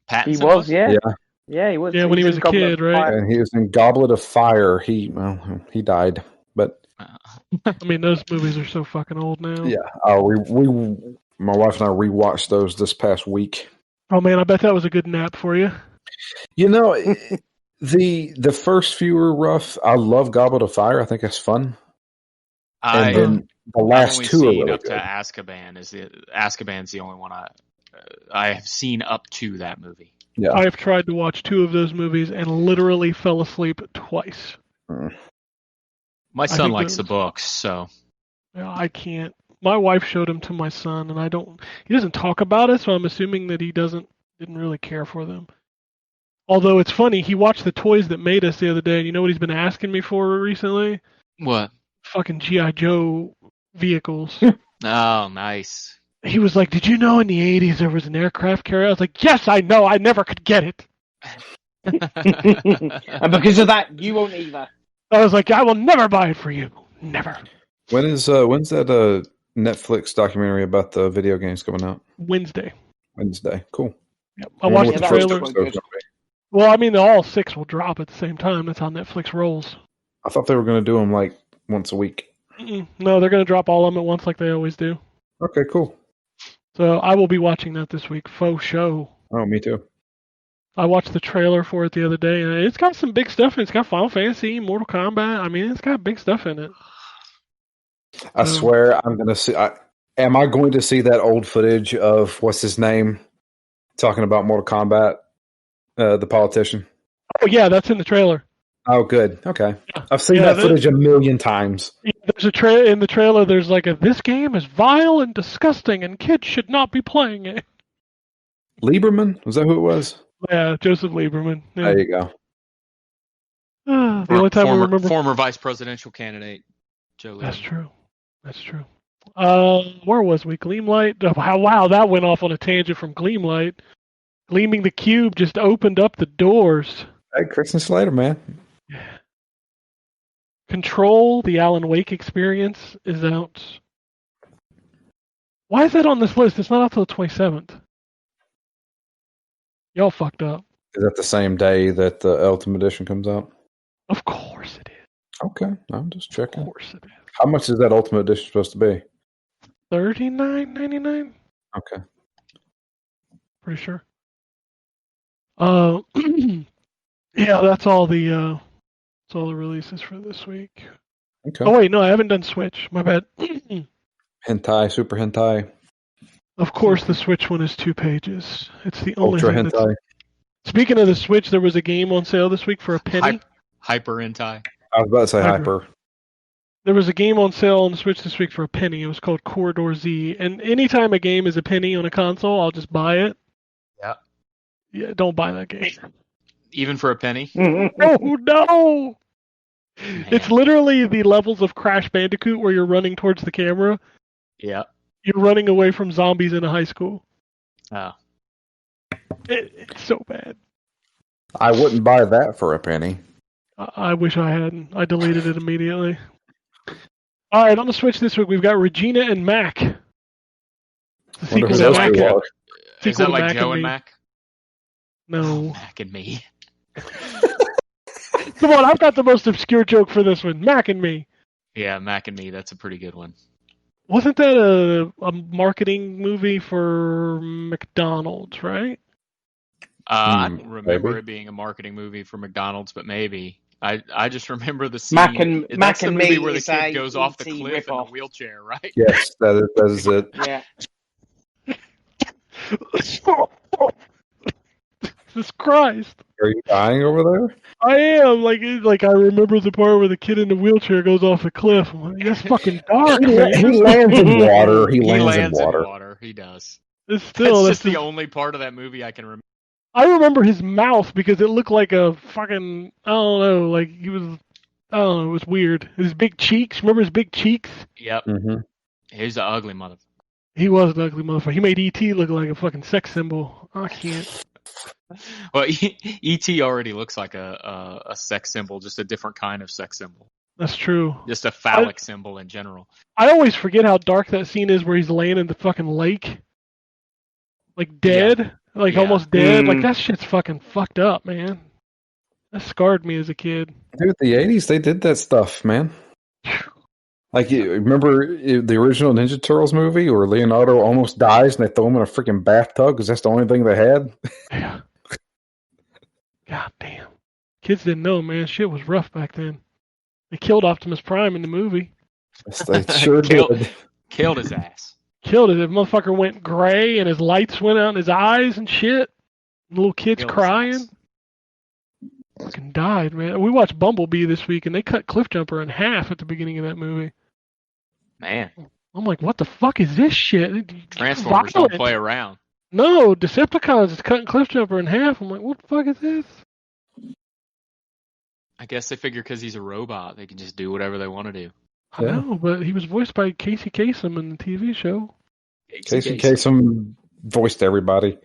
Speaker 6: Pattinson
Speaker 4: He was, yeah.
Speaker 5: Yeah.
Speaker 4: Yeah, he was.
Speaker 3: Yeah, when he was a
Speaker 4: in Goblet
Speaker 3: kid,
Speaker 4: of
Speaker 3: right?
Speaker 4: Fire.
Speaker 5: And he was in Goblet of Fire. He died. But
Speaker 3: I mean, those movies are so fucking old now.
Speaker 5: yeah, my wife and I rewatched those this past week.
Speaker 3: Oh man, I bet that was a good nap for you.
Speaker 5: You know, the first few were rough. I love Goblet of Fire. I think that's fun. And then the
Speaker 6: I've
Speaker 5: last
Speaker 6: only
Speaker 5: two are
Speaker 6: seen
Speaker 5: really
Speaker 6: up
Speaker 5: good.
Speaker 6: to Azkaban. Azkaban's the only one I have seen up to that movie.
Speaker 5: Yeah.
Speaker 3: I have tried to watch 2 of those movies and literally fell asleep twice.
Speaker 6: My son
Speaker 3: think
Speaker 6: likes
Speaker 3: those-
Speaker 6: the books, so
Speaker 3: Yeah, I can't. My wife showed them to my son, and he doesn't talk about it, so I'm assuming that he didn't really care for them. Although it's funny, he watched the Toys That Made Us the other day, and you know what he's been asking me for recently?
Speaker 6: what?
Speaker 3: Fucking G.I. Joe vehicles.
Speaker 6: Oh, nice.
Speaker 3: He was like, "Did you know in the 80s there was an aircraft carrier?" I was like, "Yes, I know. I never could get it."
Speaker 4: And because of that, you won't either.
Speaker 3: I was like, "I will never buy it for you. Never."
Speaker 5: When's that Netflix documentary about the video games coming out?
Speaker 3: Wednesday.
Speaker 5: Wednesday. Cool.
Speaker 3: Yep. I watched
Speaker 4: Yeah,
Speaker 3: the
Speaker 4: that
Speaker 3: trailer.
Speaker 4: was
Speaker 5: episode's
Speaker 4: good.
Speaker 5: gonna be.
Speaker 3: Well, I mean, all 6 will drop at the same time. That's how Netflix rolls.
Speaker 5: I thought they were going to do them like once a week.
Speaker 3: No, they're going to drop all of them at once like they always do.
Speaker 5: Okay, cool.
Speaker 3: So I will be watching that this week. Faux show.
Speaker 5: Oh, me too.
Speaker 3: I watched the trailer for it the other day, and it's got some big stuff in it. It's got Final Fantasy, Mortal Kombat. I mean, it's got big stuff in it.
Speaker 5: I swear I'm going to see. Am I going to see that old footage of what's his name talking about Mortal Kombat, the politician?
Speaker 3: Oh, yeah, that's in the trailer.
Speaker 5: Oh, good. Okay. I've seen
Speaker 3: Yeah,
Speaker 5: that footage a million times.
Speaker 3: Yeah, there's in the trailer, there's like this game is vile and disgusting, and kids should not be playing it.
Speaker 5: Lieberman? Was that who it was?
Speaker 3: Yeah, Joseph Lieberman. Yeah.
Speaker 5: There you go.
Speaker 3: The only time I remember.
Speaker 6: Former vice presidential candidate Joe Lieberman.
Speaker 3: That's true. That's true. Where was we? Gleamlight? Oh, wow, that went off on a tangent from Gleamlight. Gleaming the Cube just opened up the doors.
Speaker 5: Hey, Kristen Slater, man.
Speaker 3: Control, the Alan Wake experience, is out. Why is that on this list? It's not out till the 27th. Y'all fucked up.
Speaker 5: Is that the same day that the Ultimate Edition comes out?
Speaker 3: Of course it is.
Speaker 5: Okay, I'm just
Speaker 3: Of
Speaker 5: checking.
Speaker 3: course it is.
Speaker 5: How much is that Ultimate Edition supposed to be?
Speaker 3: $39.99?
Speaker 5: Okay.
Speaker 3: Pretty sure. Yeah, that's all the releases for this week.
Speaker 5: Okay.
Speaker 3: Oh wait, no, I haven't done Switch. My bad.
Speaker 5: Hentai, Super Hentai,
Speaker 3: Of course, the Switch one is 2 pages. It's the only
Speaker 5: Ultra
Speaker 3: thing that's...
Speaker 5: Hentai.
Speaker 3: Speaking of the Switch, there was a game on sale this week for a penny.
Speaker 6: Hyper Hentai.
Speaker 5: I was about to say
Speaker 3: Hyper.
Speaker 5: Hyper.
Speaker 3: There was a game on sale on the Switch this week for a penny. It was called Corridor Z. And anytime a game is a penny on a console, I'll just buy it.
Speaker 6: Yeah.
Speaker 3: Yeah, don't buy that game.
Speaker 6: Even for a penny?
Speaker 3: Oh, no! It's literally the levels of Crash Bandicoot where you're running towards the camera.
Speaker 6: Yeah.
Speaker 3: You're running away from zombies in a high school.
Speaker 6: Oh.
Speaker 3: It's so bad.
Speaker 5: I wouldn't buy that for a penny.
Speaker 3: I wish I hadn't. I deleted it immediately. All right, on the Switch this week, we've got Regina and Mac. The
Speaker 5: Wonder
Speaker 3: sequel
Speaker 5: who
Speaker 3: to
Speaker 5: those
Speaker 3: Mac.
Speaker 5: two are.
Speaker 6: Is
Speaker 3: Sequel
Speaker 6: that
Speaker 3: to
Speaker 6: like
Speaker 3: Mac
Speaker 6: Joe
Speaker 3: and
Speaker 6: and
Speaker 3: Me.
Speaker 6: Mac?
Speaker 3: No.
Speaker 6: Mac and me.
Speaker 3: Come on, I've got the most obscure joke for this one. Mac and Me.
Speaker 6: Yeah, Mac and me. That's a pretty good one.
Speaker 3: Wasn't that a marketing movie for McDonald's, right?
Speaker 6: I don't remember
Speaker 5: maybe.
Speaker 6: it being a marketing movie for McDonald's, but maybe. I just remember the scene.
Speaker 4: Mac and-
Speaker 6: that's
Speaker 4: Mac
Speaker 6: the
Speaker 4: and
Speaker 6: movie
Speaker 4: Me
Speaker 6: where the
Speaker 4: is a
Speaker 6: kid goes off the
Speaker 4: E.T.
Speaker 6: cliff in a
Speaker 4: ripoff.
Speaker 6: wheelchair, right?
Speaker 5: Yes, that is it.
Speaker 4: Yeah.
Speaker 3: Jesus Christ.
Speaker 5: Are you dying over there?
Speaker 3: I am. Like I remember the part where the kid in the wheelchair goes off the cliff. I'm like, that's fucking dark, man.
Speaker 5: He lands in water. He
Speaker 6: He
Speaker 5: lands in
Speaker 6: lands in
Speaker 5: water.
Speaker 6: water. He does.
Speaker 3: It's still,
Speaker 6: That's
Speaker 3: that's
Speaker 6: just the only part of that movie I can remember.
Speaker 3: I remember his mouth because it looked like a fucking, I don't know, like he was, I don't know, it was weird. His big cheeks, remember his big cheeks?
Speaker 6: Yep.
Speaker 5: Mm-hmm.
Speaker 6: He's an ugly motherfucker.
Speaker 3: He was an ugly motherfucker. He made E.T. look like a fucking sex symbol. I can't.
Speaker 6: Well, E.T. already looks like a sex symbol, just a different kind of sex symbol.
Speaker 3: That's true.
Speaker 6: Just a phallic symbol in general.
Speaker 3: I always forget how dark that scene is where he's laying in the fucking lake. Like dead. Like
Speaker 6: Yeah.
Speaker 3: almost dead. Like that shit's fucking fucked up, man. That scarred me as a kid.
Speaker 5: Dude, the 80s, they did that stuff, man. Like, you remember the original Ninja Turtles movie where Leonardo almost dies and they throw him in a freaking bathtub because that's the only thing they had?
Speaker 3: Yeah. God damn. Kids didn't know, man. Shit was rough back then. They killed Optimus Prime in the movie.
Speaker 5: They sure did.
Speaker 6: Killed his ass.
Speaker 3: Killed it. The motherfucker went gray and his lights went out in his eyes and shit. The little kids
Speaker 6: Killed his
Speaker 3: crying.
Speaker 6: ass.
Speaker 3: Fucking died, man. We watched Bumblebee this week and they cut Cliffjumper in half at the beginning of that movie.
Speaker 6: Man,
Speaker 3: I'm like, what the fuck is this shit?
Speaker 6: Transformers
Speaker 3: Violent.
Speaker 6: don't play around.
Speaker 3: No, Decepticons is cutting Cliffjumper in half. I'm like, what the fuck is this?
Speaker 6: I guess they figure because he's a robot, they can just do whatever they want to do.
Speaker 3: I
Speaker 5: Yeah.
Speaker 3: know, but he was voiced by Casey Kasem in the TV show.
Speaker 5: Casey Kasem voiced everybody.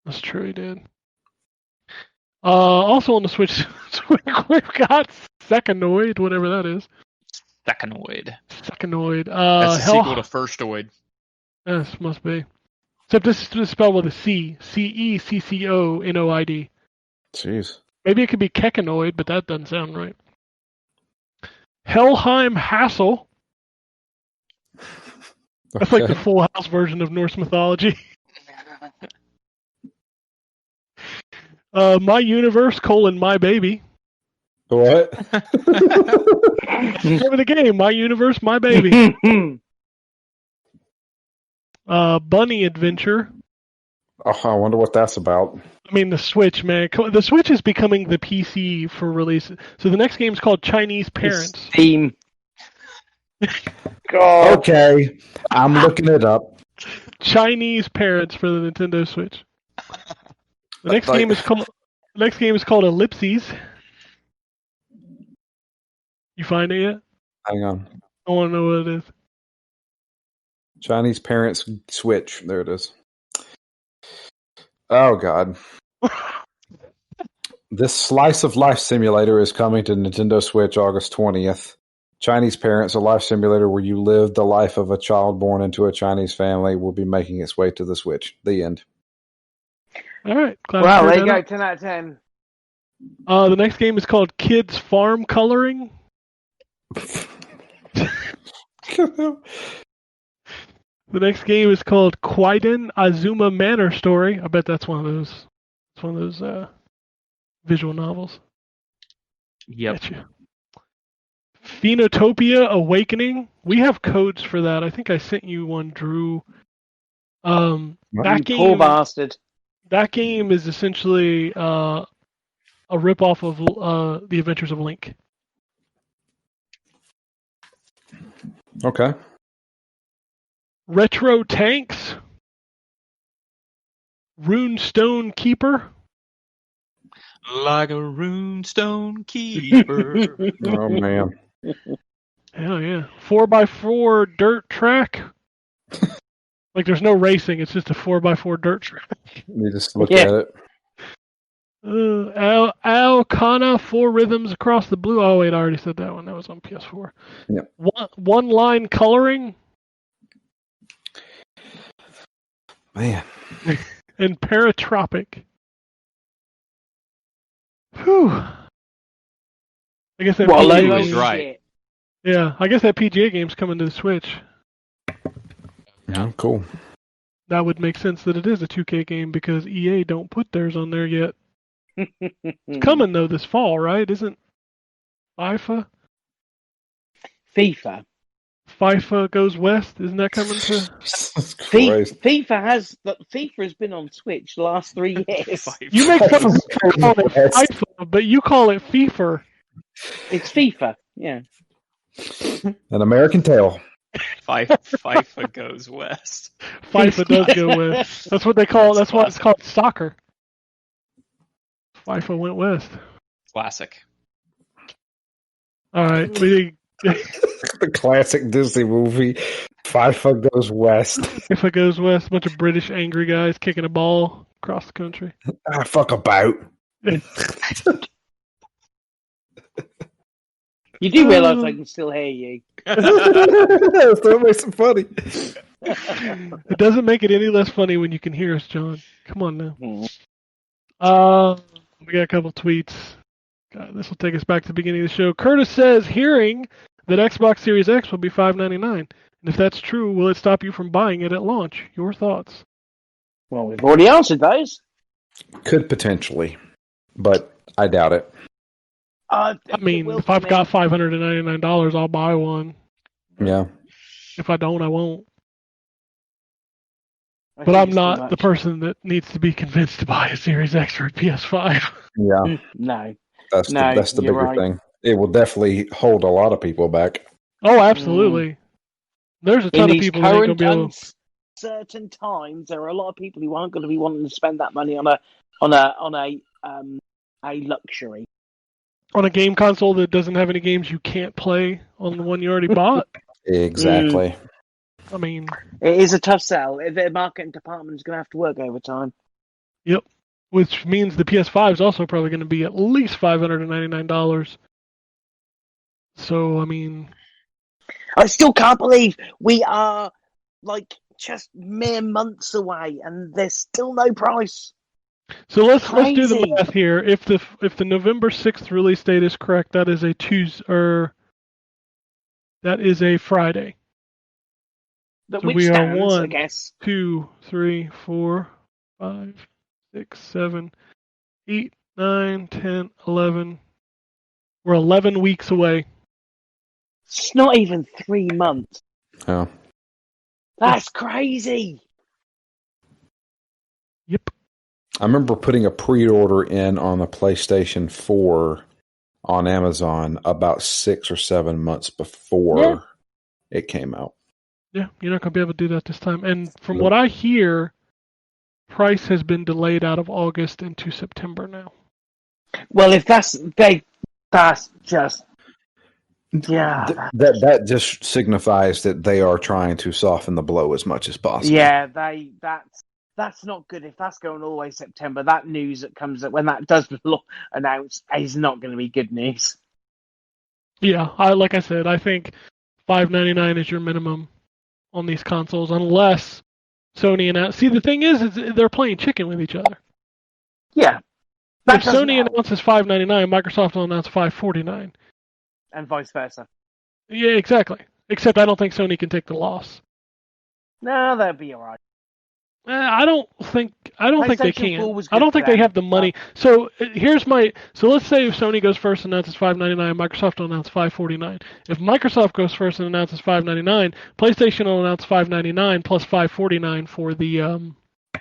Speaker 3: That's true, he did. Also on the Switch, we've got Secanoid, whatever that is.
Speaker 6: Secanoid.
Speaker 3: Secanoid.
Speaker 6: That's the sequel to Firstoid.
Speaker 3: Yes, must be. Except this is spelled with a C. Cecconoid.
Speaker 5: Jeez.
Speaker 3: Maybe it could be Kekanoid, but that doesn't sound right. Helheim Hassel. That's like the Full House version of Norse mythology. My Universe, My Baby.
Speaker 5: What?
Speaker 3: Name of the game, My Universe, My Baby. Bunny Adventure.
Speaker 5: Oh, I wonder what that's about.
Speaker 3: I mean, the Switch, man. The Switch is becoming the PC for release. So the next game is called Chinese Parents.
Speaker 4: Steam. God.
Speaker 5: Okay, I'm looking it up.
Speaker 3: Chinese Parents for the Nintendo Switch. The next game is called Ellipses. You find it yet?
Speaker 5: Hang on.
Speaker 3: I want to know what it is.
Speaker 5: Chinese Parents Switch. There it is. Oh, God. This slice of life simulator is coming to Nintendo Switch August 20th. Chinese Parents, a life simulator where you live the life of a child born into a Chinese family, will be making its way to the Switch. The end.
Speaker 3: All right. Glad
Speaker 4: Well,
Speaker 3: I
Speaker 4: there
Speaker 3: cleared
Speaker 4: you
Speaker 3: that
Speaker 4: go.
Speaker 3: up.
Speaker 4: 10 out of 10.
Speaker 3: The next game is called Kids Farm Coloring. The next game is called Quiden Azuma Manor Story. I bet that's one of those. It's one of those visual novels.
Speaker 6: Yep.
Speaker 3: Gotcha. Phenotopia Awakening. We have codes for that. I think I sent you one, Drew. That
Speaker 4: You
Speaker 3: game.
Speaker 4: poor bastard.
Speaker 3: That game is essentially a ripoff of The Adventures of Link.
Speaker 5: Okay.
Speaker 3: Retro Tanks. Runestone Keeper.
Speaker 6: Like a runestone keeper.
Speaker 5: Oh, man.
Speaker 3: Hell yeah. 4x4 dirt track. Like there's no racing, it's just a 4x4 dirt track.
Speaker 5: You just look
Speaker 4: Yeah.
Speaker 5: at it.
Speaker 3: Al Kana, 4 Rhythms Across the Blue. Oh, wait, I already said that one. That was on PS4.
Speaker 5: Yep.
Speaker 3: One line coloring.
Speaker 5: Man.
Speaker 3: And Paratropic. Whew. I guess that
Speaker 4: What a load
Speaker 3: PGA
Speaker 6: was
Speaker 4: of
Speaker 6: right.
Speaker 4: shit.
Speaker 3: Yeah, I guess that PGA game's coming to the Switch.
Speaker 5: Yeah, cool.
Speaker 3: That would make sense that it is a 2K game because EA don't put theirs on there yet. It's coming though this fall, right? Isn't FIFA?
Speaker 4: FIFA.
Speaker 3: FIFA goes west. Isn't that coming to?
Speaker 5: Jesus Christ.
Speaker 4: FIFA has been on Switch the last 3 years.
Speaker 3: You make fun of me for calling it FIFA, but you call it FIFA.
Speaker 4: It's FIFA, yeah.
Speaker 5: An American Tale.
Speaker 6: FIFA goes west.
Speaker 3: FIFA does go west. That's what they call. That's why it's called soccer. FIFA went west.
Speaker 6: Classic.
Speaker 3: All right,
Speaker 5: The classic Disney movie, FIFA Goes West.
Speaker 3: FIFA goes west. A bunch of British angry guys kicking a ball across the country.
Speaker 5: Fuck about.
Speaker 4: You do realise I can still hear you.
Speaker 5: That makes it funny.
Speaker 3: It doesn't make it any less funny when you can hear us, John. Come on now. We got a couple tweets. God, this will take us back to the beginning of the show. Curtis says, hearing that Xbox Series X will be $599. And if that's true, will it stop you from buying it at launch? Your thoughts?
Speaker 4: Well, we've already answered those.
Speaker 5: Could potentially, but I doubt it.
Speaker 3: I mean, if I've got $599, I'll buy one.
Speaker 5: Yeah.
Speaker 3: If I don't, I won't. But I'm not the person that needs to be convinced to buy a Series X or a PS5.
Speaker 5: Yeah.
Speaker 4: No.
Speaker 5: That's the
Speaker 4: you're
Speaker 5: bigger
Speaker 4: right.
Speaker 5: thing. It will definitely hold a lot of people back.
Speaker 3: Oh, absolutely. There's a ton
Speaker 4: In
Speaker 3: of
Speaker 4: these
Speaker 3: people that ain't gonna
Speaker 4: current
Speaker 3: be able.
Speaker 4: uncertain times, there are a lot of people who aren't going to be wanting to spend that money on a luxury.
Speaker 3: On a game console that doesn't have any games you can't play on the one you already bought.
Speaker 5: Exactly.
Speaker 3: I mean,
Speaker 4: It is a tough sell. The marketing department is going to have to work overtime.
Speaker 3: yep. Which means the PS5 is also probably going to be at least $599. So, I mean,
Speaker 4: I still can't believe we are just mere months away, and there's still no price.
Speaker 3: so let's do the
Speaker 4: Crazy.
Speaker 3: math here. If the November 6th release date is correct, that is a Tuesday, or that is a Friday.
Speaker 4: But
Speaker 3: So
Speaker 4: which
Speaker 3: we are
Speaker 4: stands, I
Speaker 3: 1,
Speaker 4: guess.
Speaker 3: 2, 3, 4, 5, 6, 7, 8, 9, 10, 11. We're 11 weeks away.
Speaker 4: It's not even 3 months.
Speaker 5: Yeah.
Speaker 4: That's crazy.
Speaker 3: Yep.
Speaker 5: I remember putting a pre-order in on the PlayStation 4 on Amazon about 6 or 7 months before it came out.
Speaker 3: Yeah, you're not going to be able to do that this time. And from what I hear, price has been delayed out of August into September now.
Speaker 4: Well, if that's just
Speaker 5: That just signifies that they are trying to soften the blow as much as possible.
Speaker 4: yeah, that's not good. If that's going all the way to September, that news that comes up when that does announce is not going to be good news.
Speaker 3: Yeah, like I said, I think $599 is your minimum on these consoles, unless Sony announce. See, the thing is they're playing chicken with each other.
Speaker 4: Yeah,
Speaker 3: If Sony announces $599, Microsoft will announce $549.
Speaker 4: and vice versa.
Speaker 3: Yeah, exactly. Except I don't think Sony can take the loss.
Speaker 4: No, that'll be all right.
Speaker 3: I don't think they
Speaker 4: PlayStation 4
Speaker 3: can.
Speaker 4: was
Speaker 3: I don't
Speaker 4: good
Speaker 3: think
Speaker 4: for
Speaker 3: they
Speaker 4: them.
Speaker 3: have the money. So let's say if Sony goes first and announces $599, Microsoft will announce $549. If Microsoft goes first and announces $599, PlayStation will announce $599 plus $549 for the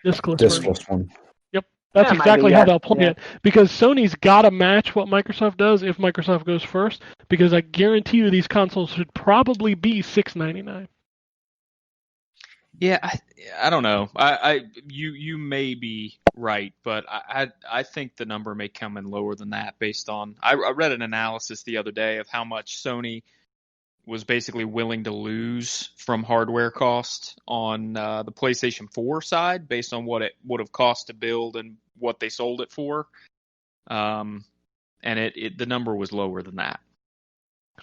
Speaker 3: discless version.
Speaker 5: Discless one.
Speaker 3: Yep, that's
Speaker 4: Yeah,
Speaker 3: exactly
Speaker 4: maybe,
Speaker 3: how
Speaker 4: yeah,
Speaker 3: they'll play
Speaker 4: yeah.
Speaker 3: it. Because Sony's got to match what Microsoft does if Microsoft goes first. Because I guarantee you these consoles should probably be $699.
Speaker 6: Yeah, I don't know. You may be right, but I think the number may come in lower than that based on I read an analysis the other day of how much Sony was basically willing to lose from hardware cost on the PlayStation 4 side based on what it would have cost to build and what they sold it for. And the number was lower than that.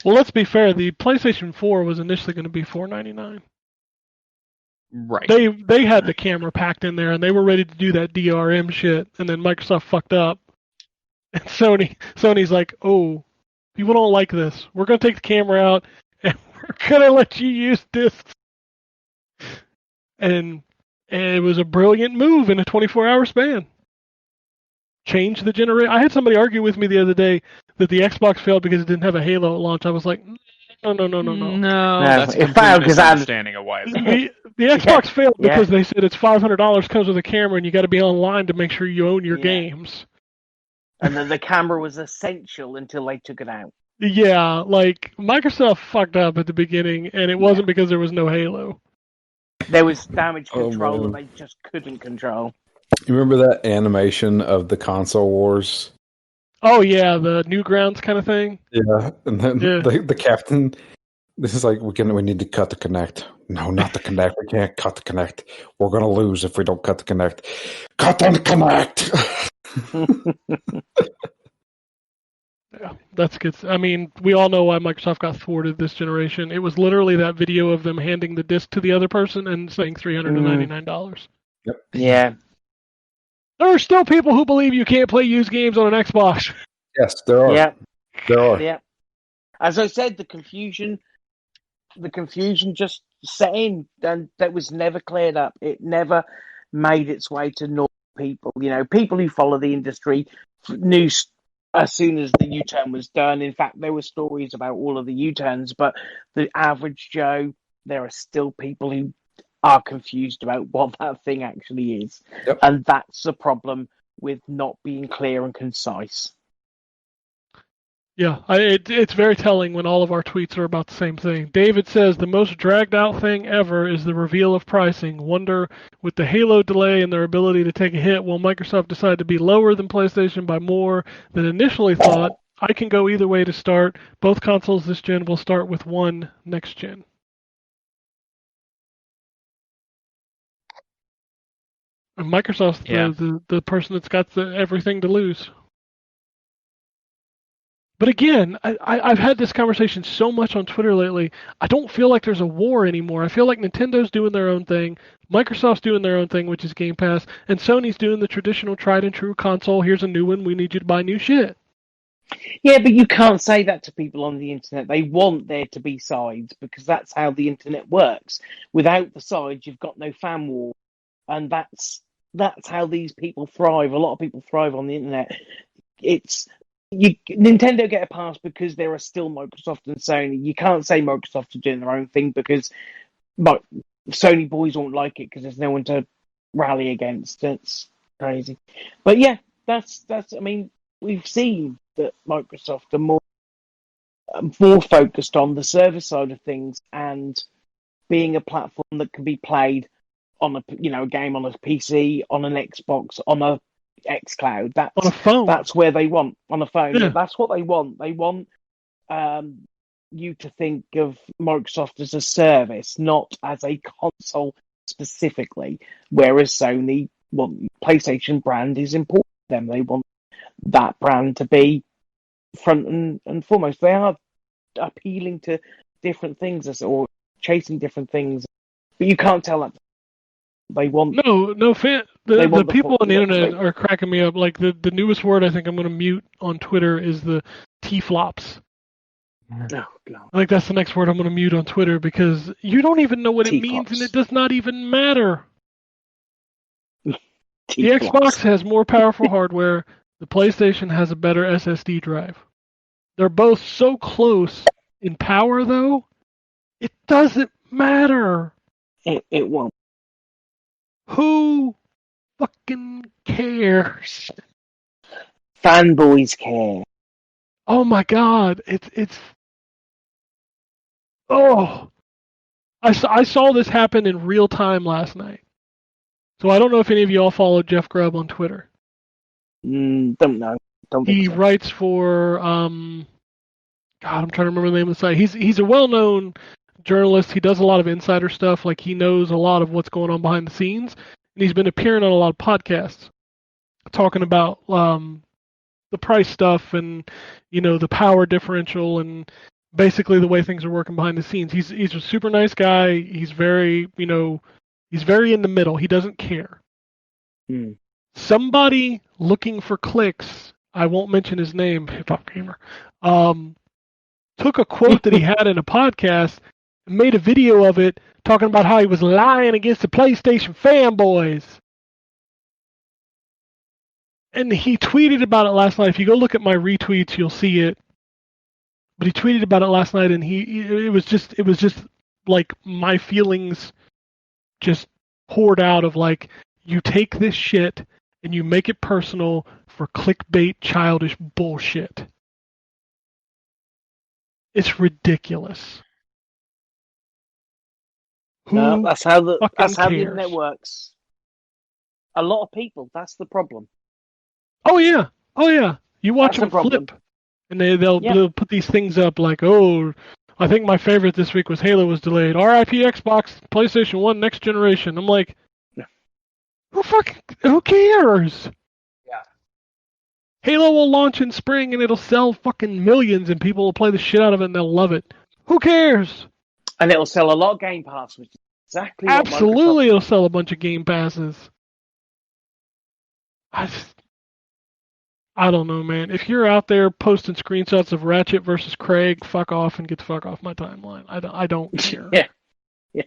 Speaker 3: Well, let's be fair. The PlayStation 4 was initially going to be $499.
Speaker 6: Right.
Speaker 3: They had the camera packed in there, and they were ready to do that DRM shit, and then Microsoft fucked up. And Sony's like, oh, people don't like this. We're going to take the camera out, and we're going to let you use discs. And it was a brilliant move in a 24-hour span. Changed the generation. I had somebody argue with me the other day that the Xbox failed because it didn't have a Halo at launch. I was like, No.
Speaker 6: No,
Speaker 4: No,
Speaker 6: that's a
Speaker 4: it
Speaker 6: complete
Speaker 4: failed 'cause I had-
Speaker 6: misunderstanding of why it's
Speaker 3: The Xbox failed
Speaker 4: yeah.
Speaker 3: because they said it's $500 comes with a camera, and you got to be online to make sure you own your
Speaker 4: Yeah.
Speaker 3: games.
Speaker 4: And then the camera was essential until they took it out.
Speaker 3: Yeah, like Microsoft fucked up at the beginning, and it wasn't because there was no Halo.
Speaker 4: There was damage
Speaker 5: Oh,
Speaker 4: control
Speaker 5: man.
Speaker 4: that they just couldn't control.
Speaker 5: You remember that animation of the console wars?
Speaker 3: Oh yeah, the Newgrounds kind of thing.
Speaker 5: Yeah, and then
Speaker 3: Yeah.
Speaker 5: the captain. This is like we need to cut the connect. No, not the connect. We can't cut the connect. We're gonna lose if we don't cut the connect. Cut the connect.
Speaker 3: Yeah, that's good. I mean, we all know why Microsoft got thwarted this generation. It was literally that video of them handing the disc to the other person and saying $399.
Speaker 4: Yeah.
Speaker 3: There are still people who believe you can't play used games on an Xbox.
Speaker 5: Yes, there are.
Speaker 4: Yeah.
Speaker 5: There are.
Speaker 4: Yeah. As I said, the confusion just set in, and that was never cleared up. It never made its way to normal people. You know, people who follow the industry knew as soon as the U-turn was done. In fact, there were stories about all of the U-turns, but the average Joe, there are still people who are confused about what that thing actually is.
Speaker 5: Yep.
Speaker 4: And that's the problem with not being clear and concise.
Speaker 3: Yeah, it's very telling when all of our tweets are about the same thing. David says the most dragged out thing ever is the reveal of pricing. Wonder, with the Halo delay and their ability to take a hit, will Microsoft decide to be lower than PlayStation by more than initially thought? I can go either way to start. Both consoles this gen will start with one next gen. And Microsoft's the person that's got everything to lose. But again, I've had this conversation so much on Twitter lately. I don't feel like there's a war anymore. I feel like Nintendo's doing their own thing, Microsoft's doing their own thing, which is Game Pass, and Sony's doing the traditional tried and true console. Here's a new one. We need you to buy new shit.
Speaker 4: Yeah, but you can't say that to people on the internet. They want there to be sides because that's how the internet works. Without the sides, you've got no fan war, and that's how these people thrive. A lot of people thrive on the internet. Nintendo get a pass because there are still Microsoft and Sony. You can't say Microsoft are doing their own thing because Sony boys won't like it because there's no one to rally against. It's crazy. But yeah, that's. I mean, we've seen that Microsoft are more focused on the service side of things and being a platform that can be played on a game on a PC, on an Xbox, on a xCloud. That's
Speaker 3: on a phone.
Speaker 4: That's where they want on a phone.
Speaker 3: Yeah.
Speaker 4: That's what they want. They want you to think of Microsoft as a service, not as a console specifically. Whereas Sony, PlayStation brand is important to them. They want that brand to be front and foremost. They are appealing to different things or chasing different things, but you can't tell that. They want
Speaker 3: No fan. The people on the internet
Speaker 4: like,
Speaker 3: are cracking me up. Like the newest word I think I'm going to mute on Twitter is the T-flops.
Speaker 4: oh, God.
Speaker 3: I think that's the next word I'm going to mute on Twitter because you don't even know what it means and it does not even matter. The Xbox has more powerful hardware. The PlayStation has a better SSD drive. They're both so close in power, though, it doesn't matter.
Speaker 4: It won't.
Speaker 3: Who fucking cares?
Speaker 4: Fanboys care.
Speaker 3: Oh my god, it's. Oh, I saw this happen in real time last night. So I don't know if any of y'all follow Jeff Grubb on Twitter.
Speaker 4: Don't know.
Speaker 3: He writes for God, I'm trying to remember the name of the site. He's a well-known journalist. He does a lot of insider stuff. Like he knows a lot of what's going on behind the scenes, and he's been appearing on a lot of podcasts, talking about the price stuff and the power differential and basically the way things are working behind the scenes. He's a super nice guy. He's very he's very in the middle. He doesn't care. Somebody looking for clicks, I won't mention his name, Hip Hop Gamer, took a quote that he had in a podcast and made a video of it talking about how he was lying against the PlayStation fanboys. And he tweeted about it last night. If you go look at my retweets, you'll see it. but he tweeted about it last night, and it was just like my feelings just poured out of like, you take this shit and you make it personal for clickbait, childish bullshit. It's ridiculous.
Speaker 4: No,
Speaker 3: Who
Speaker 4: that's how the
Speaker 3: cares?
Speaker 4: internet works. A lot of people. That's the problem.
Speaker 3: Oh yeah. You watch
Speaker 4: That's the
Speaker 3: them
Speaker 4: problem.
Speaker 3: flip, and they'll put these things up like, oh, I think my favorite this week was Halo was delayed. R.I.P. Xbox, PlayStation 1, next generation. I'm like, who cares?
Speaker 4: Yeah.
Speaker 3: Halo will launch in spring and it'll sell fucking millions and people will play the shit out of it and they'll love it. Who cares?
Speaker 4: And it'll sell a lot of Game Pass, which is exactly what
Speaker 3: Absolutely,
Speaker 4: Microsoft...
Speaker 3: it'll sell a bunch of Game Passes. I don't know, man. If you're out there posting screenshots of Ratchet versus Craig, fuck off and get the fuck off my timeline. I don't care.
Speaker 4: Yeah.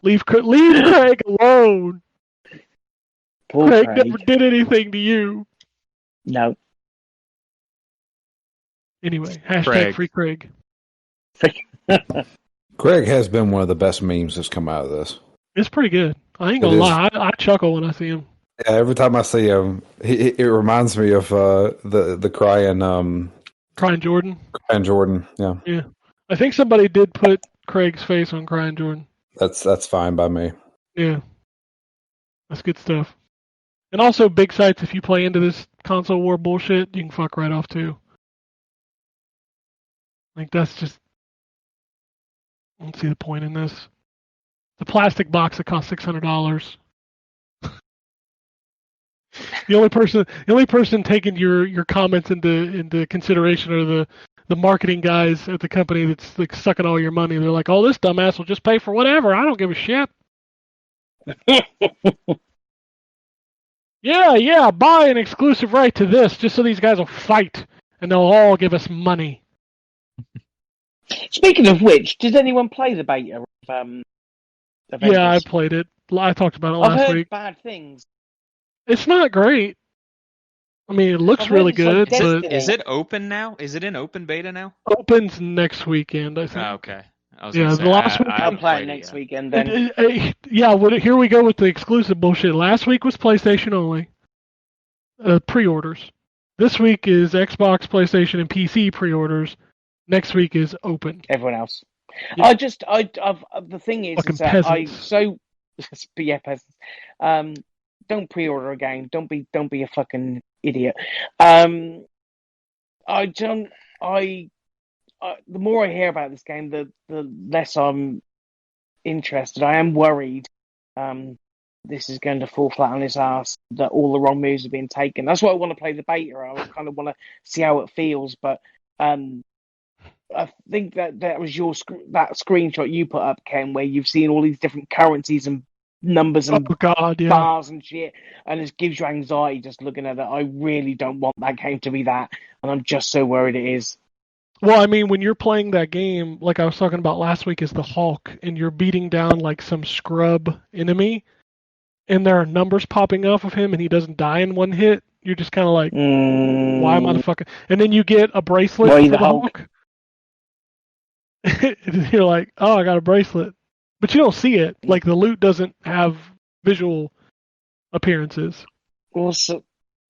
Speaker 3: Leave Craig alone.
Speaker 4: Poor
Speaker 3: Craig
Speaker 4: Craig.
Speaker 3: never did anything to you.
Speaker 4: No.
Speaker 3: Anyway, hashtag
Speaker 6: Craig.
Speaker 3: free Craig.
Speaker 5: Craig has been one of the best memes that's come out of this.
Speaker 3: It's pretty good. I ain't gonna lie. I chuckle when I see him.
Speaker 5: Yeah, every time I see him, it reminds me of the
Speaker 3: Crying Jordan.
Speaker 5: Crying Jordan. Yeah,
Speaker 3: Yeah. I think somebody did put Craig's face on Crying Jordan.
Speaker 5: that's fine by me.
Speaker 3: Yeah. That's good stuff. And also, big sites, if you play into this console war bullshit, you can fuck right off too. Like, that's just... I don't see the point in this. The plastic box that costs $600. The only person taking your comments into consideration are the marketing guys at the company that's like sucking all your money. They're like, oh, this dumbass will just pay for whatever. I don't give a shit. Yeah, buy an exclusive right to this just so these guys will fight and they'll all give us money.
Speaker 4: Speaking of which, did anyone play the beta of Avengers?
Speaker 3: Yeah, I played it. I talked about it
Speaker 4: I've
Speaker 3: last
Speaker 4: heard
Speaker 3: week.
Speaker 4: bad things.
Speaker 3: It's not great. I mean, it looks
Speaker 4: I've heard
Speaker 3: really
Speaker 4: it's like
Speaker 3: good,
Speaker 4: Destiny.
Speaker 3: but
Speaker 6: Is it open now? Is it in open beta now?
Speaker 3: opens next weekend, I think.
Speaker 6: Oh, okay. I was
Speaker 3: Yeah,
Speaker 6: gonna
Speaker 3: the
Speaker 6: say,
Speaker 3: last week-
Speaker 6: I
Speaker 4: I'll
Speaker 6: haven't
Speaker 4: play it
Speaker 6: played
Speaker 4: next
Speaker 6: yet.
Speaker 4: weekend then.
Speaker 3: Yeah, here we go with the exclusive bullshit. Last week was PlayStation only. Pre-orders. This week is Xbox, PlayStation, and PC pre-orders. Next week is open.
Speaker 4: Everyone else.
Speaker 3: Yeah.
Speaker 4: I've the thing is
Speaker 3: Fucking
Speaker 4: that
Speaker 3: peasants.
Speaker 4: yeah, peasants. Don't pre-order a game. Don't be a fucking idiot. The more I hear about this game, the less I'm interested. I am worried. This is going to fall flat on its ass. That all the wrong moves are being taken. That's why I want to play the beta. I kind of want to see how it feels. But I think that was that screenshot you put up, Ken, where you've seen all these different currencies and numbers and
Speaker 3: Oh God, yeah.
Speaker 4: bars and shit, and it gives you anxiety just looking at it. I really don't want that game to be that, and I'm just so worried it is.
Speaker 3: Well, I mean, when you're playing that game, like I was talking about last week, is the Hulk, and you're beating down like some scrub enemy, and there are numbers popping off of him, and he doesn't die in one hit. You're just kind of like, why am I the fucking? And then you get a bracelet
Speaker 4: Why
Speaker 3: for
Speaker 4: the
Speaker 3: the Hulk. And you're like, oh, I got a bracelet, but you don't see it. Like the loot doesn't have visual appearances.
Speaker 4: Also,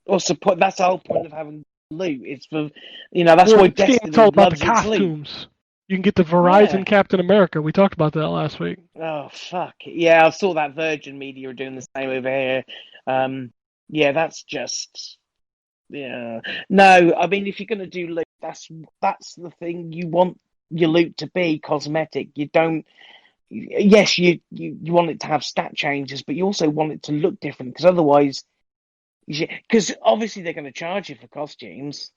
Speaker 4: that's the whole point of having loot. It's for that's
Speaker 3: Well,
Speaker 4: why
Speaker 3: it's
Speaker 4: Destiny
Speaker 3: all about
Speaker 4: loves
Speaker 3: the
Speaker 4: its loot.
Speaker 3: costumes. You can get the Verizon
Speaker 4: Yeah.
Speaker 3: Captain America. We talked about that last week.
Speaker 4: Oh fuck yeah! I saw that Virgin Media are doing the same over here. Yeah, that's just No, I mean if you're gonna do loot, that's the thing. You want your loot to be cosmetic. You don't. Yes, you want it to have stat changes, but you also want it to look different because otherwise, because obviously they're going to charge you for costumes.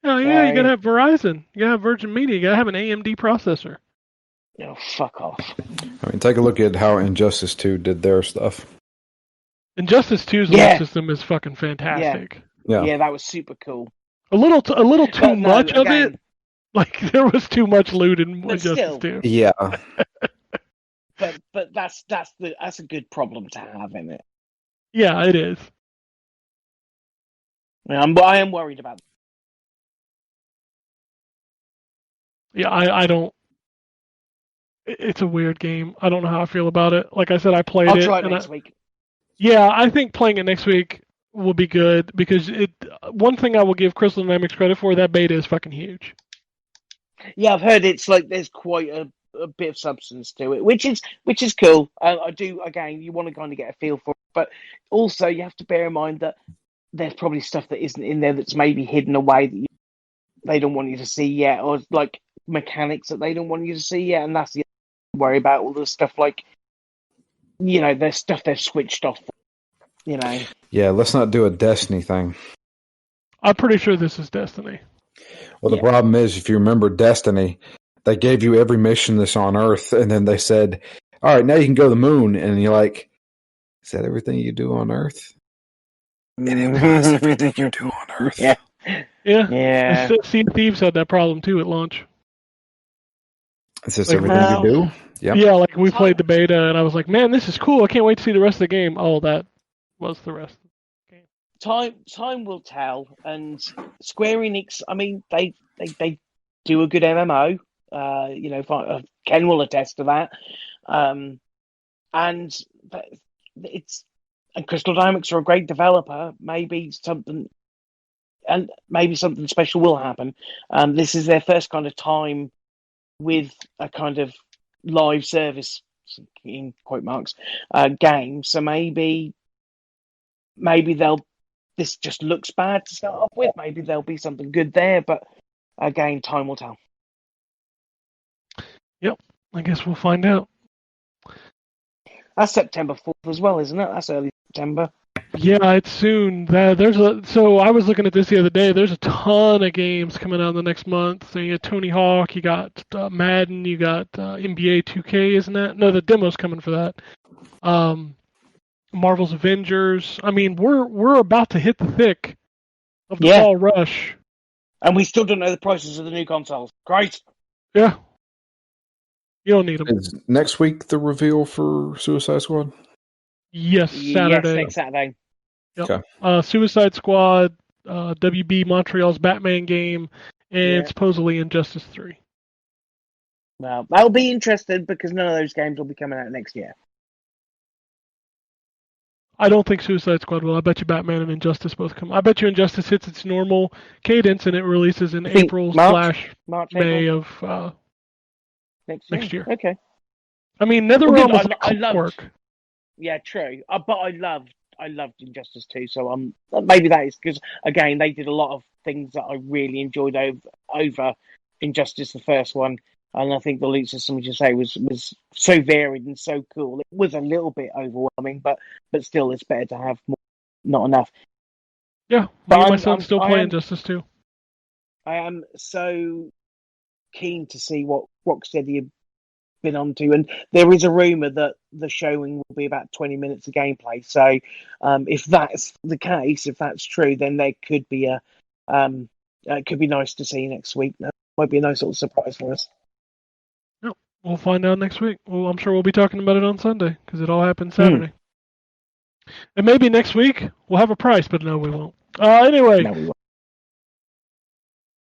Speaker 3: Oh yeah, you gotta have Verizon. You gotta have Virgin Media. You gotta have an AMD processor.
Speaker 4: Oh, fuck off.
Speaker 5: I mean, take a look at how Injustice 2 did their stuff.
Speaker 3: Injustice 2's
Speaker 4: Yeah.
Speaker 3: loot system is fucking fantastic.
Speaker 5: Yeah.
Speaker 4: That was super cool.
Speaker 3: A little too
Speaker 4: But no,
Speaker 3: much of
Speaker 4: again,
Speaker 3: it. Like there was too much loot in
Speaker 4: But
Speaker 3: Injustice
Speaker 4: still.
Speaker 3: 2.
Speaker 5: Yeah.
Speaker 4: But that's a good problem to have, isn't it?
Speaker 3: Yeah, it is.
Speaker 4: I am worried about
Speaker 3: Yeah, I don't. It's a weird game. I don't know how I feel about it. Like I said, I played
Speaker 4: I'll
Speaker 3: it,
Speaker 4: try it
Speaker 3: and
Speaker 4: next week.
Speaker 3: yeah, I think playing it next week will be good because it. One thing I will give Crystal Dynamics credit for, that beta is fucking huge.
Speaker 4: Yeah, I've heard it's like there's quite a bit of substance to it, which is cool. I do, again, you want to kind of get a feel for it, but also you have to bear in mind that there's probably stuff that isn't in there that's maybe hidden away that they don't want you to see yet, or like mechanics that they don't want you to see yet, and that's the worry about all the stuff like, there's stuff they've switched off.
Speaker 5: Yeah, let's not do a Destiny thing.
Speaker 3: I'm pretty sure this is Destiny.
Speaker 5: Well, the
Speaker 4: Yeah.
Speaker 5: problem is, if you remember Destiny, they gave you every mission that's on Earth, and then they said, all right, now you can go to the moon. And you're like, is that everything you do on Earth? And it was everything you do on Earth.
Speaker 4: Yeah.
Speaker 3: Yeah. Sea of Thieves had that problem too at launch.
Speaker 5: Is this
Speaker 3: Like,
Speaker 5: everything you do? Yep.
Speaker 3: Yeah, like we played the beta, and I was like, man, this is cool. I can't wait to see the rest of the game. Oh, that was the rest.
Speaker 4: Time will tell, and Square Enix, I mean, they do a good MMO. Ken will attest to that. And Crystal Dynamics are a great developer. Maybe something special will happen. This is their first kind of time with a kind of live service, in quote marks, game. So maybe this just looks bad to start off with. Maybe there'll be something good there, but again, time will tell.
Speaker 3: Yep, I guess we'll find out.
Speaker 4: That's September 4th as well, isn't it? That's early September.
Speaker 3: Yeah, it's soon. So I was looking at this the other day. There's a ton of games coming out in the next month. So you got Tony Hawk, you got Madden, you got NBA 2K, isn't that? No, the demo's coming for that. Marvel's Avengers. I mean, we're about to hit the thick of the fall rush.
Speaker 4: And we still don't know the prices of the new consoles. Great.
Speaker 3: Yeah. You don't need them.
Speaker 5: Is next week the reveal for Suicide Squad?
Speaker 3: Yes, Saturday.
Speaker 4: Yes, next Saturday.
Speaker 3: Yep.
Speaker 5: Okay.
Speaker 3: Suicide Squad, WB Montreal's Batman game, and supposedly Injustice 3.
Speaker 4: Well, I'll be interested because none of those games will be coming out next year.
Speaker 3: I don't think Suicide Squad will. I bet you Batman and Injustice both come. I bet you Injustice hits its normal cadence and it releases in April/May of next year.
Speaker 4: Okay.
Speaker 3: I mean, NetherRealm was like work.
Speaker 4: Yeah, true. But I loved Injustice 2, so maybe that is because, again, they did a lot of things that I really enjoyed over Injustice, the first one. And I think the loot system, as you say, was so varied and so cool. It was a little bit overwhelming, but still, it's better to have more, not enough.
Speaker 3: Yeah, my son's still playing Injustice 2.
Speaker 4: I am so keen to see what Rocksteady have been onto, and there is a rumor that the showing will be about 20 minutes of gameplay. So, if that's the case, if that's true, then there could be it could be nice to see next week. That might be a nice little surprise for us.
Speaker 3: We'll find out next week. Well, I'm sure we'll be talking about it on Sunday because it all happens Saturday. And maybe next week we'll have a price, but no, we won't. Anyway,
Speaker 4: No, we won't.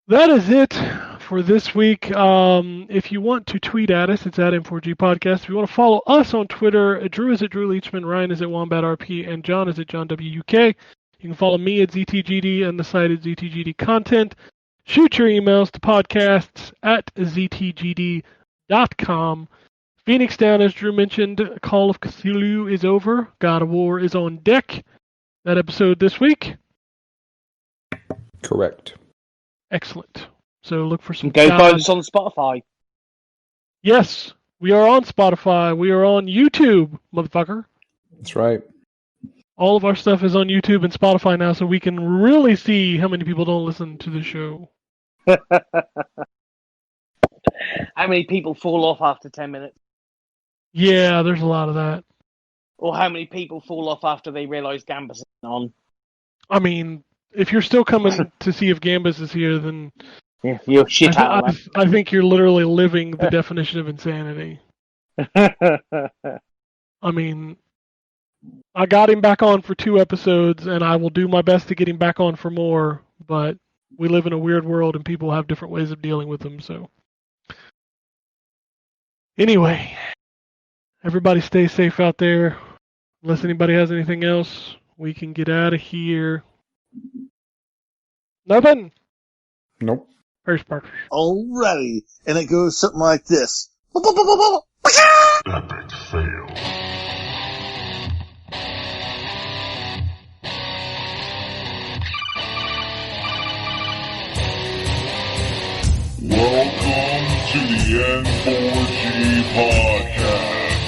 Speaker 3: That is it for this week. If you want to tweet at us, it's at N4G Podcast. If you want to follow us on Twitter, Drew is at Drew Leachman, Ryan is at WombatRP, and John is at John WUK. You can follow me at ZTGD and the site is ZTGD Content. Shoot your emails to podcasts at ZTGD.com. Phoenix Down, as Drew mentioned, Call of Cthulhu is over. God of War is on deck. That episode this week.
Speaker 5: Correct.
Speaker 3: Excellent. So look for some.
Speaker 4: Go find us on Spotify.
Speaker 3: Yes, we are on Spotify. We are on YouTube, motherfucker.
Speaker 5: That's right.
Speaker 3: All of our stuff is on YouTube and Spotify now, so we can really see how many people don't listen to the show.
Speaker 4: How many people fall off after 10 minutes?
Speaker 3: Yeah, there's a lot of that.
Speaker 4: Or how many people fall off after they realise Gambus isn't on?
Speaker 3: I mean, if you're still coming to see if Gambus is here, then
Speaker 4: yeah, you're shit out of
Speaker 3: I think you're literally living the definition of insanity. I mean, I got him back on for 2 episodes, and I will do my best to get him back on for more, but we live in a weird world, and people have different ways of dealing with them, so. Anyway, everybody stay safe out there. Unless anybody has anything else, we can get out of here. Nothing?
Speaker 5: Nope.
Speaker 3: First part.
Speaker 7: Alrighty. And it goes something like this.
Speaker 8: Epic fail. Welcome to the N4G podcast.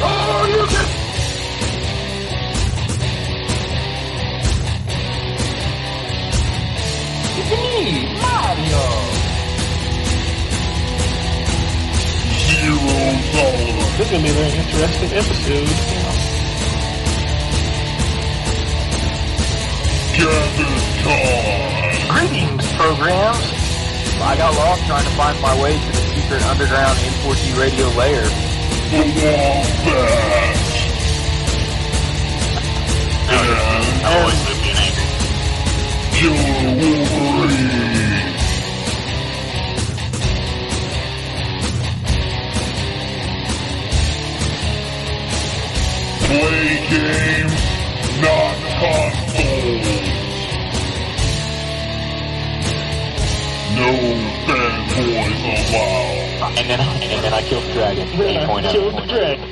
Speaker 8: Oh, you can... It's me, Mario. $0.
Speaker 3: This is going to be a very interesting episode.
Speaker 8: Gather time.
Speaker 9: Greetings, programs. I got lost trying to find my way to the secret underground N4G Radio lair.
Speaker 8: The Wombat. And
Speaker 1: I've always lived in anger.
Speaker 8: Killer Wolverine. Play games, not consoles. No fanboys allowed.
Speaker 9: And then I killed the dragon. 8.0.
Speaker 3: Killed the dragon.